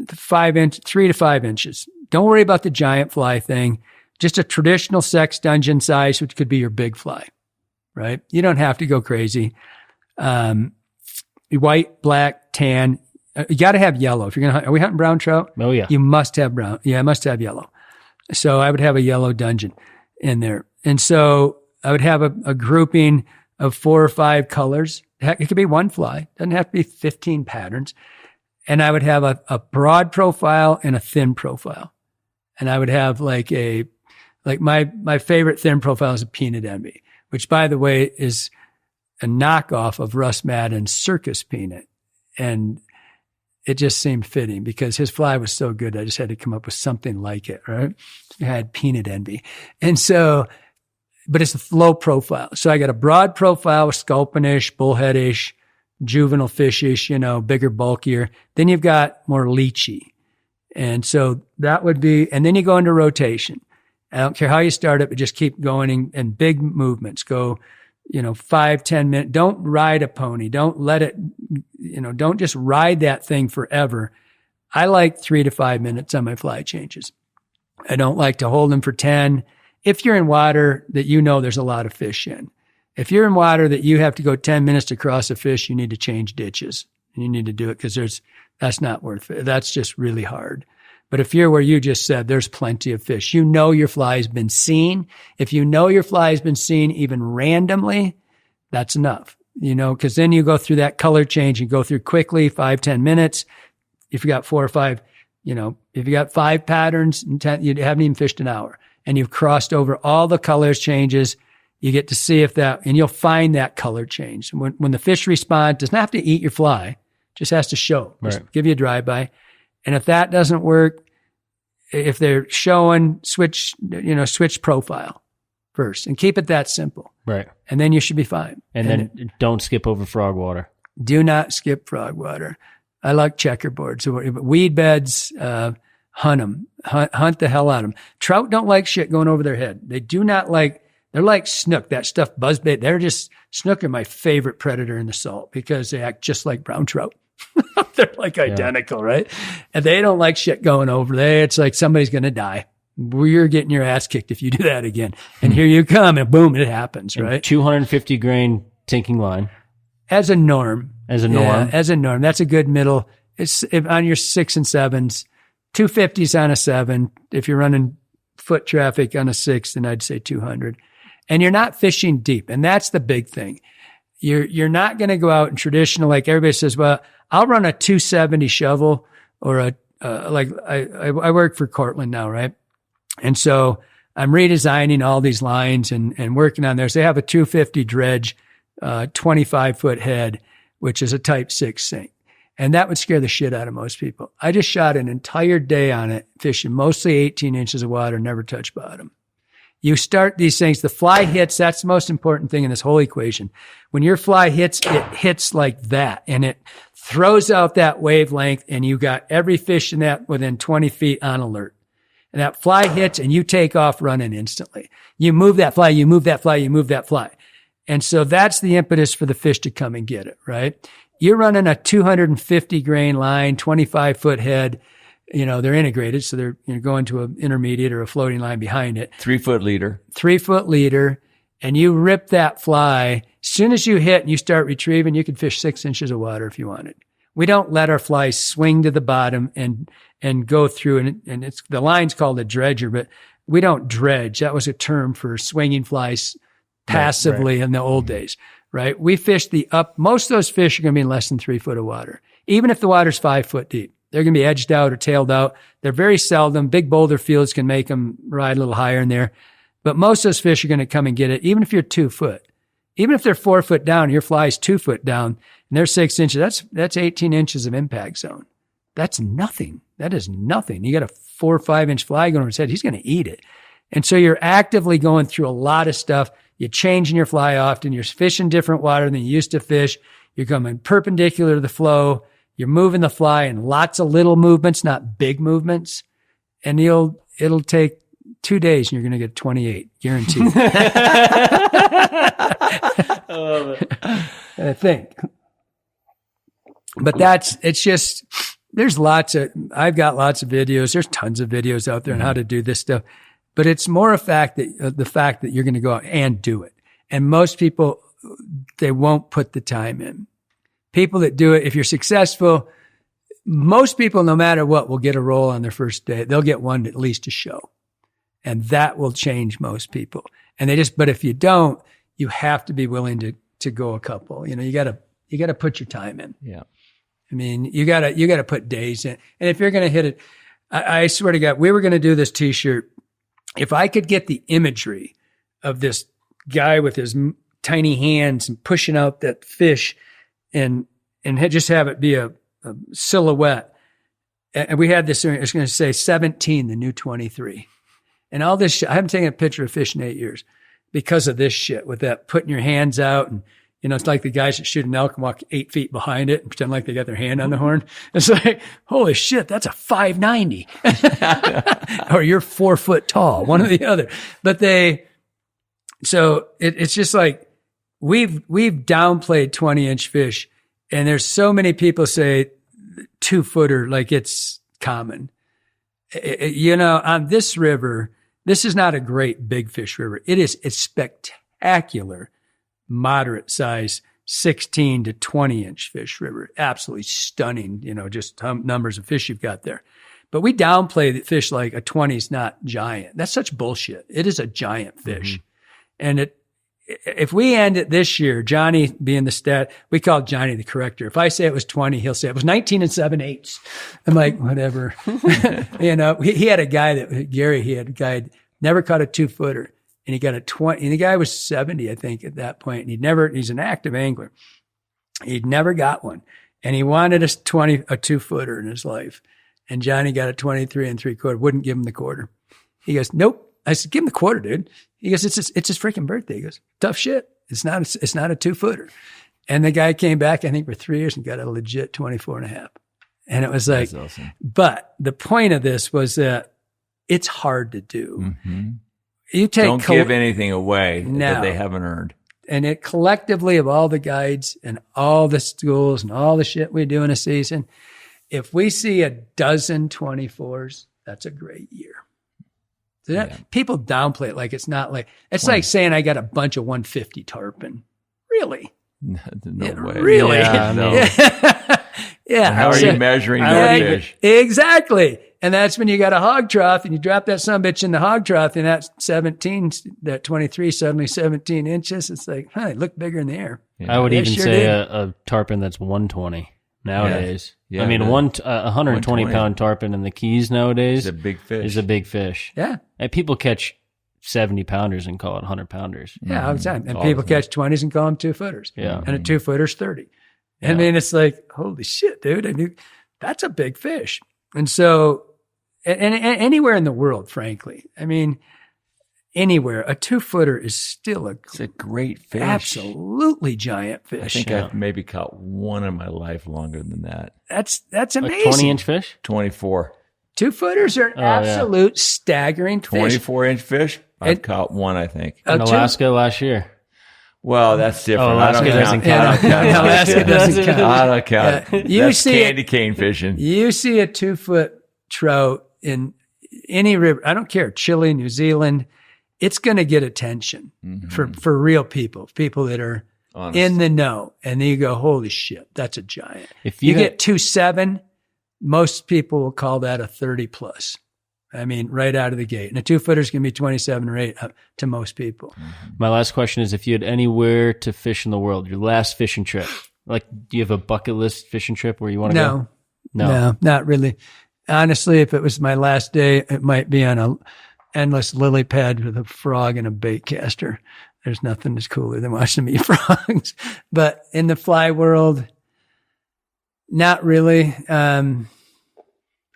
Speaker 2: 3 to 5 inches. Don't worry about the giant fly thing. Just a traditional sex dungeon size, which could be your big fly, right? You don't have to go crazy. White, black, tan. You got to have yellow. If you're going to hunt, are we hunting brown trout?
Speaker 3: Oh, yeah.
Speaker 2: You must have brown. Yeah, I must have yellow. So I would have a yellow dungeon in there. And so I would have a grouping of 4 or 5 colors. Heck, it could be one fly. Doesn't have to be 15 patterns. And I would have a broad profile and a thin profile. And I would have like my favorite thin profile is a peanut envy, which, by the way, is a knockoff of Russ Madden's circus peanut. And it just seemed fitting because his fly was so good. I just had to come up with something like it, right? I had peanut envy. And so, but it's a low profile. So I got a broad profile with sculpinish, bullheadish, juvenile fishish, bigger, bulkier. Then you've got more leechy. And so that would be, and then you go into rotation. I don't care how you start it, but just keep going in big movements. Go, 5, 10 minutes. Don't ride a pony. Don't let it, don't just ride that thing forever. I like 3 to 5 minutes on my fly changes. I don't like to hold them for 10. If you're in water that there's a lot of fish in. If you're in water that you have to go 10 minutes to cross a fish, you need to change ditches. And you need to do it because that's not worth it. That's just really hard. But if you're where you just said, there's plenty of fish. Your fly has been seen. If your fly has been seen even randomly, that's enough, because then you go through that color change and go through quickly, 5, 10 minutes. If you got 4 or 5, if you got 5 patterns, and 10, you haven't even fished an hour and you've crossed over all the colors changes. You get to see and you'll find that color change. When the fish respond, doesn't have to eat your fly, just has to show, just give you a drive-by. And if that doesn't work, if they're showing, switch profile first and keep it that simple.
Speaker 3: Right.
Speaker 2: And then you should be fine.
Speaker 3: And then don't skip over frog water.
Speaker 2: Do not skip frog water. I like checkerboards. So weed beds, hunt them. Hunt the hell out of them. Trout don't like shit going over their head. They do not like, they're like snook, that stuff buzzbait. Snook are my favorite predator in the salt because they act just like brown trout. They're like identical, right? And they don't like shit going over there. It's like somebody's going to die. You're getting your ass kicked if you do that again. And here you come and boom, it happens, right? 250
Speaker 3: grain tinking line.
Speaker 2: As a norm.
Speaker 3: As a norm.
Speaker 2: Yeah, as a norm. That's a good middle. It's on your 6 and 7s, 250s on a 7. If you're running foot traffic on a 6, then I'd say 200. And you're not fishing deep. And that's the big thing. You're not going to go out and traditional, like everybody says, well, I'll run a 270 shovel or I work for Cortland now, right? And so I'm redesigning all these lines and working on theirs. They have a 250 dredge, 25-foot head, which is a type 6 sink. And that would scare the shit out of most people. I just shot an entire day on it, fishing mostly 18 inches of water, never touched bottom. You start these things, the fly hits, that's the most important thing in this whole equation. When your fly hits, it hits like that and it throws out that wavelength and you got every fish in that within 20 feet on alert. And that fly hits and you take off running instantly. You move that fly, you move that fly, you move that fly. And so that's the impetus for the fish to come and get it, right? You're running a 250 grain line, 25-foot head. They're integrated, so they're going to an intermediate or a floating line behind it.
Speaker 1: 3-foot leader.
Speaker 2: 3-foot leader, and you rip that fly. As soon as you hit and you start retrieving, you can fish 6 inches of water if you wanted. We don't let our flies swing to the bottom and go through, and it's the line's called a dredger, but we don't dredge. That was a term for swinging flies passively in the old days, right? We fish most of those fish are going to be in less than 3 foot of water, even if the water's 5 foot deep. They're going to be edged out or tailed out. They're very seldom. Big boulder fields can make them ride a little higher in there. But most of those fish are going to come and get it, even if you're 2 foot. Even if they're 4 foot down, your fly's 2 foot down, and they're 6 inches, that's 18 inches of impact zone. That's nothing. That is nothing. You got a 4 or 5 inch fly going over his head, he's going to eat it. And so you're actively going through a lot of stuff. You're changing your fly often. You're fishing different water than you used to fish. You're coming perpendicular to the flow. You're moving the fly in lots of little movements, not big movements. And it'll take 2 days and you're going to get 28, guaranteed.
Speaker 3: I love it.
Speaker 2: I think. But it's just, I've got lots of videos. There's tons of videos out there on how to do this stuff. But it's more the fact that you're going to go out and do it. And most people, they won't put the time in. People that do it, if you're successful, most people, no matter what, will get a roll on their first day. They'll get one at least to show. And that will change most people. And but if you don't, you have to be willing to go a couple. You gotta put your time in.
Speaker 1: Yeah.
Speaker 2: I mean, you gotta put days in. And if you're going to hit it, I swear to God, we were going to do this t-shirt. If I could get the imagery of this guy with his tiny hands and pushing out that fish and just have it be a silhouette. And we had this, it's going to say 17, the new 23. And all this shit, I haven't taken a picture of fish in 8 years because of this shit with that putting your hands out. And, it's like the guys that shoot an elk and walk 8 feet behind it and pretend like they got their hand on the horn. It's like, holy shit, that's a 590. Or you're 4 foot tall, one or the other. But so it's just like, we've downplayed 20-inch fish. And there's so many people say 2-footer, like it's common. On this river, this is not a great big fish river. It's spectacular, moderate size, 16 to 20-inch fish river. Absolutely stunning, just numbers of fish you've got there. But we downplay the fish like a 20 is not giant. That's such bullshit. It is a giant fish. Mm-hmm. And if we end it this year, Johnny being the stat, we call Johnny the corrector. If I say it was 20, he'll say it was 19 7/8. I'm like, whatever. He had a guy Gary never caught a 2-footer and he got a 20 and the guy was 70, I think at that point. And he's an active angler. He'd never got one and he wanted a 2-footer in his life. And Johnny got a 23 3/4, wouldn't give him the quarter. He goes, nope. I said, give him the quarter, dude. He goes, it's his freaking birthday. He goes, tough shit. It's not a 2-footer. And the guy came back, I think for 3 years and got a legit 24.5. And it was like,
Speaker 1: awesome. But
Speaker 2: the point of this was that it's hard to do.
Speaker 1: Mm-hmm.
Speaker 2: You
Speaker 1: don't give anything away that they haven't earned.
Speaker 2: And it collectively of all the guides and all the schools and all the shit we do in a season, if we see a dozen 24s, that's a great year. Yeah. People downplay it like it's not like, it's like saying I got a bunch of 150 tarpon. Really?
Speaker 1: No way.
Speaker 2: Really?
Speaker 3: Yeah. No.
Speaker 2: Yeah.
Speaker 1: How are you measuring your fish?
Speaker 2: Exactly. And that's when you got a hog trough and you drop that sumbitch in the hog trough and that 23, suddenly 17 inches. It's like, they look bigger in the air.
Speaker 3: Yeah. I would even say a tarpon that's 120 nowadays. Yeah. I mean, 120-pound tarpon in the Keys nowadays
Speaker 1: is a big fish.
Speaker 3: Is a big fish.
Speaker 2: Yeah.
Speaker 3: And people catch 70-pounders and call it 100-pounders.
Speaker 2: Yeah, all the time. And people catch 20s and call them 2-footers.
Speaker 3: Yeah.
Speaker 2: And a 2-footer's 30. Yeah. I mean, it's like, holy shit, dude. I mean, that's a big fish. And so, and anywhere in the world, frankly, I mean, anywhere, a 2-footer is still
Speaker 1: it's a great fish.
Speaker 2: Absolutely giant fish.
Speaker 1: I think I've maybe caught one in my life longer than that.
Speaker 2: That's amazing.
Speaker 3: A 20-inch fish?
Speaker 1: 24.
Speaker 2: 2-footers are an absolute staggering fish.
Speaker 1: 24-inch fish? I've caught one, I think.
Speaker 3: In Alaska last year.
Speaker 1: Well, that's different.
Speaker 3: Alaska doesn't count.
Speaker 2: Alaska doesn't count.
Speaker 1: I don't count. That's candy cane fishing.
Speaker 2: You see a 2-foot trout in any river, I don't care, Chile, New Zealand, it's going to get attention for real people that are honest, in the know. And then you go, holy shit, that's a giant. If you get 2.7, most people will call that a 30 plus. I mean, right out of the gate. And a 2-footer is going to be 27 or 8 to most people. Mm-hmm.
Speaker 3: My last question is, if you had anywhere to fish in the world, your last fishing trip, like, do you have a bucket list fishing trip where you want to go?
Speaker 2: No, not really. Honestly, if it was my last day, it might be on a endless lily pad with a frog and a bait caster. There's nothing that's cooler than watching them eat frogs. But in the fly world, not really. I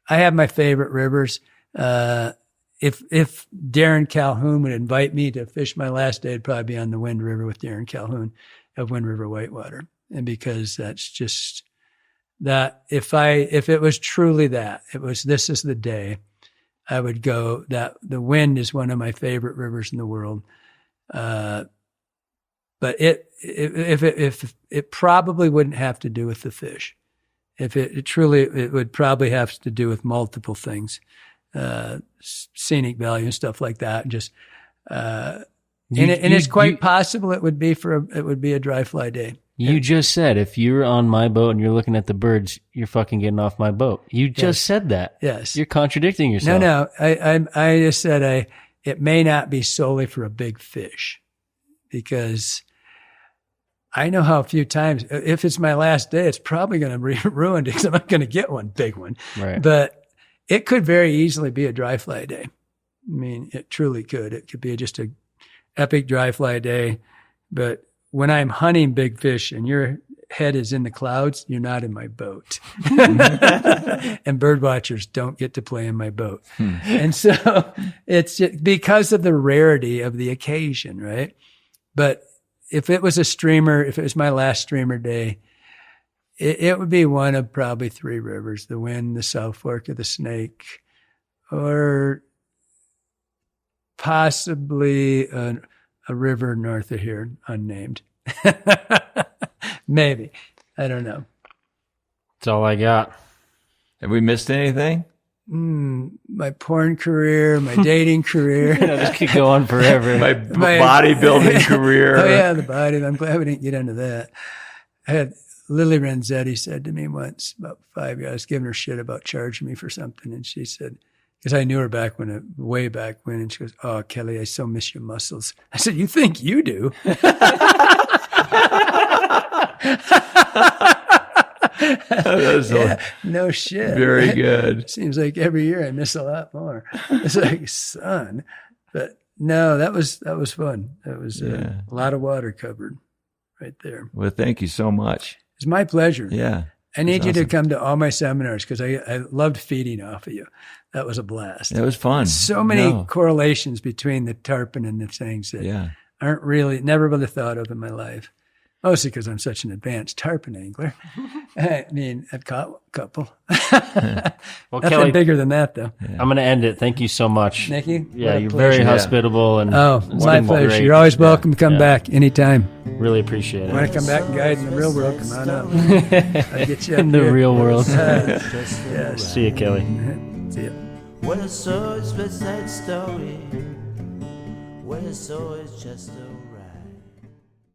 Speaker 2: have my favorite rivers. If Darren Calhoun would invite me to fish my last day, it'd probably be on the Wind River with Darren Calhoun of Wind River Whitewater. And because that's just that, if it was truly that, this is the day, I would go. That the Wind is one of my favorite rivers in the world. But if it probably wouldn't have to do with the fish. If it truly, it would probably have to do with multiple things, scenic value and stuff like that. And just, it's quite possible it would be a dry fly day.
Speaker 3: You just said, if you're on my boat and you're looking at the birds, you're fucking getting off my boat. You just said that.
Speaker 2: Yes.
Speaker 3: You're contradicting yourself.
Speaker 2: No. I just said it may not be solely for a big fish, because I know how a few times, if it's my last day, it's probably going to be ruined because I'm not going to get one big one.
Speaker 3: Right.
Speaker 2: But it could very easily be a dry fly day. I mean, it truly could. It could be just a epic dry fly day. But when I'm hunting big fish and your head is in the clouds, you're not in my boat. And bird watchers don't get to play in my boat. And so it's just because of the rarity of the occasion, right? But if it was a streamer, if it was my last streamer day, it would be one of probably three rivers: the Wind, the South Fork of the Snake, or possibly a river north of here, unnamed. Maybe. I don't know.
Speaker 3: That's all I got.
Speaker 1: Have we missed anything?
Speaker 2: My porn career, my dating career.
Speaker 3: This could go on forever.
Speaker 1: My bodybuilding career.
Speaker 2: Oh, yeah, the body. I'm glad we didn't get into that. I had Lily Renzetti said to me once, about 5 years, I was giving her shit about charging me for something. And she said, because I knew her way back when, and she goes, "Oh, Kelly, I so miss your muscles." I said, "You think you do?" No shit.
Speaker 1: Very good.
Speaker 2: Seems like every year I miss a lot more. It's like, son. But no, that was fun. That was a lot of water covered right there.
Speaker 1: Well, thank you so much.
Speaker 2: It's my pleasure.
Speaker 1: Yeah.
Speaker 2: I need you to come to all my seminars because I loved feeding off of you. That was a blast.
Speaker 1: It was fun.
Speaker 2: So many correlations between the tarpon and the things that aren't really, never really thought of in my life. Mostly because I'm such an advanced tarpon angler. I mean, I've caught a couple.
Speaker 3: Well,
Speaker 2: Nothing
Speaker 3: Kelly,
Speaker 2: bigger than that, though.
Speaker 3: Yeah. I'm going to end it. Thank you so much.
Speaker 2: Thank you.
Speaker 3: Yeah, you're very hospitable. And
Speaker 2: my pleasure. Great. You're always welcome to come back anytime.
Speaker 3: Really appreciate it.
Speaker 2: Want to come back and guide in the real world? Come on up. I'll get you up
Speaker 3: in the
Speaker 2: here.
Speaker 3: real world.
Speaker 2: Yes.
Speaker 3: See you, Kelly.
Speaker 2: See you.
Speaker 4: What I saw is West Side Story. What I saw is just a